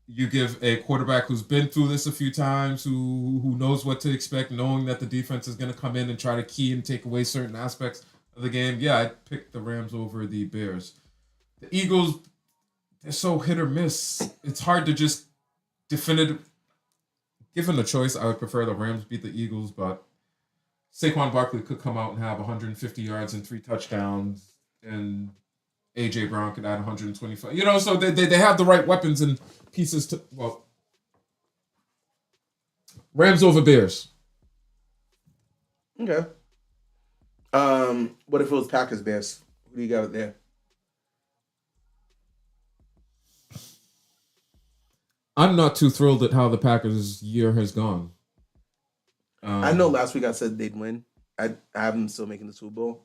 You give a quarterback who's been through this a few times, who knows what to expect, knowing that the defense is going to come in and try to key and take away certain aspects of the game. Yeah, I'd pick the Rams over the Bears. The Eagles, they're so hit or miss. It's hard to just definitive. Given the choice, I would prefer the Rams beat the Eagles, but Saquon Barkley could come out and have 150 yards and 3 touchdowns, and A.J. Brown could add 125. You know, so they have the right weapons and pieces to, well, Rams over Bears. Okay. What if it was Packers Bears? Who do you got there? I'm not too thrilled at how the Packers' year has gone. I know last week I said they'd win. I have them still making the Super Bowl.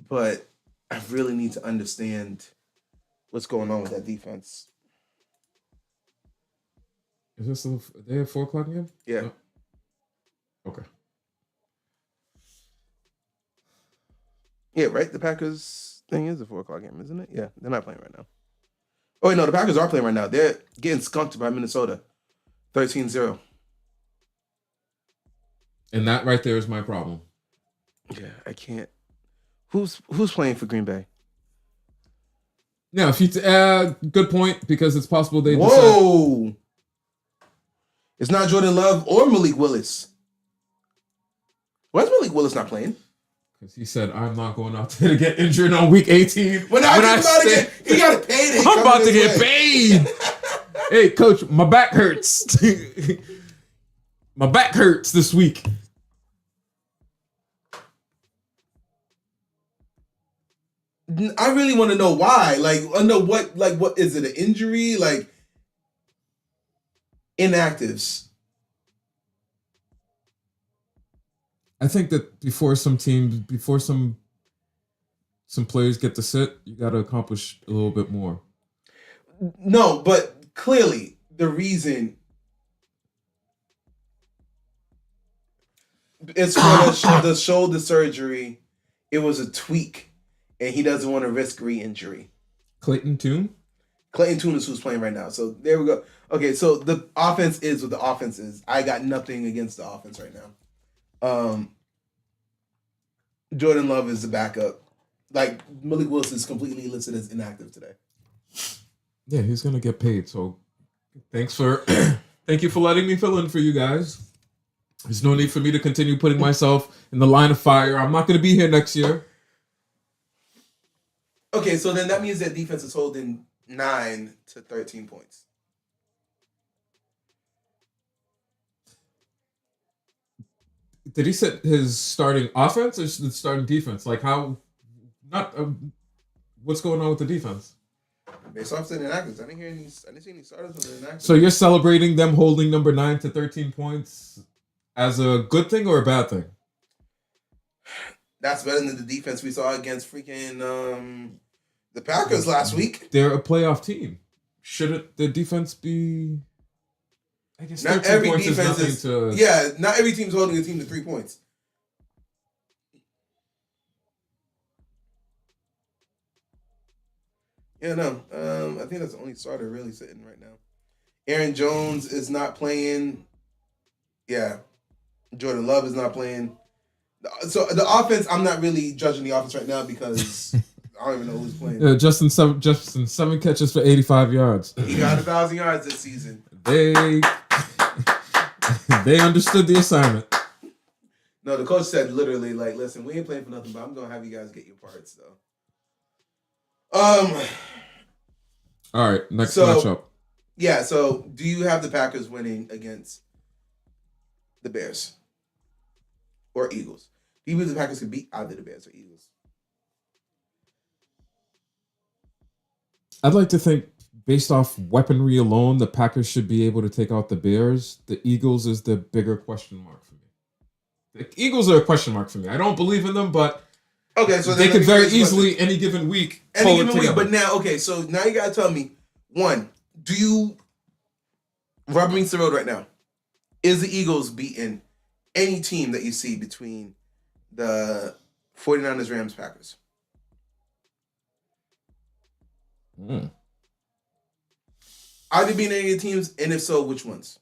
But I really need to understand what's going on with that defense. Is this they have 4 o'clock again? Yeah. Oh. Okay. Yeah, right? The Packers thing is a 4 o'clock game, isn't it? Yeah, they're not playing right now. Oh, wait, no, the Packers are playing right now. They're getting skunked by Minnesota. 13-0. And that right there is my problem. Yeah, I can't. Who's playing for Green Bay? Yeah, if you good point, because it's possible they Whoa! It's not Jordan Love or Malik Willis. Why is Malik Willis not playing? Because he said, I'm not going out there to get injured on week 18. He got a payday. I'm about to get paid. Hey, coach, my back hurts. My back hurts this week. I really want to know why. Like, under what? Like, what is it? An injury? Like, inactives. I think that before some players get to sit, you got to accomplish a little bit more. No, but clearly the reason is for the shoulder surgery. It was a tweak, and he doesn't want to risk re-injury. Clayton Tune is who's playing right now. So there we go. Okay, so the offense is what the offense is. I got nothing against the offense right now. Jordan Love is the backup. Like, Malik Willis is completely listed as inactive today. Yeah, he's gonna get paid. So thank you for letting me fill in for you guys. There's no need for me to continue putting myself in the line of fire. I'm not gonna be here next year. Okay, so then that means that defense is holding 9 to 13 points. Did he set his starting offense or his starting defense? Like how? Not what's going on with the defense? Based off the inactives, I didn't see any starters with the inactives. So you're celebrating them holding number 9 to 13 points as a good thing or a bad thing? That's better than the defense we saw against freaking the Packers last week. They're a playoff team. Shouldn't the defense be? I guess not every points defense is yeah. Not every team's holding a team to 3 points. Yeah, no. I think that's the only starter really sitting right now. Aaron Jones is not playing. Yeah. Jordan Love is not playing. So the offense, I'm not really judging the offense right now because I don't even know who's playing. Justin 7 catches for 85 yards. He got 1,000 yards this season. They understood the assignment. No, the coach said literally, like, listen, we ain't playing for nothing, but I'm gonna have you guys get your parts though. All right, next matchup. Yeah, so do you have the Packers winning against the Bears or Eagles? Do you believe the Packers could beat either the Bears or Eagles? I'd like to think, based off weaponry alone, the Packers should be able to take out the Bears. The Eagles is the bigger question mark for me. The Eagles are a question mark for me. I don't believe in them, but okay, so they could very easily any given week. But now, okay, so now you gotta tell me, one, do you rubber meets the road right now? Is the Eagles beating any team that you see between the 49ers, Rams, Packers? Are they beating any of the teams? And if so, which ones?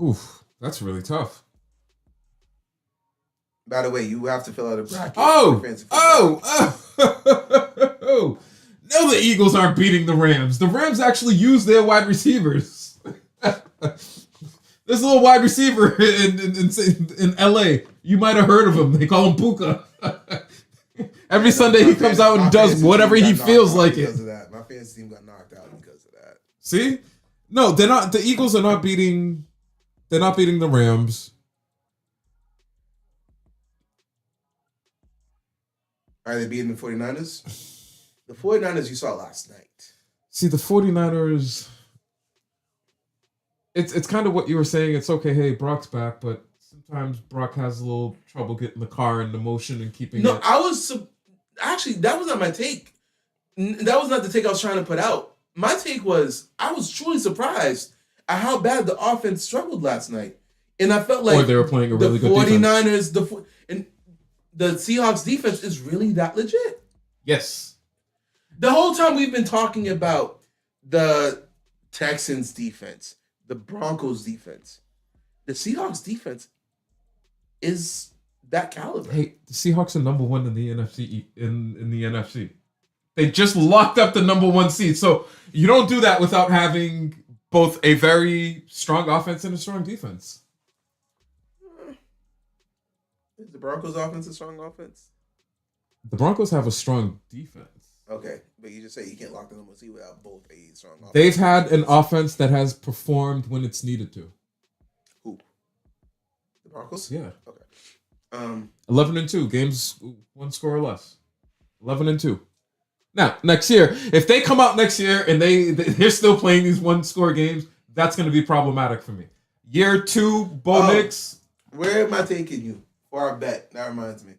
Oof, that's really tough. By the way, you have to fill out a bracket. Oh! No, the Eagles aren't beating the Rams. The Rams actually use their wide receivers. There's a little wide receiver in LA. You might have heard of him. They call him Puka. Every Sunday he comes out and does whatever he feels like it. Because of that. My fantasy team got knocked out because of that. See? No, they're not. The Eagles are not beating. They're not beating the Rams. Are they beating the 49ers? The 49ers you saw last night. See, the 49ers, it's kind of what you were saying. It's okay, hey, Brock's back, but sometimes Brock has a little trouble getting the car into motion and keeping it. No, actually, that was not my take. That was not the take I was trying to put out. My take was, I was truly surprised at how bad the offense struggled last night. And I felt like or they were playing a really good defense. And the Seahawks defense is really that legit. Yes. The whole time we've been talking about the Texans defense, the Broncos defense, the Seahawks defense is that caliber. Hey, the Seahawks are number one in the NFC. In the NFC, they just locked up the number one seed. So you don't do that without having both a very strong offense and a strong defense. Is the Broncos offense a strong offense? The Broncos have a strong defense. Okay, but you just say you can't lock the number seed without both a strong offense. They've had an offense that has performed when it's needed to. Who? The Broncos? Yeah. Okay. 11-2 games, one score or less. 11-2. Now, next year, if they come out next year and they're still playing these one score games, that's going to be problematic for me. Year 2, Bo Nix. Where am I taking you for our bet? That reminds me.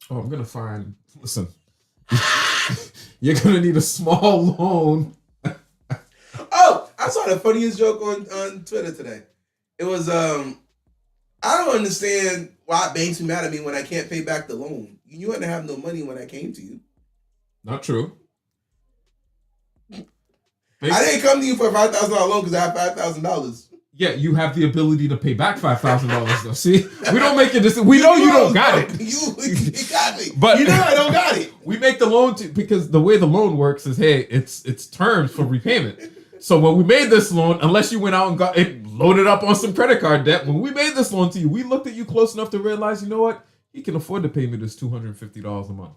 Oh, I'm going to find. Listen. You're going to need a small loan. Oh, I saw the funniest joke on Twitter today. It was, I don't understand why banks be mad at me when I can't pay back the loan. You had to have no money when I came to you. Not true. I didn't come to you for a $5,000 loan because I have $5,000. Yeah, you have the ability to pay back $5,000 though. See, we don't make it. We know you don't got it. You got me, but you know I don't got it. We make the loan because the way the loan works is, hey, it's terms for repayment. So when we made this loan, unless you went out and got it loaded up on some credit card debt, when we made this loan to you, we looked at you close enough to realize, you know what, he can afford to pay me this $250 a month.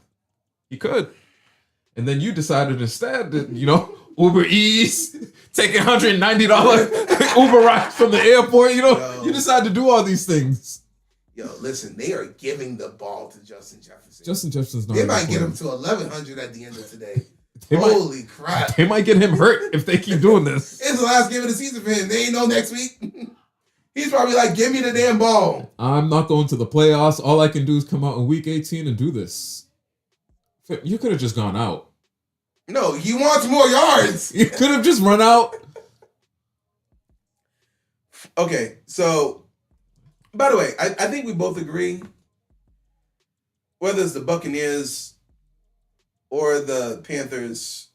He could, and then you decided instead that Uber Eats, taking $190 Uber rides from the airport. You decide to do all these things. Yo, listen, they are giving the ball to Justin Jefferson. Justin Jefferson's not. They might get him to 1,100 at the end of today. Holy crap. They might get him hurt if they keep doing this. It's the last game of the season for him. They ain't know next week. He's probably like, give me the damn ball. I'm not going to the playoffs. All I can do is come out in week 18 and do this. You could have just gone out. No, he wants more yards. You could have just run out. Okay, so, by the way, I think we both agree whether it's the Buccaneers or the Panthers,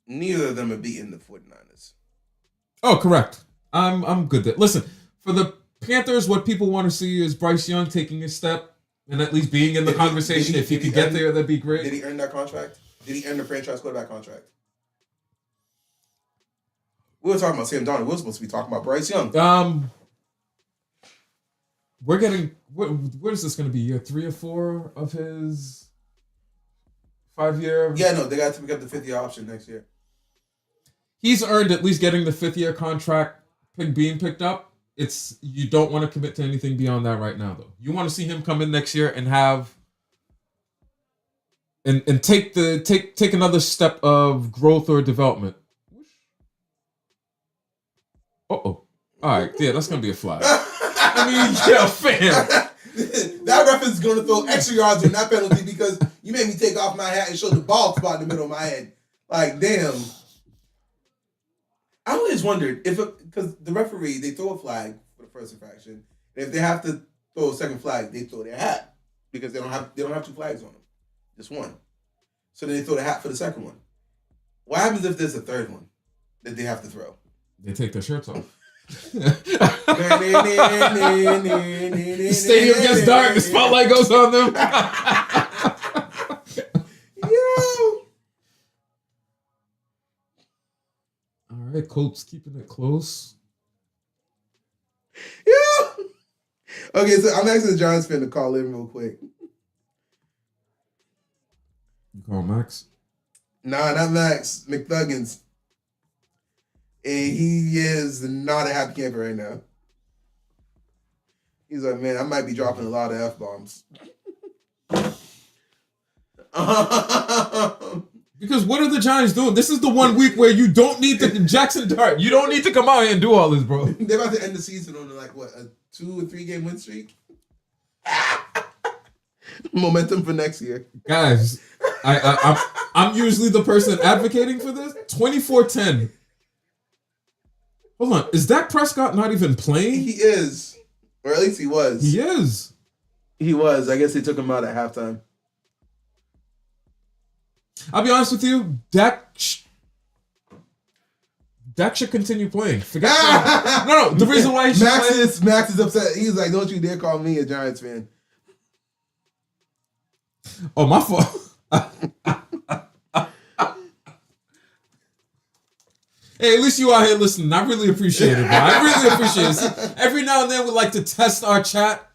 neither of them are beating the 49ers. Oh, correct. I'm good there. Listen, for the Panthers, what people want to see is Bryce Young taking a step and at least being in the conversation. If he could get there, that'd be great. Did he earn that contract? Did he earn the franchise quarterback contract? We were talking about Sam Darnold. We were supposed to be talking about Bryce Young. We're getting what is this going to be? Year 3 or 4 of his 5-year? Yeah, no, they got to pick up the 5th-year option next year. He's earned at least getting the 5th-year contract being picked up. You don't want to commit to anything beyond that right now, though. You want to see him come in next year and have and take another step of growth or development. All right, yeah, that's gonna be a flag. I mean, yeah, fam. That reference is gonna throw extra yards on that penalty because you made me take off my hat and show the bald spot in the middle of my head. Like, damn. I always wondered because the referee, they throw a flag for the first infraction, and if they have to throw a second flag, they throw their hat because they don't have 2 flags on them, just one. So then they throw the hat for the second one. What happens if there's a third one that they have to throw? They take their shirts off. The stadium gets dark. The spotlight goes on them. Yo. All right, Colts keeping it close. Yeah. Okay, so I'm asking the Giants fan to call in real quick. You call Max? Nah, not Max. McThuggins. And he is not a happy camper right now. He's like, man, I might be dropping a lot of F-bombs. Because what are the Giants doing? This is the one week where you don't need to Jackson Dart. You don't need to come out here and do all this, bro. They're about to end the season on like what, a 2 or 3 game win streak? Momentum for next year. Guys, I'm usually the person advocating for this. 24-10. Hold on, is Dak Prescott not even playing? He is. Or at least he was. He is. He was. I guess they took him out at halftime. I'll be honest with you, Dak should continue playing. No. The reason why he should Max is upset. He's like, don't you dare call me a Giants fan. Oh, my fault. Hey, at least you out here listening. I really appreciate it, bro. I really appreciate it. See, every now and then we like to test our chat,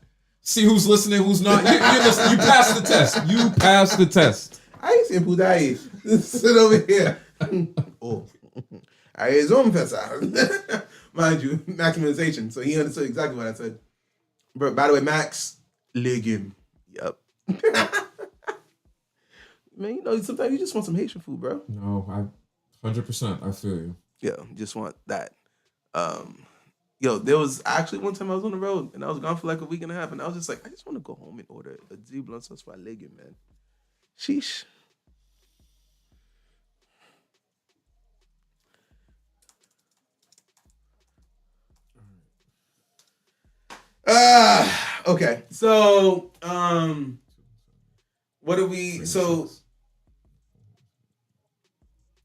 see who's listening, who's not. You're listening. You passed the test. You passed the test. I ain't saying Pudai. Sit over here. Oh. I zoom festa. Mind you, maximization. So he understood exactly what I said. But by the way, Max, legume. Yep. Man, you know, sometimes you just want some Haitian food, bro. No, 100%. I feel you. Yeah, just want that. There was actually one time I was on the road and I was gone for like a week and a half, and I was just like, I just want to go home and order a Z blunt sauce for legume, man. Sheesh. Okay. So, what do we? So,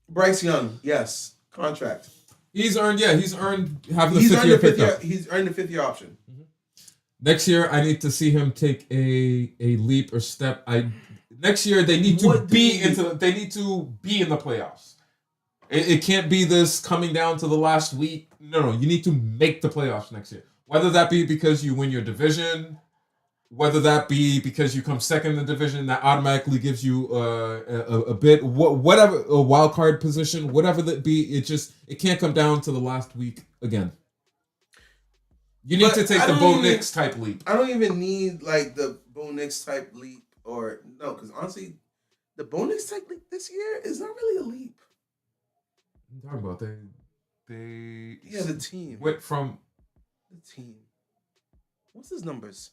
Bryce Young, yes, contract. He's earned having the 5th-year pickup. He's earned the 5th-year option. Mm-hmm. Next year, I need to see him take a leap or step. Next year they need to be in the playoffs. It can't be this coming down to the last week. No, you need to make the playoffs next year. Whether that be because you win your division, whether that be because you come second in the division, that automatically gives you a bit, whatever, a wild card position, whatever that be. It can't come down to the last week again. You need to take the Bo Nix type leap. I don't even need like the Bo Nix type leap, or no, because honestly, the Bo Nix type leap this year is not really a leap. What are you talking about? The team went from the team. What's his numbers?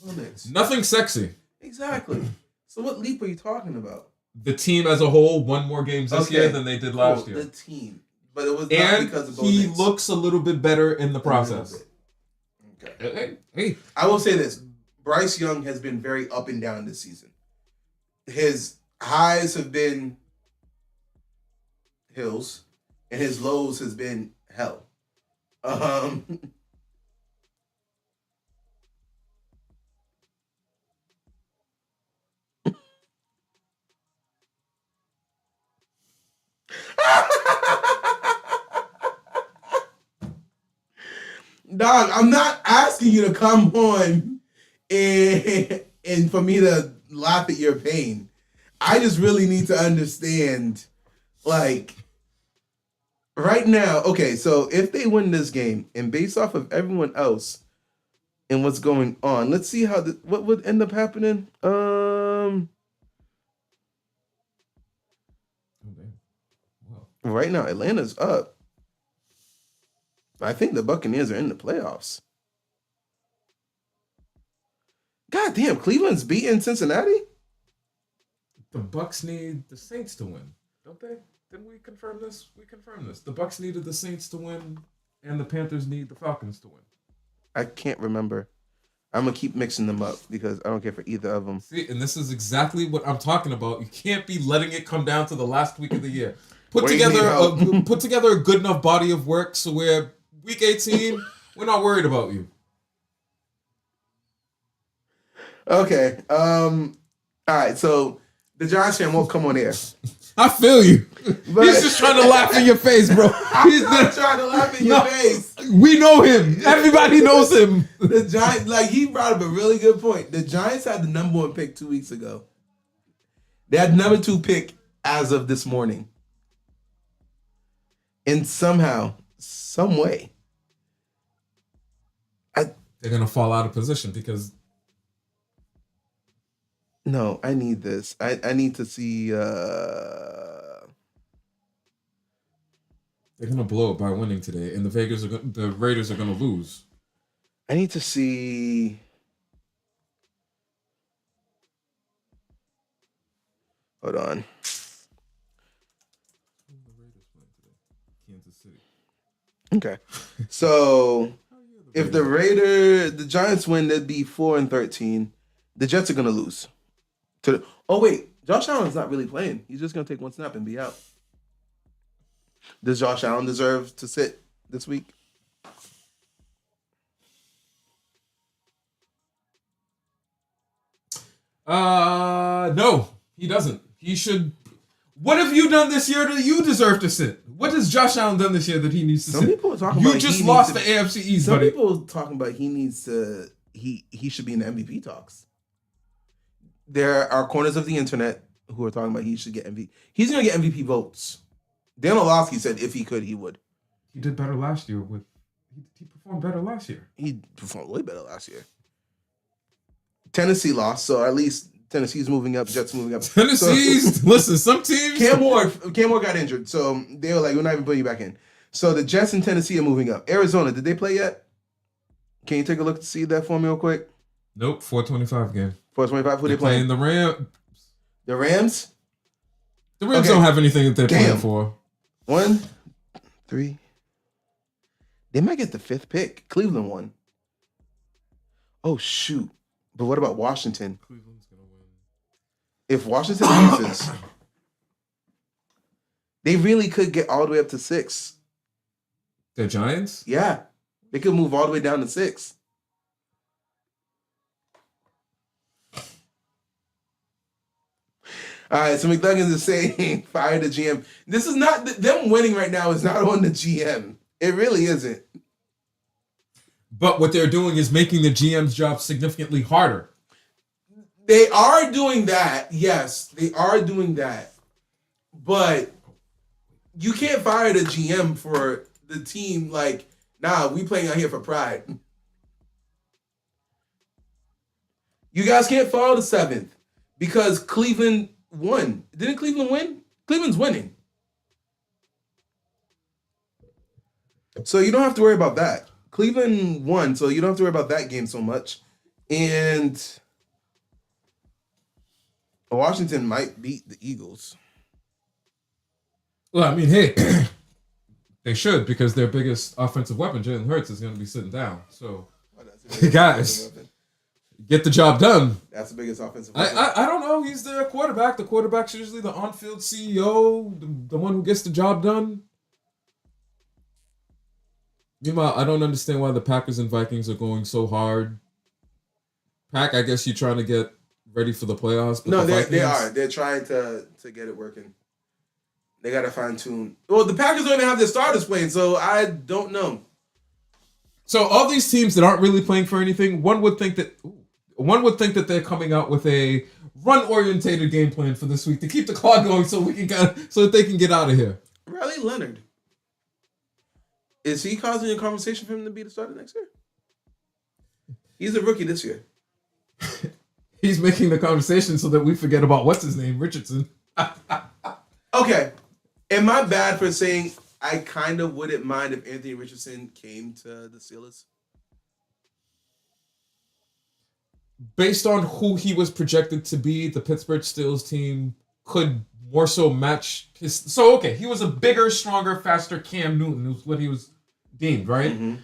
Bo Nix. Nothing sexy. Exactly. So what leap are you talking about? The team as a whole won more games this year than they did last year. The team. But it was not because of Bo Nix. He looks a little bit better in the process. Okay. Hey. I will say this. Bryce Young has been very up and down this season. His highs have been hills, and his lows has been hell. Dog, I'm not asking you to come on and for me to laugh at your pain. I just really need to understand, like, right now, okay, so if they win this game, and based off of everyone else and what's going on, let's see how what would end up happening. Right now, Atlanta's up. I think the Buccaneers are in the playoffs. God damn, Cleveland's beating Cincinnati? The Bucks need the Saints to win, don't they? Didn't we confirm this? We confirmed this. The Bucks needed the Saints to win, and the Panthers need the Falcons to win. I can't remember. I'm going to keep mixing them up because I don't care for either of them. See, and this is exactly what I'm talking about. You can't be letting it come down to the last week of the year. Put together a good enough body of work so we're week 18, we're not worried about you. Okay. All right. So the Giants fan won't come on air. I feel you. But he's just trying to laugh in your face, bro. He's not trying to laugh in your face. We know him. Everybody knows him. The Giants, like, he brought up a really good point. The Giants had the number 1 pick 2 weeks ago. They had number 2 pick as of this morning. And somehow, some way, they're gonna fall out of position because. No, I need this. I need to see. They're gonna blow it by winning today, and the Raiders are gonna lose. I need to see. Hold on. Kansas City. Okay, so if the Giants win, they'd be 4-13. The Jets are gonna lose. Oh wait, Josh Allen's not really playing. He's just gonna take 1 snap and be out. Does Josh Allen deserve to sit this week? No, he doesn't. He should. What have you done this year that you deserve to sit? What has Josh Allen done this year that he needs to sit? Some people are talking you about just lost the AFC East, Some buddy. people are talking about he needs to. He should be in the MVP talks. There are corners of the internet who are talking about he should get MVP. He's going to get MVP votes. Dan Orlovsky said if he could, he would. He did better last year he performed better last year. He performed way better last year. Tennessee lost, so at least Tennessee's moving up, Jets moving up. Tennessee's, listen, some teams. Cam Ward got injured, so they were like, we're not even putting you back in. So the Jets and Tennessee are moving up. Arizona, did they play yet? Can you take a look to see that for me real quick? Nope, 425 game. 425, who they playing? playing? The Rams. The Rams? The Rams don't have anything that they're playing for. 1, 3. They might get the 5th pick. Cleveland won. Oh, shoot. But what about Washington? Cleveland's going to win. If Washington loses, they really could get all the way up to 6. The Giants? Yeah. They could move all the way down to 6. All right, so McDuggins is saying fire the GM. This is not them winning right now is not on the GM. It really isn't. But what they're doing is making the GM's job significantly harder. They are doing that. Yes, they are doing that. But you can't fire the GM for the team like, nah, we playing out here for pride. You guys can't fall to 7th because Cleveland won. Didn't Cleveland win? Cleveland's winning. So you don't have to worry about that. Cleveland won, so you don't have to worry about that game so much. And Washington might beat the Eagles. Well, I mean, hey, they should because their biggest offensive weapon, Jalen Hurts, is going to be sitting down. So, guys, get the job done. That's the biggest offensive. I don't know. He's the quarterback. The quarterback's usually the on-field CEO, the one who gets the job done. Meanwhile, I don't understand why the Packers and Vikings are going so hard. Pack, I guess you're trying to get ready for the playoffs. But no, they are. They're trying to get it working. They got to fine tune. Well, the Packers don't even have their starters playing, so I don't know. So all these teams that aren't really playing for anything, one would think that they're coming out with a run-orientated game plan for this week to keep the clock going, so that they can get out of here. Riley Leonard, is he causing a conversation for him to be the starter next year? He's a rookie this year. He's making the conversation so that we forget about what's his name, Richardson. Okay. Am I bad for saying I kind of wouldn't mind if Anthony Richardson came to the Steelers? Based on who he was projected to be, the Pittsburgh Steelers team could more so match his... So, okay, he was a bigger, stronger, faster Cam Newton, was what he was deemed, right? Mm-hmm.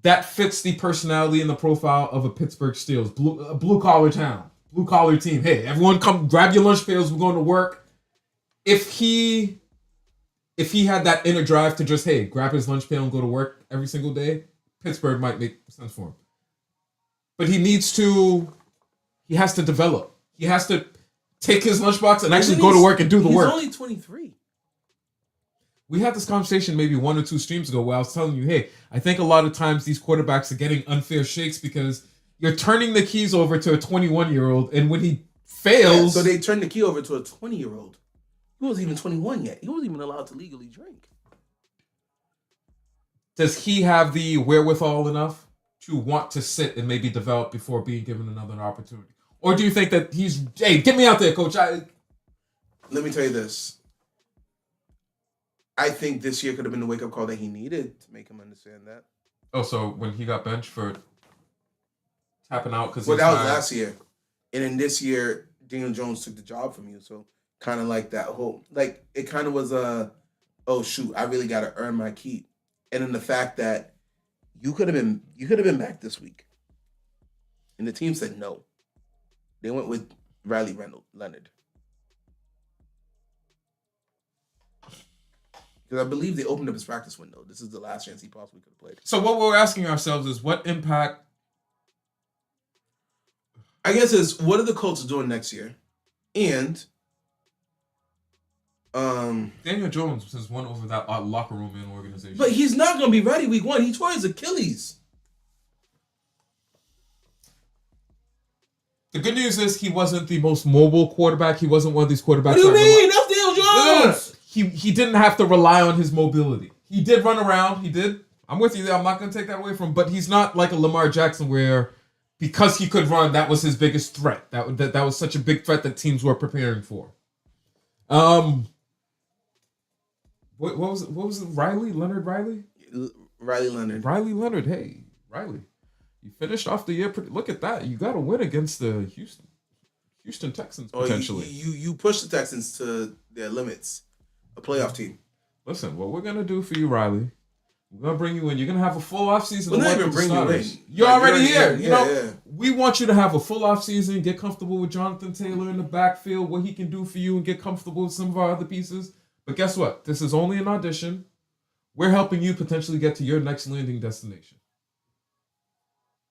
That fits the personality and the profile of a Pittsburgh Steelers, blue-collar town, blue-collar team. Hey, everyone come grab your lunch pails, we're going to work. If he had that inner drive to just, hey, grab his lunch pail and go to work every single day, Pittsburgh might make sense for him. But he has to develop. He has to take his lunchbox and actually go to work and do the work. He's only 23. We had this conversation maybe 1 or 2 streams ago where I was telling you, hey, I think a lot of times these quarterbacks are getting unfair shakes because you're turning the keys over to a 21-year-old, and when he fails... Yeah, so they turned the key over to a 20-year-old. He wasn't even 21 yet. He wasn't even allowed to legally drink. Does he have the wherewithal enough to want to sit and maybe develop before being given another opportunity? Or do you think that he's, hey, get me out there, coach? Let me tell you this. I think this year could have been the wake-up call that he needed to make him understand that. Oh, so when he got benched for tapping out because that was last year. And then this year, Daniel Jones took the job from you, so... Kind of like that whole, like, it kind of was oh shoot, I really got to earn my keep. And then the fact that you could have been back this week. And the team said no. They went with Riley Leonard. Because I believe they opened up his practice window. This is the last chance he possibly could have played. So what we're asking ourselves is what impact... I guess is, what are the Colts doing next year? And... Daniel Jones has won over that locker room and organization. But he's not going to be ready week 1. He tore his Achilles. The good news is he wasn't the most mobile quarterback. He wasn't one of these quarterbacks. What do you mean? That's Daniel Jones. He didn't have to rely on his mobility. He did run around. He did. I'm with you there. I'm not going to take that away from him. But he's not like a Lamar Jackson where because he could run, that was his biggest threat. That was such a big threat that teams were preparing for. What was it? Riley Leonard. Riley Leonard. Hey, Riley, you finished off the year. Look at that. You got to win against the Houston Texans potentially. You push the Texans to their limits. A playoff team. Listen, what we're gonna do for you, Riley? We're gonna bring you in. You're gonna have a full offseason. We're not even bring you in. You're already here. Yeah. We want you to have a full offseason. Get comfortable with Jonathan Taylor in the backfield. What he can do for you, and get comfortable with some of our other pieces. But guess what? This is only an audition. We're helping you potentially get to your next landing destination.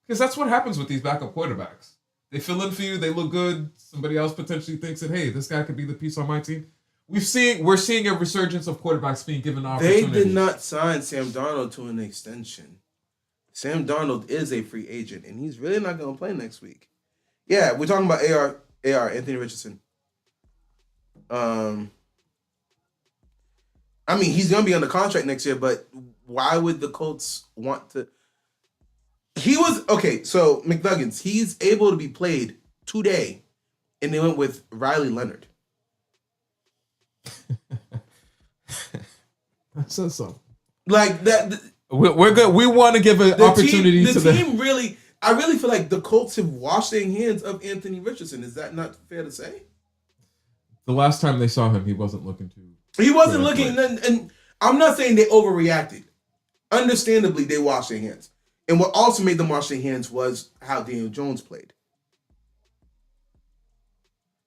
Because that's what happens with these backup quarterbacks. They fill in for you. They look good. Somebody else potentially thinks that, hey, this guy could be the piece on my team. We're seeing a resurgence of quarterbacks being given opportunities. They did not sign Sam Darnold to an extension. Sam Darnold is a free agent, and he's really not going to play next week. Yeah, we're talking about AR, Anthony Richardson. I mean, he's going to be under contract next year, but why would the Colts want to... So McNuggets, he's able to be played today, and they went with Riley Leonard. That says so. Like that... We're good. We want to give an opportunity to the team. I really feel like the Colts have washed their hands of Anthony Richardson. Is that not fair to say? The last time they saw him, he wasn't looking to... He wasn't looking, and I'm not saying they overreacted. Understandably, they washed their hands. And what also made them wash their hands was how Daniel Jones played.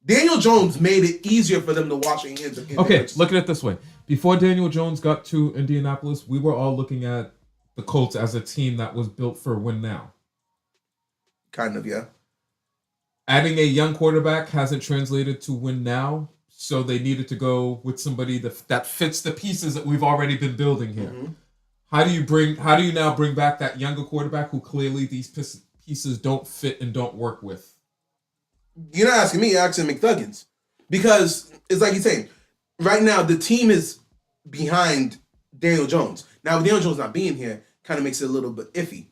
Daniel Jones made it easier for them to wash their hands. Okay, look at it this way. Before Daniel Jones got to Indianapolis, we were all looking at the Colts as a team that was built for win now. Kind of, yeah. Adding a young quarterback hasn't translated to win now, so they needed to go with somebody that fits the pieces that we've already been building here. Mm-hmm. How do you now bring back that younger quarterback who clearly these pieces don't fit and don't work with? You're not asking me, you're asking McThuggins. Because it's like you're saying, right now the team is behind Daniel Jones. Now, with Daniel Jones not being here, kind of makes it a little bit iffy.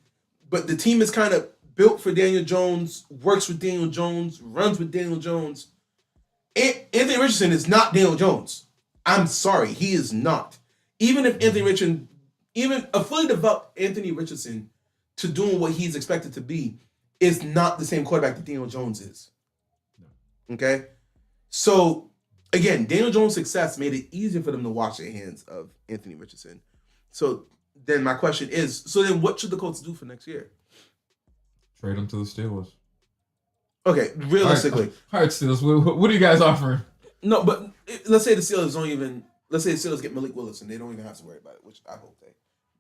But the team is kind of built for Daniel Jones, works with Daniel Jones, runs with Daniel Jones. Anthony Richardson is not Daniel Jones. I'm sorry, he is not. Even if even a fully developed Anthony Richardson to doing what he's expected to be is not the same quarterback that Daniel Jones is. Okay? So, again, Daniel Jones' success made it easier for them to wash their hands of Anthony Richardson. So, then my question is, so then what should the Colts do for next year? Trade him to the Steelers. Okay, realistically. All right, Steelers, what are you guys offering? No, but let's say the Steelers let's say the Steelers get Malik Willis and they don't even have to worry about it, which I hope they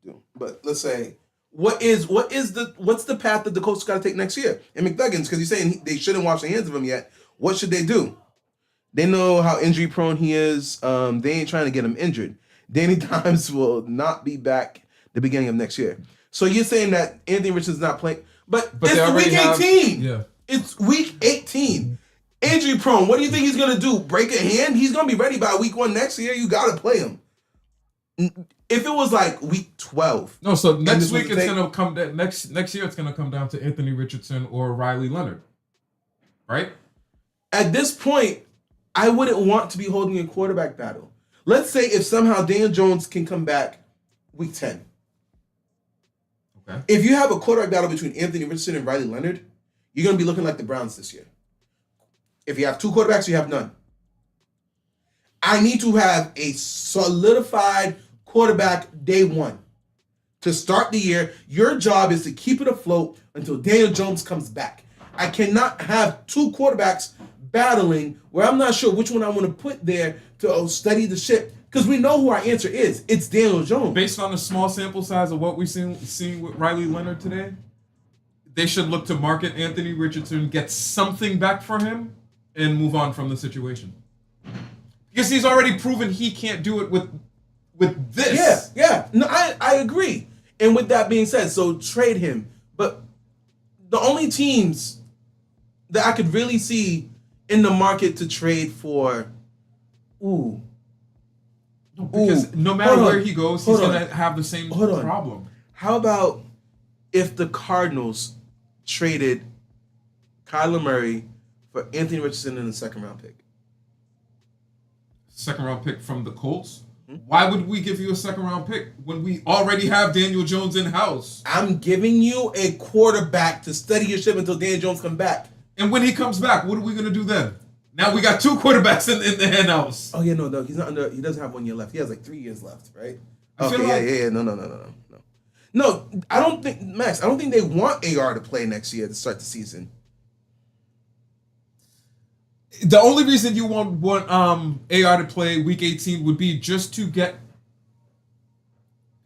do. But let's say, what's the path that the Colts got to take next year? And McThuggins, because you're saying they shouldn't wash their hands of him yet. What should they do? They know how injury prone he is. They ain't trying to get him injured. Danny Dimes will not be back the beginning of next year. So you're saying that Anthony Richardson's not playing, but it's week 18. Yeah. It's week 18. Injury prone. What do you think he's gonna do? Break a hand? He's gonna be ready by week 1 next year. You gotta play him. If it was like week 12. No, so next week it's gonna come next year it's gonna come down to Anthony Richardson or Riley Leonard. Right? At this point, I wouldn't want to be holding a quarterback battle. Let's say if somehow Daniel Jones can come back week 10. Okay. If you have a quarterback battle between Anthony Richardson and Riley Leonard, you're going to be looking like the Browns this year. If you have 2 quarterbacks, you have none. I need to have a solidified quarterback day 1. To start the year, your job is to keep it afloat until Daniel Jones comes back. I cannot have 2 quarterbacks battling where I'm not sure which one I want to put there to steady the ship. Because we know who our answer is. It's Daniel Jones. Based on the small sample size of what we've seen with Riley Leonard today, they should look to market Anthony Richardson, get something back for him, and move on from the situation. Because he's already proven he can't do it with this. Yeah. No, I agree. And with that being said, so trade him. But the only teams that I could really see in the market to trade for, because no matter where he goes, he's going to have the same problem. How about if the Cardinals traded Kyler Murray for Anthony Richardson in the 2nd round pick? 2nd round pick from the Colts? Why would we give you a 2nd round pick when we already have Daniel Jones in-house? I'm giving you a quarterback to steady your ship until Daniel Jones comes back. And when he comes back, what are we going to do then? Now we got 2 quarterbacks in the in-house. Oh, yeah, no, he's not he doesn't have 1 year left. He has like 3 years left, right? No, I don't think they want AR to play next year to start the season. The only reason you want AR to play week 18 would be just to get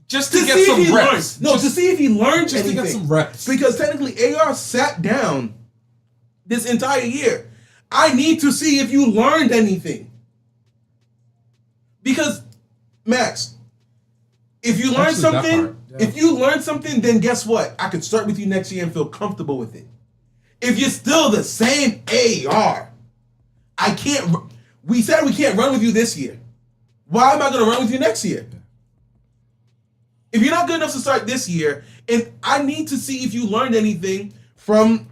some reps. To see if he learned just anything. To get some reps. Because technically AR sat down this entire year. I need to see if you learned anything. Because, Max, if you learn something, then guess what? I could start with you next year and feel comfortable with it. If you're still the same AR, we said we can't run with you this year. Why am I going to run with you next year? If you're not good enough to start this year, and I need to see if you learned anything from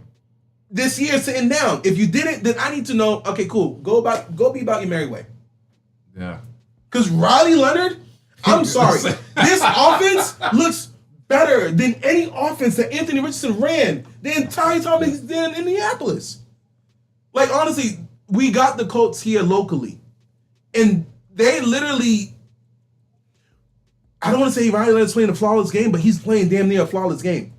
this year sitting down. If you didn't, then I need to know, okay, cool, go be about your merry way. Yeah. Because Riley Leonard, I'm sorry, this offense looks better than any offense that Anthony Richardson ran the entire time he's there in Indianapolis. Like, honestly, we got the Colts here locally. And they literally, I don't want to say Riley Leonard's playing a flawless game, but he's playing damn near a flawless game.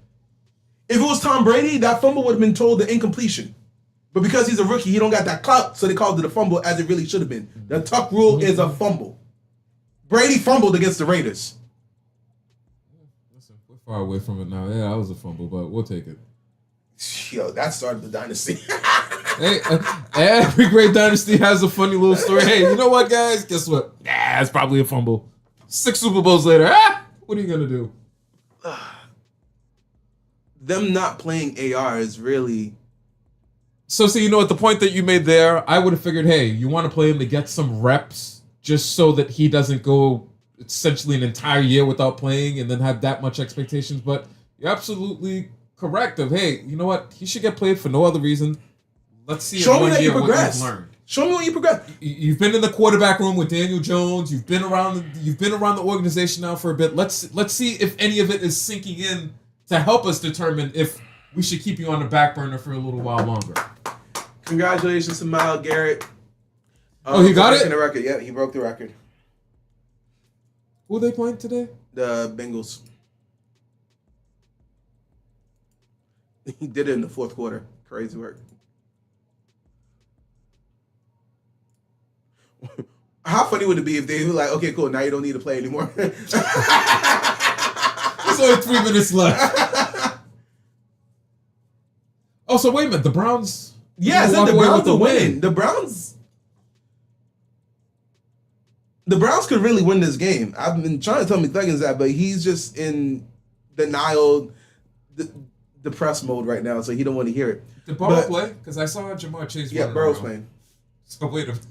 If it was Tom Brady, that fumble would have been told the incompletion. But because he's a rookie, he don't got that clout, so they called it a fumble as it really should have been. The tuck rule is a fumble. Brady fumbled against the Raiders. Listen, we're far away from it now. Yeah, that was a fumble, but we'll take it. Yo, that started the dynasty. Hey, every great dynasty has a funny little story. Hey, you know what, guys? Guess what? It's probably a fumble. 6 Super Bowls later, what are you gonna do? Them not playing AR is really... So, you know, at the point that you made there, I would have figured, hey, you want to play him to get some reps just so that he doesn't go essentially an entire year without playing and then have that much expectations. But you're absolutely correct of, hey, you know what? He should get played for no other reason. Let's see Show me that you what progress. you've learned. Show me what you progress. You've been in the quarterback room with Daniel Jones. You've been around the organization now for a bit. Let's see if any of it is sinking in to help us determine if we should keep you on the back burner for a little while longer. Congratulations to Myles Garrett. He got it? The record. Yeah, he broke the record. Who are they playing today? The Bengals. He did it in the fourth quarter. Crazy work. How funny would it be if they were like, okay, cool, now you don't need to play anymore. There's only 3 minutes left. Oh, so wait a minute. The Browns... Yeah, I said the Browns are winning. The Browns could really win this game. I've been trying to tell McThuggins that, but he's just in denial, depressed mode right now, so he don't want to hear it. Did Burrow play? Because I saw Jamar Chase. Yeah, Burrow's playing. So wait a minute.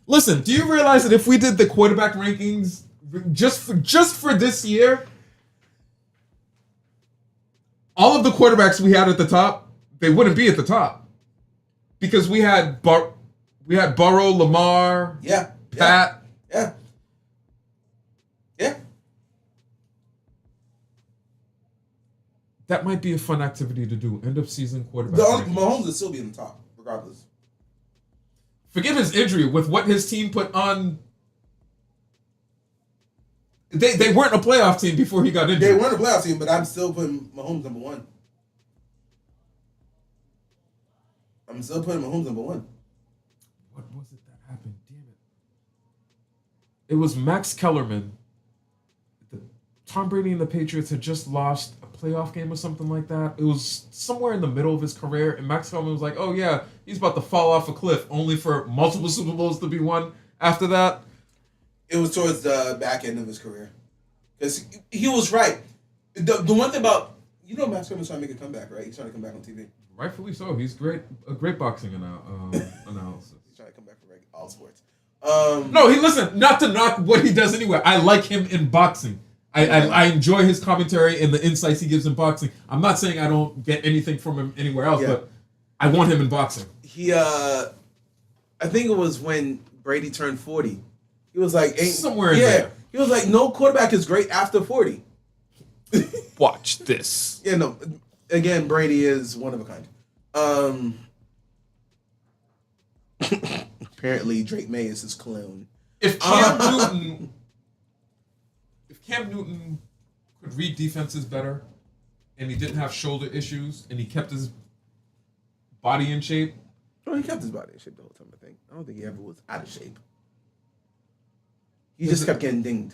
Listen, do you realize that if we did the quarterback rankings just for this year, all of the quarterbacks we had at the top, they wouldn't be at the top because we had Burrow, Lamar, Pat. Yeah. That might be a fun activity to do. End of season quarterback. Mahomes will still be in the top, regardless. Forget his injury with what his team put on. They weren't a playoff team before he got injured. They weren't a playoff team, but I'm still putting Mahomes number one. What was it that happened? Damn it. It was Max Kellerman. Tom Brady and the Patriots had just lost a playoff game or something like that. It was somewhere in the middle of his career, and Max Kellerman was like, oh yeah, he's about to fall off a cliff, only for multiple Super Bowls to be won after that. It was towards the back end of his career. Because he was right. The one thing about, Max Kellerman's trying to make a comeback, right? He's trying to come back on TV. Rightfully so. He's a great boxing analysis. He's trying to come back for all sports. No, listen, not to knock what he does anyway. I like him in boxing. I enjoy his commentary and the insights he gives in boxing. I'm not saying I don't get anything from him anywhere else, but I want him in boxing. I think it was when Brady turned 40. He was like... somewhere in there. He was like, no quarterback is great after 40. Watch this. Yeah, no. Again, Brady is one of a kind. Apparently, Drake May is his clone. If Cam Newton could read defenses better, and he didn't have shoulder issues, and he kept his body in shape. Oh, he kept his body in shape the whole time, I think. I don't think he ever was out of shape. He just kept getting dinged.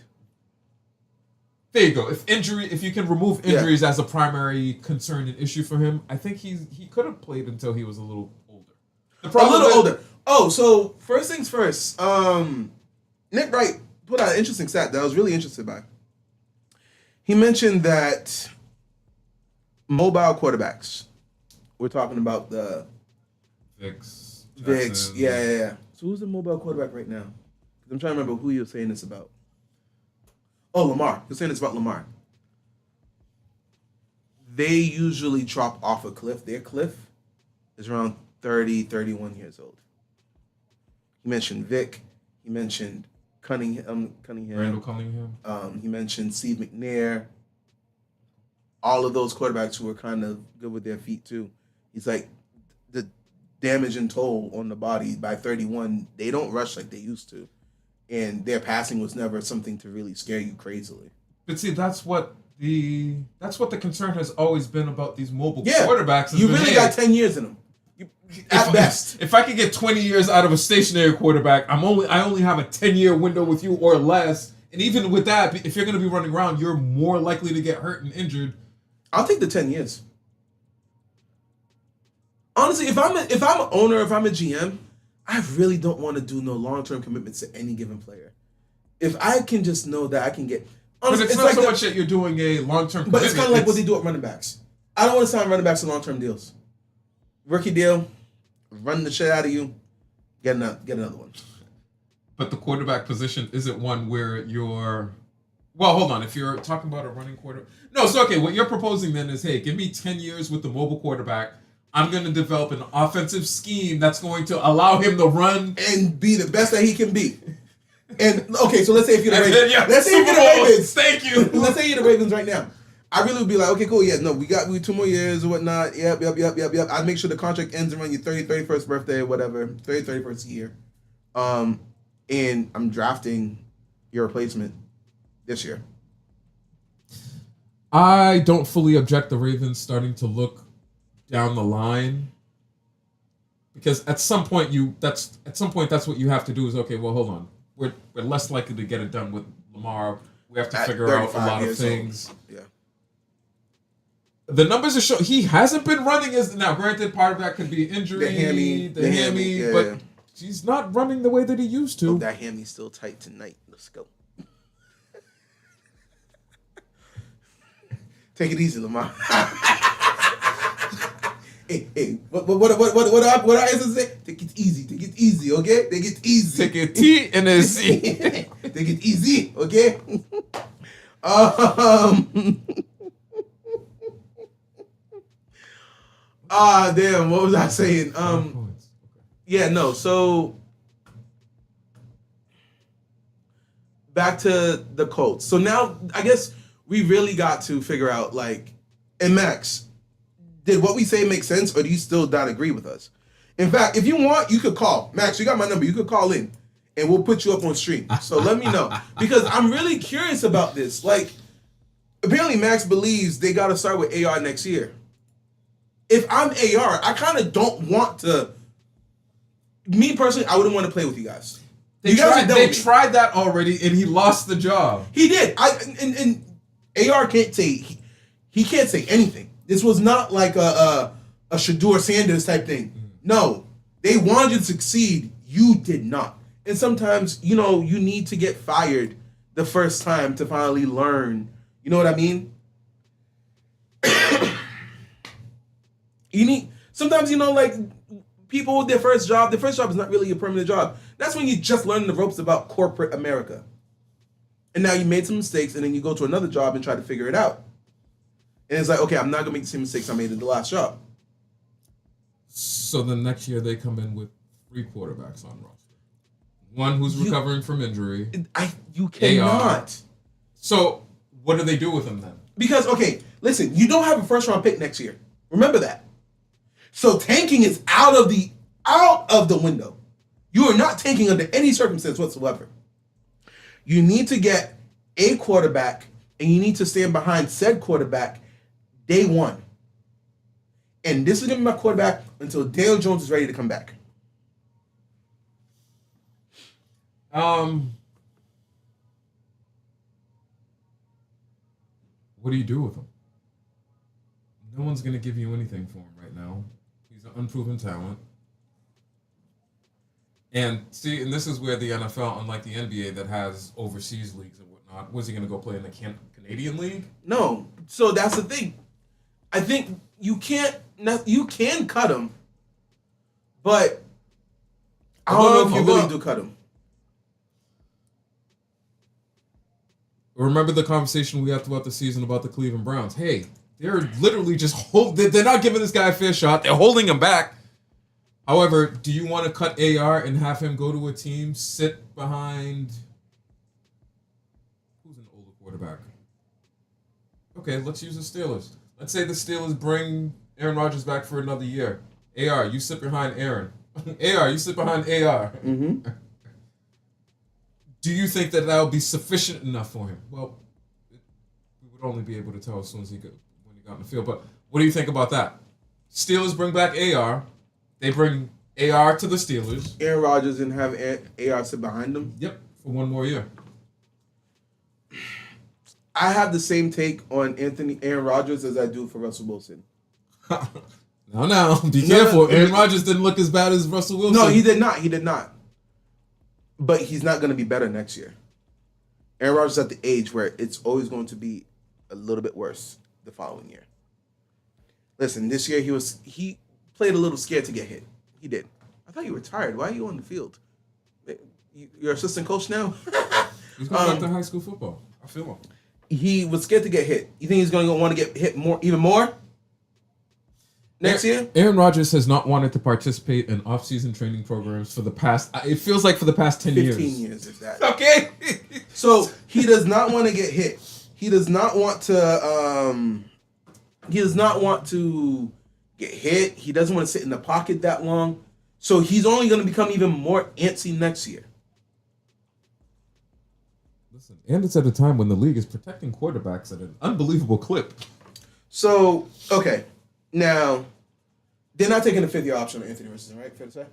There you go. If you can remove injuries as a primary concern and issue for him, I think he could have played until he was a little older. Older. Oh, so first things first. Nick Wright put out an interesting stat that I was really interested by. He mentioned that mobile quarterbacks. We're talking about the Vicks. Yeah. So who's the mobile quarterback right now? I'm trying to remember who you were saying this about. Oh, Lamar. You're saying this about Lamar. They usually drop off a cliff. Their cliff is around 30, 31 years old. He mentioned Vic. He mentioned Cunningham. Randall Cunningham. He mentioned Steve McNair. All of those quarterbacks who were kind of good with their feet too. He's like, the damage and toll on the body by 31, they don't rush like they used to. And their passing was never something to really scare you crazily. But see, that's what That's what the concern has always been about these mobile Yeah, quarterbacks. you really got 10 years in them. At best. If I could get 20 years out of a stationary quarterback, I only have a 10-year window with you or less. And even with that, if you're going to be running around, you're more likely to get hurt and injured. I'll take the 10 years. Honestly, if I'm an owner, if I'm a GM, I really don't want to do no long-term commitments to any given player. If I can just know that I can get... Honestly, But it's not like so much that you're doing a long-term commitment. But it's kind of like what they do at running backs. I don't want to sign running backs to long-term deals. Rookie deal, run the shit out of you, get another one. But the quarterback position isn't one where you're... Well, hold on. If you're talking about a running quarterback... No, so okay, what you're proposing then is, hey, give me 10 years with the mobile quarterback. I'm going to develop an offensive scheme that's going to allow him to run... And be the best that he can be. And, okay, so let's say if you're the Ravens. Then, yeah, let's say you're the Ravens. Thank you. Let's say you're the Ravens right now. I really would be like, okay, cool, yeah, no, we got 2 more years or whatnot. Yep. I'd make sure the contract ends around your 31st birthday or whatever, 31st year. And I'm drafting your replacement this year. I don't fully object the Ravens starting to look down the line. Because at some point that's what you have to do is, okay, well, hold on. We're less likely to get it done with Lamar. We have to figure out a lot of things. Yeah. The numbers are showing he hasn't been running as now. Granted, part of that could be injury, the hammy, but he's not running the way that he used to. Oh, that hammy's still tight tonight. Let's go. Take it easy, Lamar. Hey, what I say? Take it easy, okay? Take it easy. Take a T and a Z. Take it easy, okay? Damn, what was I saying? Yeah, no, so back to the Colts. So now I guess we really got to figure out, like, and Max, did what we say make sense, or do you still not agree with us? In fact, if you want, you could call. Max, you got my number. You could call in, and we'll put you up on stream. So let me know. Because I'm really curious about this. Like, apparently Max believes they got to start with AR next year. If I'm AR, I kind of don't want to... Me, personally, I wouldn't want to play with you guys. They tried that already, and he lost the job. He did. And AR can't say... He can't say anything. This was not like a Shedeur Sanders type thing. No. They wanted you to succeed. You did not. And sometimes, you need to get fired the first time to finally learn. You know what I mean? Sometimes, like, people with their first job is not really a permanent job. That's when you just learn the ropes about corporate America. And now you made some mistakes, and then you go to another job and try to figure it out. And it's like, okay, I'm not going to make the same mistakes I made in the last job. So then next year they come in with 3 quarterbacks on roster. One who's recovering from injury. You cannot. AR. So what do they do with him then? Because, okay, listen, you don't have a first-round pick next year. Remember that. So tanking is out of the window. You are not tanking under any circumstance whatsoever. You need to get a quarterback, and you need to stand behind said quarterback day one. And this is going to be my quarterback until Daniel Jones is ready to come back. What do you do with him? No one's going to give you anything for him right now. He's an unproven talent. And see, and this is where the NFL, unlike the NBA that has overseas leagues and whatnot, was he going to go play in the Canadian League? No. So that's the thing. I think you can cut him, but I don't know if you really do cut him. Remember the conversation we had throughout the season about the Cleveland Browns? Hey, they're literally just they're not giving this guy a fair shot. They're holding him back. However, do you want to cut AR and have him go to a team, sit behind... Who's an older quarterback? Okay, let's use the Steelers. Let's say the Steelers bring Aaron Rodgers back for another year. AR, you sit behind Aaron. AR, you sit behind AR. Mm-hmm. Do you think that will be sufficient enough for him? Well, we would only be able to tell as soon as when he got in the field. But what do you think about that? Steelers bring back AR. They bring AR to the Steelers. Aaron Rodgers didn't have AR sit behind him. Yep, for one more year. I have the same take on Aaron Rodgers as I do for Russell Wilson. No, be careful. Aaron Rodgers didn't look as bad as Russell Wilson. No, he did not. He did not. But he's not going to be better next year. Aaron Rodgers is at the age where it's always going to be a little bit worse the following year. Listen, this year he played a little scared to get hit. He did. I thought you were tired. Why are you on the field? You're assistant coach now? He's going back to high school football. I feel him. He was scared to get hit. You think he's going to want to get hit even more next year? Aaron Rodgers has not wanted to participate in off-season training programs for the past, it feels like for the past 10 years. 15 years, if that. Okay. So he does not want to get hit. He does not want to get hit. He doesn't want to sit in the pocket that long. So he's only going to become even more antsy next year. Listen, and it's at a time when the league is protecting quarterbacks at an unbelievable clip. So, okay. Now, they're not taking the fifth-year option on Anthony Richardson, right? Fair to say?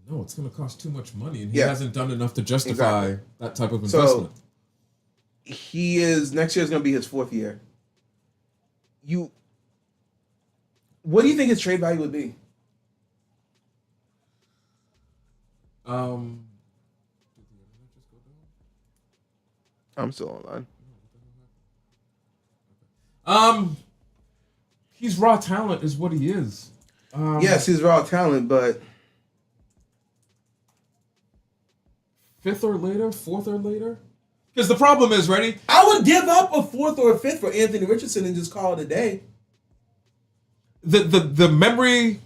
No, it's going to cost too much money, and he hasn't done enough to justify that type of investment. So, next year is going to be his fourth year. What do you think his trade value would be? I'm still online. He's raw talent, is what he is. Yes, he's raw talent, but fourth or later. Because the problem is, ready? I would give up a fourth or a fifth for Anthony Richardson and just call it a day. The memory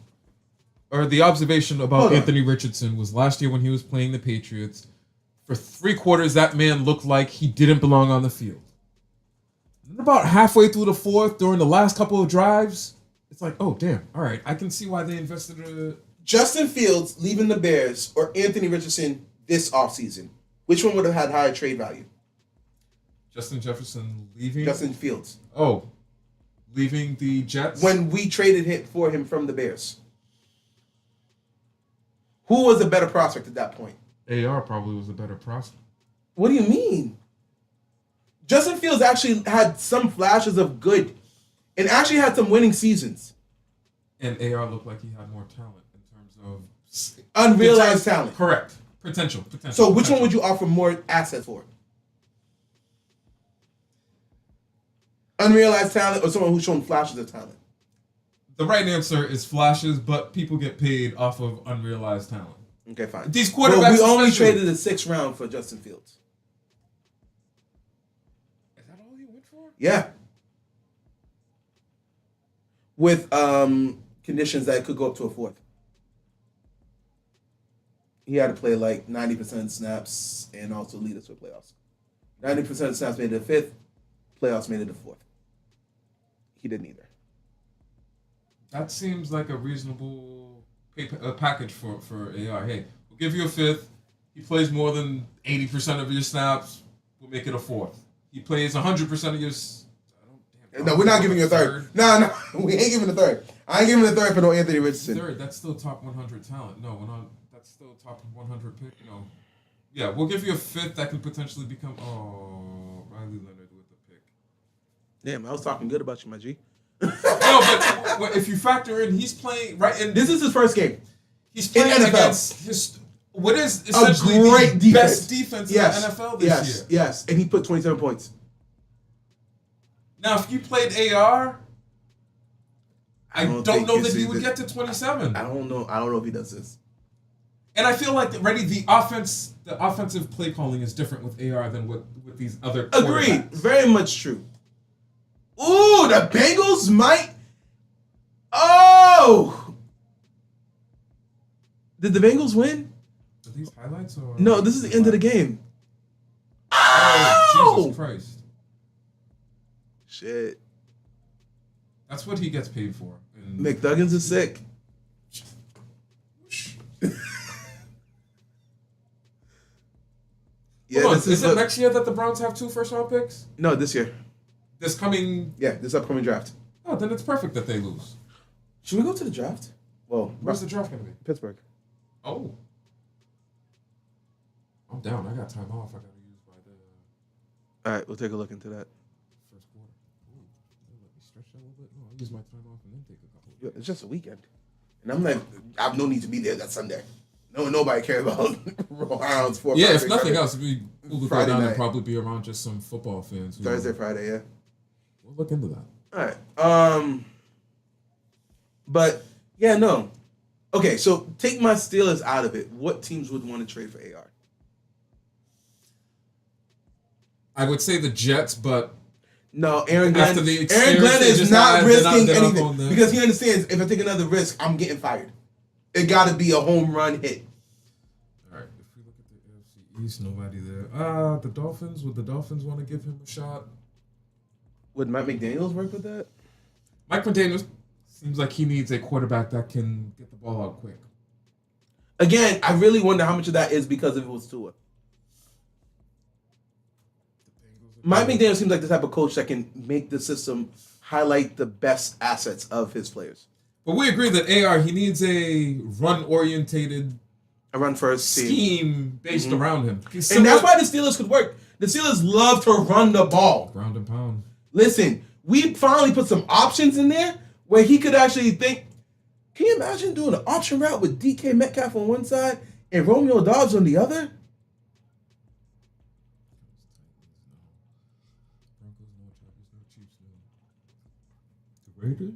or the observation about Anthony Richardson was last year when he was playing the Patriots. For 3 quarters, that man looked like he didn't belong on the field. And about halfway through the fourth, during the last couple of drives, it's like, oh, damn. All right, I can see why they invested Justin Fields leaving the Bears or Anthony Richardson this offseason. Which one would have had higher trade value? Justin Jefferson leaving? Justin Fields. Oh, leaving the Jets? When we traded him for him from the Bears. Who was a better prospect at that point? AR probably was a better prospect. What do you mean? Justin Fields actually had some flashes of good and actually had some winning seasons. And AR looked like he had more talent in terms of... Unrealized talent. Correct. Potential. So which one would you offer more assets for? Unrealized talent or someone who's shown flashes of talent? The right answer is flashes, but people get paid off of unrealized talent. Okay, fine. These quarterbacks... we only traded the 6th round for Justin Fields. Is that all he went for? Yeah. With conditions that could go up to a 4th. He had to play like 90% snaps and also lead us to the playoffs. 90% of snaps made it the 5th. Playoffs made it the 4th. He didn't either. That seems like a reasonable package for AR. Hey, we'll give you a 5th. He plays more than 80% of your snaps. We'll make it a 4th. He plays 100% of your... No, we're not giving you a 3rd. No, we ain't giving a 3rd. I ain't giving a 3rd for no Anthony Richardson. 3rd, that's still top 100 talent. No, we're not. That's still top 100 pick. No. Yeah, we'll give you a 5th that can potentially become... Oh, Riley Leonard with the pick. Damn, I was talking good about you, my G. No, but if you factor in, he's playing right, and this is his first game. He's playing against what is essentially the best defense in the NFL this year. Yes, and he put 27 points. Now, if you played AR, I don't know that he would get to 27. I don't know if he does this. And I feel like the offensive play calling is different with AR than with these other quarterbacks. Agreed. Very much true. Ooh, the Bengals might... Oh! Did the Bengals win? Are these highlights or... No, this is the end of the game. Oh! Jesus Christ. Shit. That's what he gets paid for. McDuggins is sick. Yeah, Hold on, is it next year that the Browns have 2 first-round picks? No, this year. This upcoming draft. Oh, then it's perfect that they lose. Should we go to the draft? Well, where's the draft going to be? Pittsburgh. Oh. I'm down. I got time off. I got to use by the... All right, we'll take a look into that. First quarter. Ooh, let me stretch that a little bit. No, I'll use my time off and then take a couple. It's just a weekend. And I'm like, I have no need to be there that Sunday. Nobody cares about rounds 4. Yeah, if nothing else, we will go Friday down night. and probably be around just some football fans. Thursday, Friday, yeah. We'll look into that. All right. But yeah, no. Okay, so take my Steelers out of it. What teams would want to trade for AR? I would say the Jets, but no, Aaron Glenn. Aaron Glenn is not risking anything because he understands if I take another risk, I'm getting fired. It got to be a home run hit. All right, if we look at the AFC East, nobody there. The Dolphins. Would the Dolphins want to give him a shot? Would Mike McDaniels work with that? Mike McDaniels seems like he needs a quarterback that can get the ball out quick. Again, I really wonder how much of that is because if it was Tua. Mike McDaniel seems like the type of coach that can make the system highlight the best assets of his players. But we agree that AR, he needs a run-orientated run-first scheme based around him. And that's why the Steelers could work. The Steelers love to run the ball. Ground and pound. Listen, we finally put some options in there where he could actually think, can you imagine doing an option route with DK Metcalf on one side and Romeo Dobbs on the other? Raiders?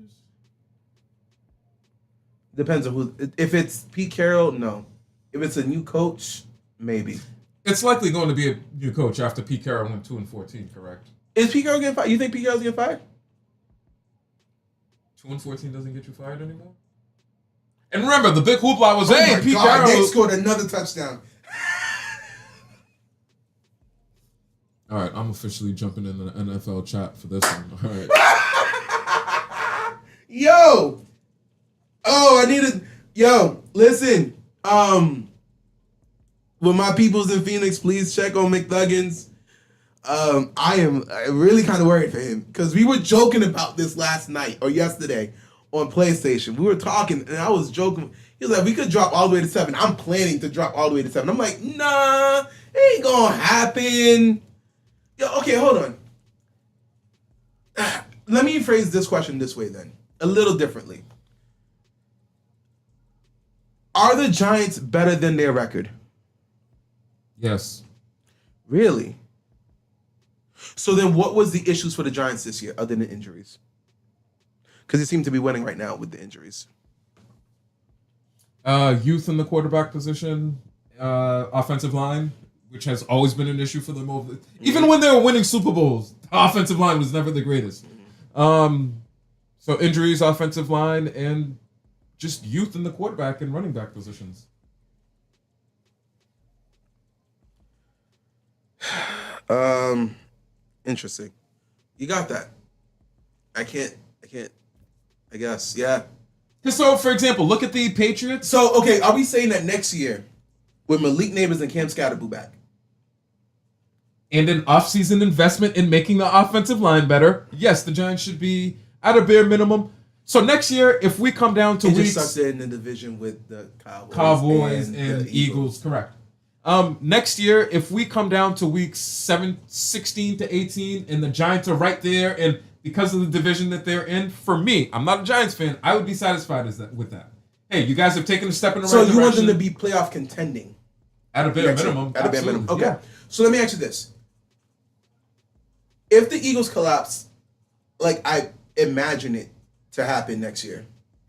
Depends on who. If it's Pete Carroll, no. If it's a new coach, maybe. It's likely going to be a new coach after Pete Carroll went 2-14, correct? Is Pete Carroll getting fired? You think Pete Carroll's getting fired? 2-14 doesn't get you fired anymore? And remember, the big hoopla was, Pete God, Carroll. They scored another touchdown. All right, I'm officially jumping in the NFL chat for this one. All right. Yo! Oh, I needed... Yo, listen. With my peoples in Phoenix, please check on McNuggins. I am really kind of worried for him because we were joking about this last night or yesterday on PlayStation. We were talking and I was joking. He was like, we could drop all the way to 7. I'm planning to drop all the way to 7. I'm like, nah, it ain't gonna happen. Yo, okay, hold on. Let me phrase this question this way then, a little differently. Are the Giants better than their record? Yes. Really? So then what was the issues for the Giants this year other than injuries? Because they seem to be winning right now with the injuries. Youth in the quarterback position, offensive line, which has always been an issue for them over. Even when they were winning Super Bowls, the offensive line was never the greatest. So injuries, offensive line, and just youth in the quarterback and running back positions. Interesting. You got that. I guess, yeah. So, for example, look at the Patriots. So, okay, are we saying that next year, with Malik Neighbors and Cam Scatterboo back, and an offseason investment in making the offensive line better, yes, the Giants should be at a bare minimum. So next year, if we come down to weeks... It just sucks in the division with the Cowboys and Eagles, correct. Next year, if we come down to weeks 16 to 18, and the Giants are right there, and because of the division that they're in, for me, I'm not a Giants fan, I would be satisfied with that. Hey, you guys have taken a step in the right direction. So you want them to be playoff contending? At a bare minimum. At a bare minimum. Okay. Yeah. So let me ask you this. If the Eagles collapse, like I imagine it to happen next year,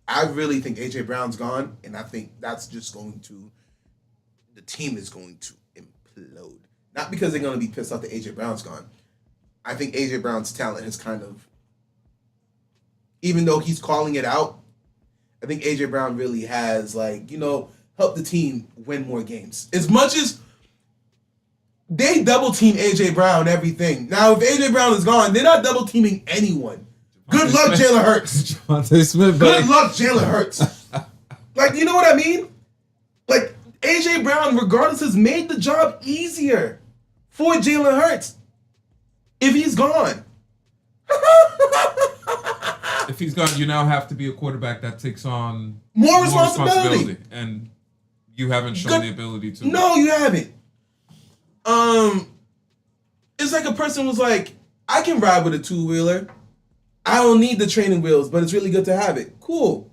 I really think A.J. Brown's gone, and I think that's just going to... The team is going to implode. Not because they're going to be pissed off that A.J. Brown's gone. I think A.J. Brown's talent has kind of... Even though he's calling it out, I think A.J. Brown really has, helped the team win more games. As much as they double-team A.J. Brown everything. Now, if A.J. Brown is gone, they're not double-teaming anyone. Good luck, Jalen Hurts. Javonte Smith, Good luck, Jalen Hurts. You know what I mean? A.J. Brown, regardless, has made the job easier. for Jalen Hurts if he's gone. If he's gone, you now have to be a quarterback that takes on More responsibility. And you haven't shown the ability to. No, you haven't. It's like a person was like, I can ride with a two-wheeler. I don't need the training wheels, but it's really good to have it. Cool.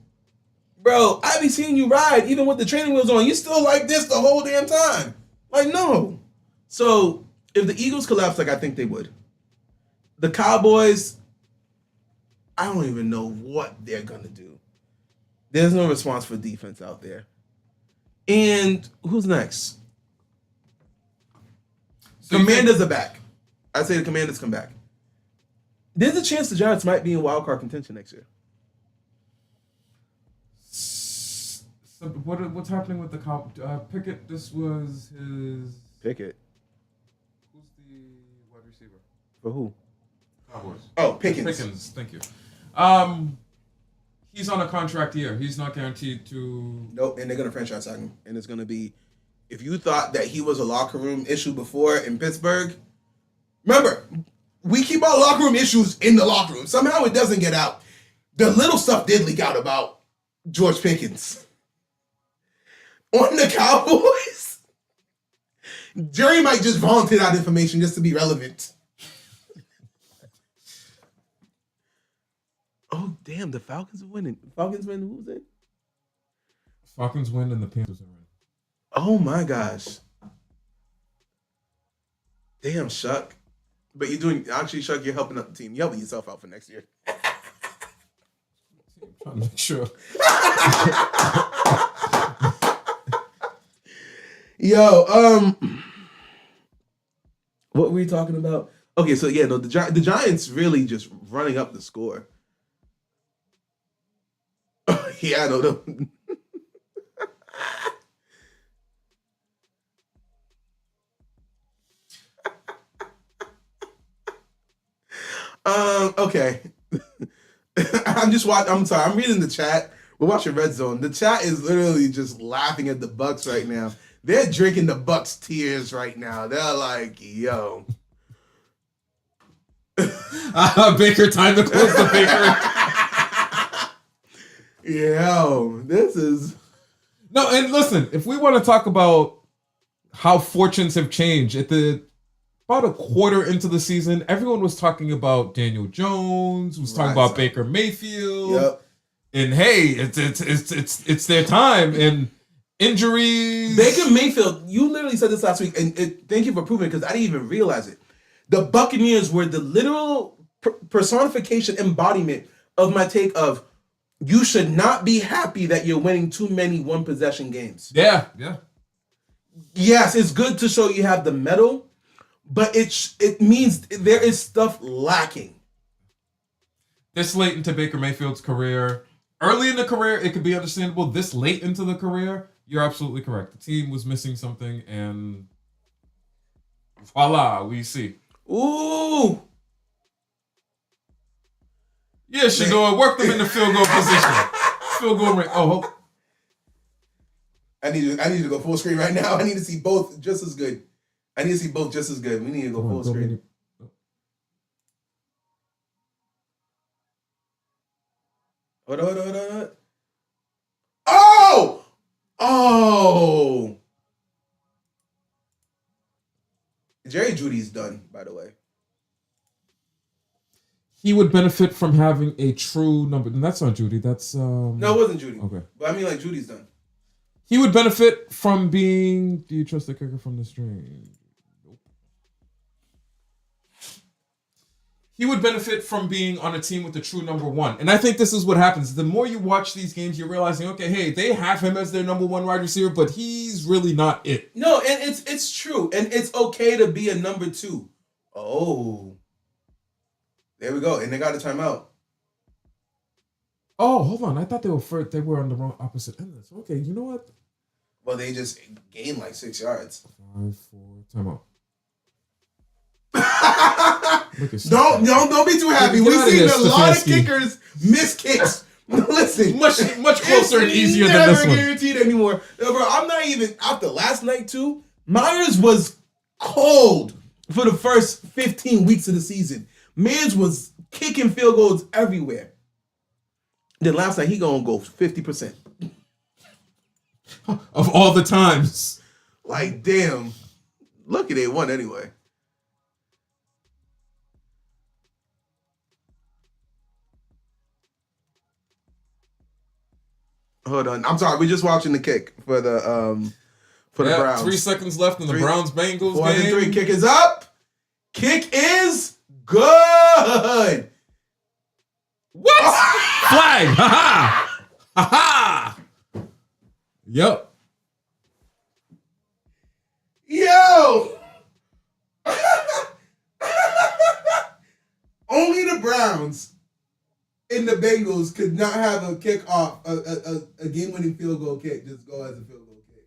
Bro, I be seeing you ride even with the training wheels on. You still like this the whole damn time. Like, no. So, if the Eagles collapse, like I think they would, the Cowboys, I don't even know what they're going to do. There's no response for defense out there. And who's next? So Commanders are back. I'd say the Commanders come back. There's a chance the Giants might be in wild card contention next year. So what's happening with the Pickett? This was his. Pickett. Who's the wide receiver? For who? Cowboys. Oh, Pickens. Pickens. Thank you. He's on a contract year. He's not guaranteed to. Nope, and they're gonna franchise tag him, and it's gonna be. If you thought that he was a locker room issue before in Pittsburgh, remember, we keep our locker room issues in the locker room. Somehow it doesn't get out. The little stuff did leak out about George Pickens. On the Cowboys, Jerry might just volunteer that information just to be relevant. Oh, damn, the Falcons are winning. Falcons win, who's in? Falcons win and the Panthers are in. Oh, my gosh. Damn, Shuck. But you're doing, actually, Shuck, you're helping out the team. You're helping yourself out for next year. Trying to make sure. Yo, what were we talking about? Okay, so yeah, no, the Giants really just running up the score. Yeah, I know. Okay. I'm sorry. I'm reading the chat. We're watching Red Zone. The chat is literally just laughing at the Bucks right now. They're drinking the Bucks tears right now. They're like, yo. Baker, time to close the Baker. Yo, this is... No, and listen, if we want to talk about how fortunes have changed, about a quarter into the season, everyone was talking about Daniel Jones, was talking about Baker Mayfield. Yep. And hey, it's their time. And injuries. Baker Mayfield, you literally said this last week, and thank you for proving it because I didn't even realize it. The Buccaneers were the literal personification, embodiment of my take of you should not be happy that you're winning too many one-possession games. Yeah. Yes, it's good to show you have the medal, but it means there is stuff lacking. This late into Baker Mayfield's career, early in the career, it could be understandable. This late into the career, you're absolutely correct. The team was missing something, and voila, we see. Ooh. Yeah, Shador, work them in the field goal position. Field goal ring. Oh, I need you to go full screen right now. I need to see both just as good. We need to go full screen. Hold on. Oh! Jerry Judy's done, by the way. He would benefit from having a true number. And that's not Judy. That's No, it wasn't Judy. Okay. But I mean, like, Judy's done. He would benefit from being. Do you trust the kicker from the string? Nope. He would benefit from being on a team with a true number one. And I think this is what happens. The more you watch these games, you're realizing, okay, hey, they have him as their number one wide receiver, but he's really not it. No, and it's true. And it's okay to be a number two. Oh. There we go. And they got a timeout. Oh, hold on. I thought they were on the wrong opposite end of this. Okay, you know what? Well, they just gained like 6 yards. 5, 4, timeout. Don't be too happy. We've seen a lot of kickers miss kicks. Listen, much closer and easier than this one. Never guaranteed anymore. No, bro, I'm not even after last night too. Myers was cold. for the first 15 weeks of the season. Mans was kicking field goals everywhere. Then last night, he gonna go 50%. Of all the times. Like, damn. Lucky they won anyway. Hold on. I'm sorry. We're just watching the kick for the Browns. 3 seconds left in the Browns-Bengals 4 game. 3. Kick is up. Kick is good. What? Flag. Ha-ha. Ha-ha. Yep. Yo. Only the Browns and the Bengals could not have a kick off, a game-winning field goal kick just go as a field goal kick.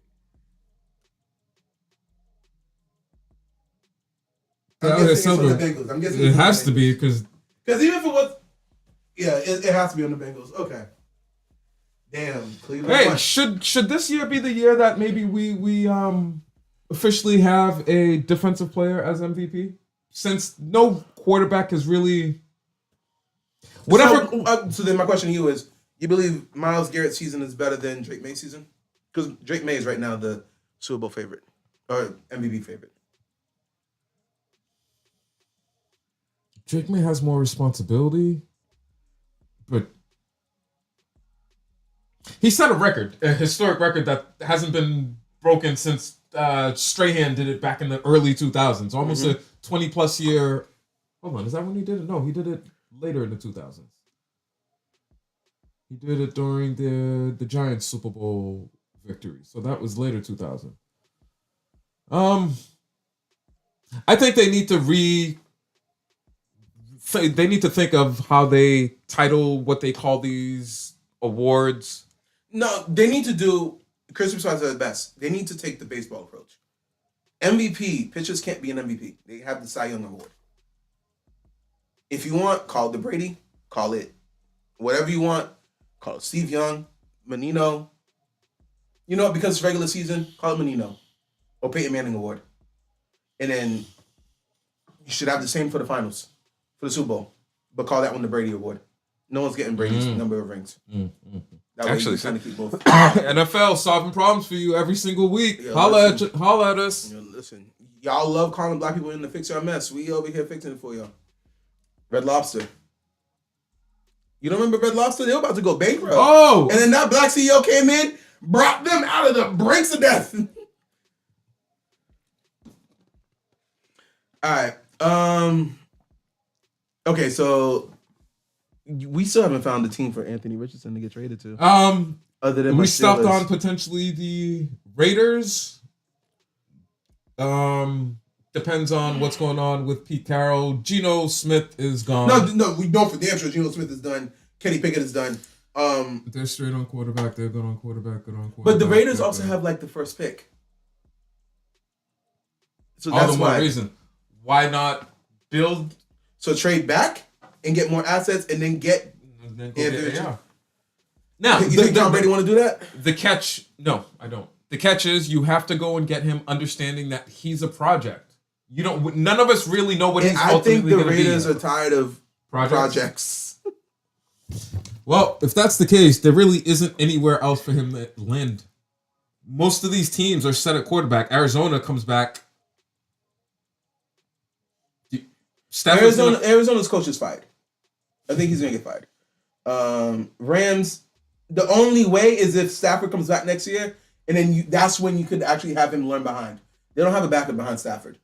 I'm guessing it's on the Bengals. I'm guessing it has to be because even if it was, yeah, it has to be on the Bengals. Okay. Damn, Cleveland. Hey, should this year be the year that maybe we officially have a defensive player as MVP? Since no quarterback has really whatever. So then my question to you is: you believe Myles Garrett's season is better than Drake May's season? Because Drake May is right now the Super Bowl favorite or MVP favorite. Drake May has more responsibility, but he set a historic record that hasn't been broken since Strahan did it back in the early 2000s. Almost a 20-plus year. Hold on, is that when he did it? No, he did it later in the 2000s. He did it during the Giants Super Bowl victory. So that was later 2000. I think they need to they need to think of how they title what they call these awards. No, they need to do. Chris Broussard said it best. They need to take the baseball approach. MVP, pitchers can't be an MVP. They have the Cy Young Award. If you want, call it the Brady, call it whatever you want. Call it Steve Young, Menino. You know what? Because it's regular season, call it Menino or Peyton Manning Award. And then you should have the same for the finals, for the Super Bowl, but call that one the Brady Award. No one's getting Brady's number of rings. That way Actually, you kind of keep both. NFL solving problems for you every single week. Yo, Holla at us. Yo, listen, y'all love calling black people in to fix our mess. We over here fixing it for y'all. Red Lobster. You don't remember Red Lobster? They were about to go bankrupt. Oh! And then that black CEO came in, brought them out of the brinks of death. All right. Okay, so we still haven't found a team for Anthony Richardson to get traded to. Other than we stopped on potentially the Raiders. Depends on what's going on with Pete Carroll. Geno Smith is gone. No, we know for damn sure Geno Smith is done. Kenny Pickett is done. They're straight on quarterback. They're good on quarterback. But the Raiders also have like the first pick. So that's all the more reason. Why not build? So trade back and get more assets and then get AR. Now, you think Tom Brady want to do that? The catch, no, I don't. The catch is you have to go and get him understanding that he's a project. You don't. None of us really know what he's ultimately going to be. I think the Raiders are tired of projects. Well, if that's the case, there really isn't anywhere else for him to land. Most of these teams are set at quarterback. Arizona comes back. Arizona's coach is fired. I think he's going to get fired. Rams, the only way is if Stafford comes back next year, and then that's when you could actually have him learn behind. They don't have a backup behind Stafford.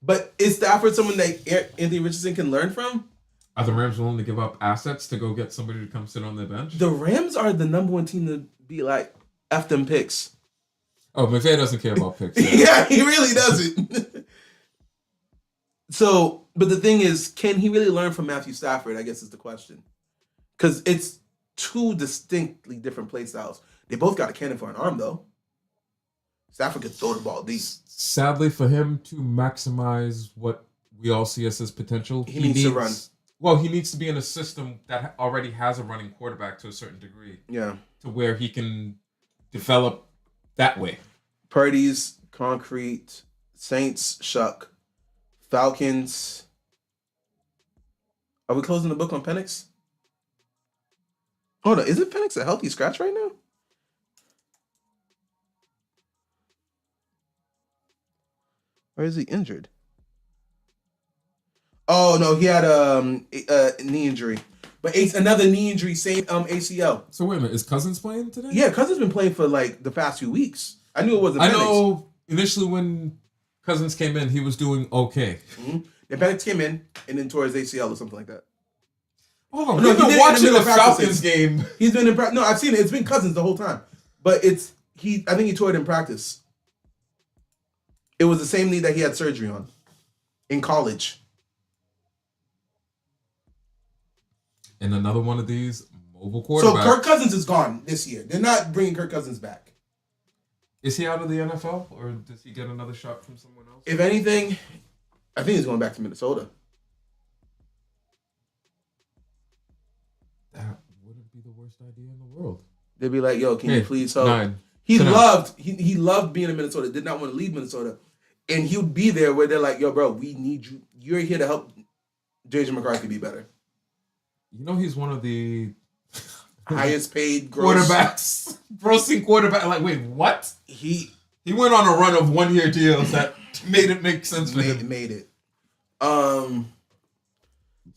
But is Stafford someone that Anthony Richardson can learn from? Are the Rams willing to give up assets to go get somebody to come sit on their bench? The Rams are the number one team to be like, F them picks. Oh, McVay doesn't care about picks. Yeah, he really doesn't. So, but the thing is, can he really learn from Matthew Stafford, I guess is the question. Because it's two distinctly different play styles. They both got a cannon for an arm, though. Stafford could throw the ball deep. Sadly for him, to maximize what we all see as his potential, he needs to run. Well, he needs to be in a system that already has a running quarterback to a certain degree. Yeah. To where he can develop that way. Purdy's concrete, Saints shuck, Falcons. Are we closing the book on Penix? Hold on, isn't Penix a healthy scratch right now? Or is he injured? Oh no, he had a knee injury, but another knee injury, same ACL. So wait a minute, is Cousins playing today? Yeah, Cousins been playing for like the past few weeks. I knew it wasn't. I know initially when Cousins came in, he was doing okay. Mm-hmm. Then Penix came in and then tore his ACL or something like that. Hold on, we've been watching the Falcons game. He's been in practice. No, I've seen it. It's been Cousins the whole time, but I think he tore it in practice. It was the same knee that he had surgery on in college. And another one of these mobile quarterbacks. So Kirk Cousins is gone this year. They're not bringing Kirk Cousins back. Is he out of the NFL, or does he get another shot from someone else? If anything, I think he's going back to Minnesota. That wouldn't be the worst idea in the world. They'd be like, "Yo, can you please help?" 9. He loved being in Minnesota. Did not want to leave Minnesota, and he would be there where they're like, "Yo, bro, we need you. You're here to help JJ McCarthy be better." You know, he's one of the highest paid quarterbacks, grossing quarterback. Like, wait, what? He went on a run of 1-year deals that made it make sense for him. Made it. So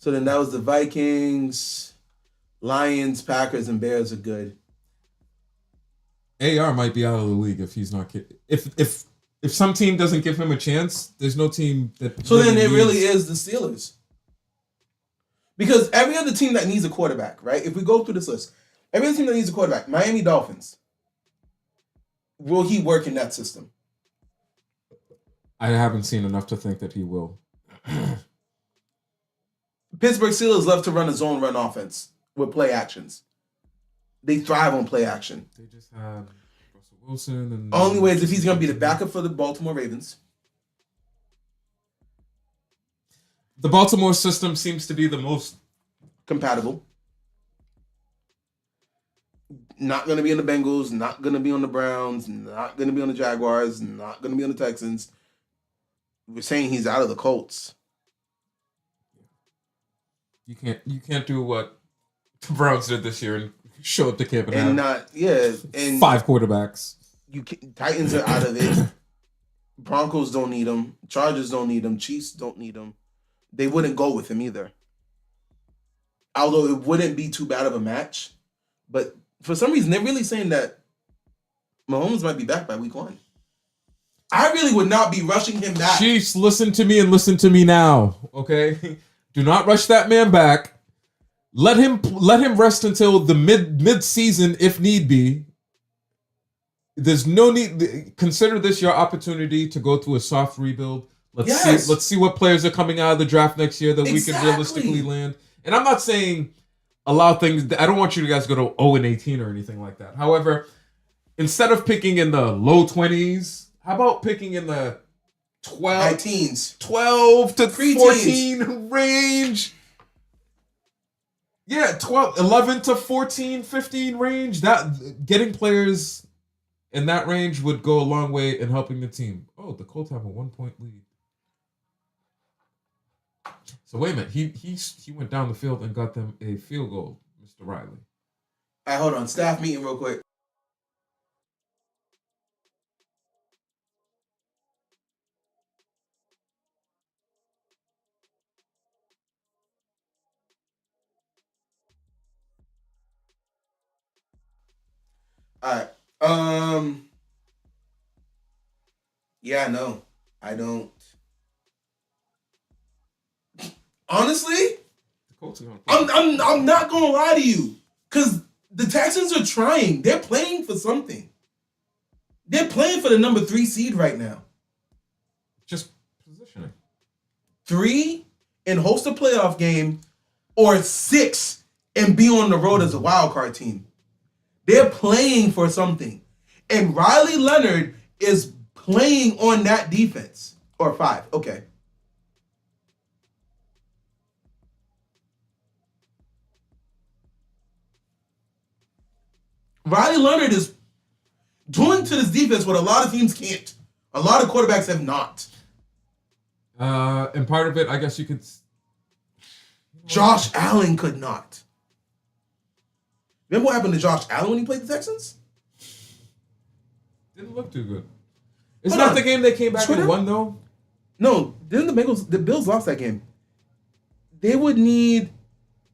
then that was the Vikings, Lions, Packers, and Bears are good. AR might be out of the league if he's not. If some team doesn't give him a chance, there's no team that. So then it really is the Steelers. Because every other team that needs a quarterback, right? If we go through this list, every other team that needs a quarterback, Miami Dolphins, will he work in that system? I haven't seen enough to think that he will. Pittsburgh Steelers love to run a zone run offense with play actions. They thrive on play action. They just have Russell Wilson. And only way is if he's going to be the backup for the Baltimore Ravens. The Baltimore system seems to be the most compatible. Not going to be on the Bengals, not going to be on the Browns, not going to be on the Jaguars, not going to be on the Texans. We're saying he's out of the Colts. You can't do what the Browns did this year and show up to camp and and 5 quarterbacks. Titans are out of it. Broncos don't need him. Chargers don't need him. Chiefs don't need him. They wouldn't go with him either. Although it wouldn't be too bad of a match. But for some reason, they're really saying that Mahomes might be back by week 1. I really would not be rushing him back. Chiefs, listen to me and listen to me now, okay? Do not rush that man back. Let him rest until the mid-season if need be. There's no need. Consider this your opportunity to go through a soft rebuild. Let's see what players are coming out of the draft next year that we can realistically land. And I'm not saying allow things. I don't want you guys to go to 0-18 or anything like that. However, instead of picking in the low 20s, how about picking in the 12 to 14 range? Yeah, 11 to 14, 15 range. That getting players in that range would go a long way in helping the team. Oh, the Colts have a 1-point lead. So wait a minute, he went down the field and got them a field goal, Mr. Riley. All right, hold on. Staff meeting real quick. All right. Yeah, no, I don't. Honestly, I'm not gonna lie to you, because the Texans are trying. They're playing for something. They're playing for the number 3 seed right now. Just positioning. 3 and host a playoff game, or 6 and be on the road as a wild card team. They're playing for something, and Riley Leonard is playing on that defense. Or 5, okay. Riley Leonard is doing to this defense what a lot of teams can't. A lot of quarterbacks have not. And part of it, I guess you could. Josh Allen could not. Remember what happened to Josh Allen when he played the Texans? Didn't look too good. It's not the game they came back and won, though? No, didn't the Bills lost that game? They would need,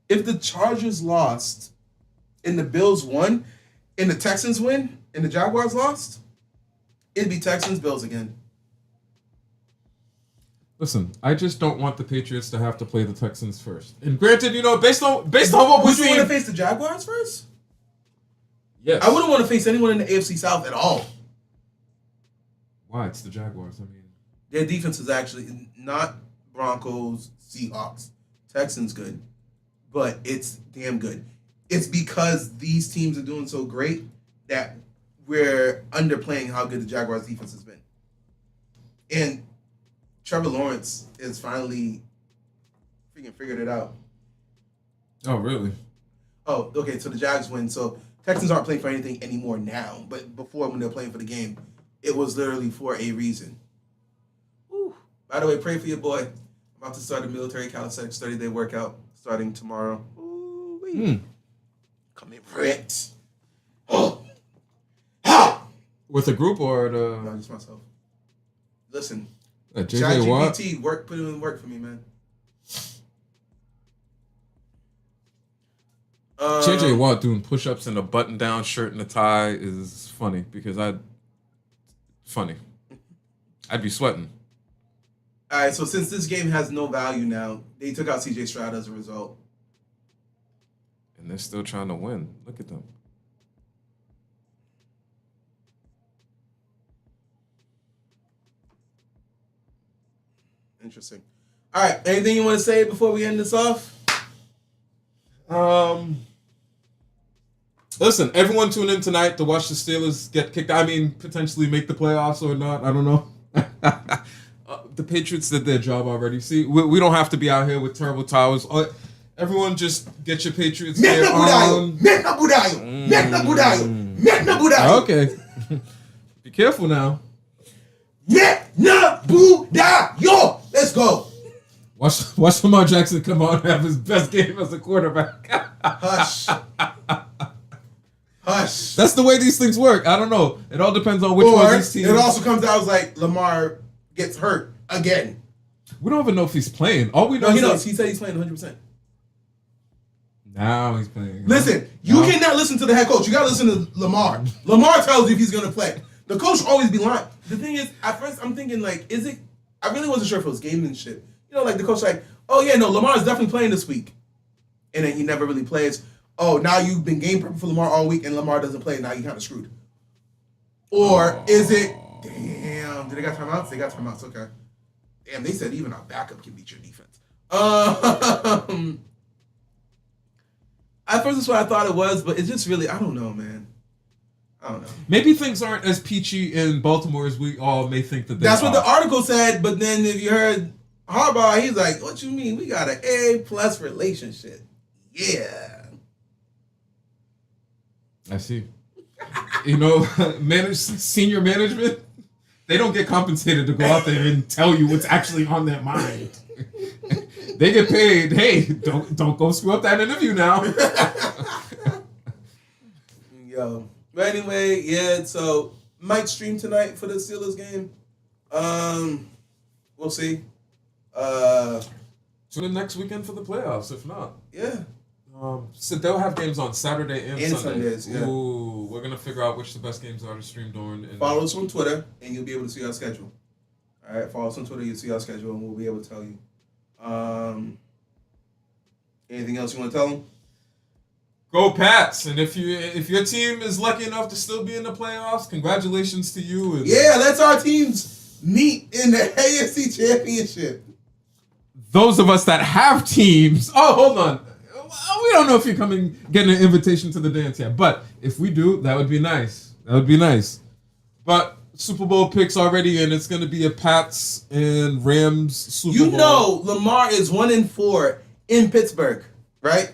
if the Chargers lost and the Bills won and the Texans win and the Jaguars lost, it'd be Texans-Bills again. Listen, I just don't want the Patriots to have to play the Texans first. And granted, based on what we're seeing, would you want to face the Jaguars first? Yes. I wouldn't want to face anyone in the AFC South at all. Why? It's the Jaguars. I mean, their defense is actually not Broncos, Seahawks, Texans good, but it's damn good. It's because these teams are doing so great that we're underplaying how good the Jaguars defense has been. And Trevor Lawrence is finally freaking figured it out. Oh, really? Oh, okay, so the Jags win. So Texans aren't playing for anything anymore now. But before, when they were playing for the game, it was literally for a reason. Whew. By the way, pray for your boy. I'm about to start a military calisthenics 30-day workout starting tomorrow. Ooh-wee. Coming ripped. Oh. Ha! With a group or No, just myself. Listen. JJ Watt? GPT, put in work for me, man. JJ Watt doing push-ups in a button-down shirt and a tie is funny because I'd be sweating. All right, so since this game has no value now, they took out CJ Stroud as a result. And they're still trying to win. Look at them. Interesting. All right, anything you want to say before we end this off? Listen, everyone tune in tonight to watch the Steelers get kicked. I mean, potentially make the playoffs or not. I don't know. The Patriots did their job already. See, we don't have to be out here with terrible towers. Everyone just get your Patriots gear on. Okay. Be careful now. Let's go. Watch Lamar Jackson come out and have his best game as a quarterback. Hush. Hush. That's the way these things work. I don't know. It all depends on which one of these teams. It also comes out as like Lamar gets hurt again. We don't even know if he's playing. All we know he knows. He said he's playing 100%. Now he's playing. Listen, you cannot listen to the head coach. You got to listen to Lamar. Lamar tells you if he's going to play. The coach will always be lying. The thing is, at first I'm thinking like, is it? I really wasn't sure if it was gamemanship. Like the coach like, oh yeah, no, Lamar is definitely playing this week. And then he never really plays. Oh, now you've been game prepping for Lamar all week and Lamar doesn't play. Now you kind of screwed. Or is it, damn, did they got timeouts? They got timeouts, okay. Damn, they said even our backup can beat your defense. At first that's what I thought it was, but it's just really, I don't know, man. I don't know. Maybe things aren't as peachy in Baltimore as we all may think that they are. That's what the article said, but then if you heard Harbaugh, he's like, what you mean? We got an A+ relationship. Yeah. I see. Senior management, they don't get compensated to go out there and tell you what's actually on their mind. They get paid. Hey, don't go screw up that interview now. Yo. But anyway, yeah, so might stream tonight for the Steelers game. We'll see. Tune in next weekend for the playoffs, if not. Yeah. So they'll have games on Saturday and Sunday. Sundays, yeah. Ooh, we're gonna figure out which the best games are to stream during. And follow us on Twitter, and you'll be able to see our schedule. All right, follow us on Twitter, you'll see our schedule, and we'll be able to tell you. Anything else you want to tell them? Go Pats! And if your team is lucky enough to still be in the playoffs, congratulations to you. And yeah, let's our teams meet in the AFC Championship. Those of us that have teams. Oh, hold on. We don't know if you're getting an invitation to the dance yet, but if we do, that would be nice. But Super Bowl picks already, and it's going to be a Pats and Rams Super Bowl. Lamar is 1-4 in Pittsburgh, right?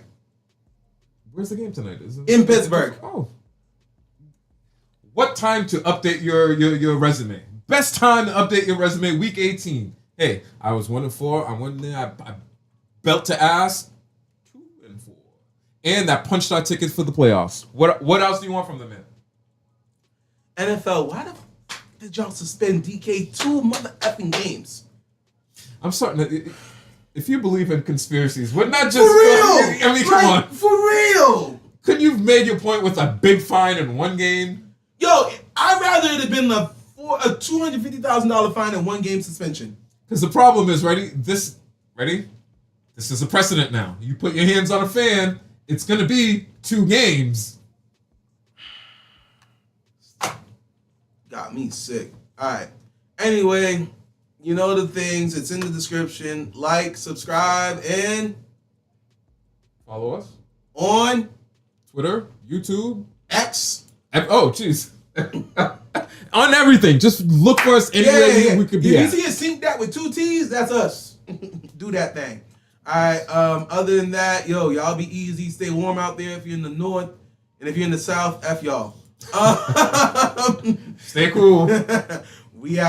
Where's the game tonight? Is it in Pittsburgh? Oh. What time to update your resume? Best time to update your resume, week 18. Hey, I was 1-4. I went there. I belt to ass. 2-4, and that punched our tickets for the playoffs. What else do you want from the man? NFL, why the f- did y'all suspend DK 2 mother effing games? I'm starting to. If you believe in conspiracies, wouldn't that just For real? I mean, come on. For real? Couldn't you have made your point with a big fine in one game? Yo, I'd rather it have been a $250,000 fine and 1 game suspension. Because the problem is, ready? This is a precedent now. You put your hands on a fan, it's going to be 2 games. Got me sick. All right. Anyway, you know the things. It's in the description. Like, subscribe, and Follow us on Twitter, YouTube, X. oh, jeez. On everything. Just look for us anywhere we could be If at. you see a Seent That with 2 T's, that's us. Do that thing. All right. Other than that, y'all be easy. Stay warm out there if you're in the north. And if you're in the south, F y'all. Stay cool. We out.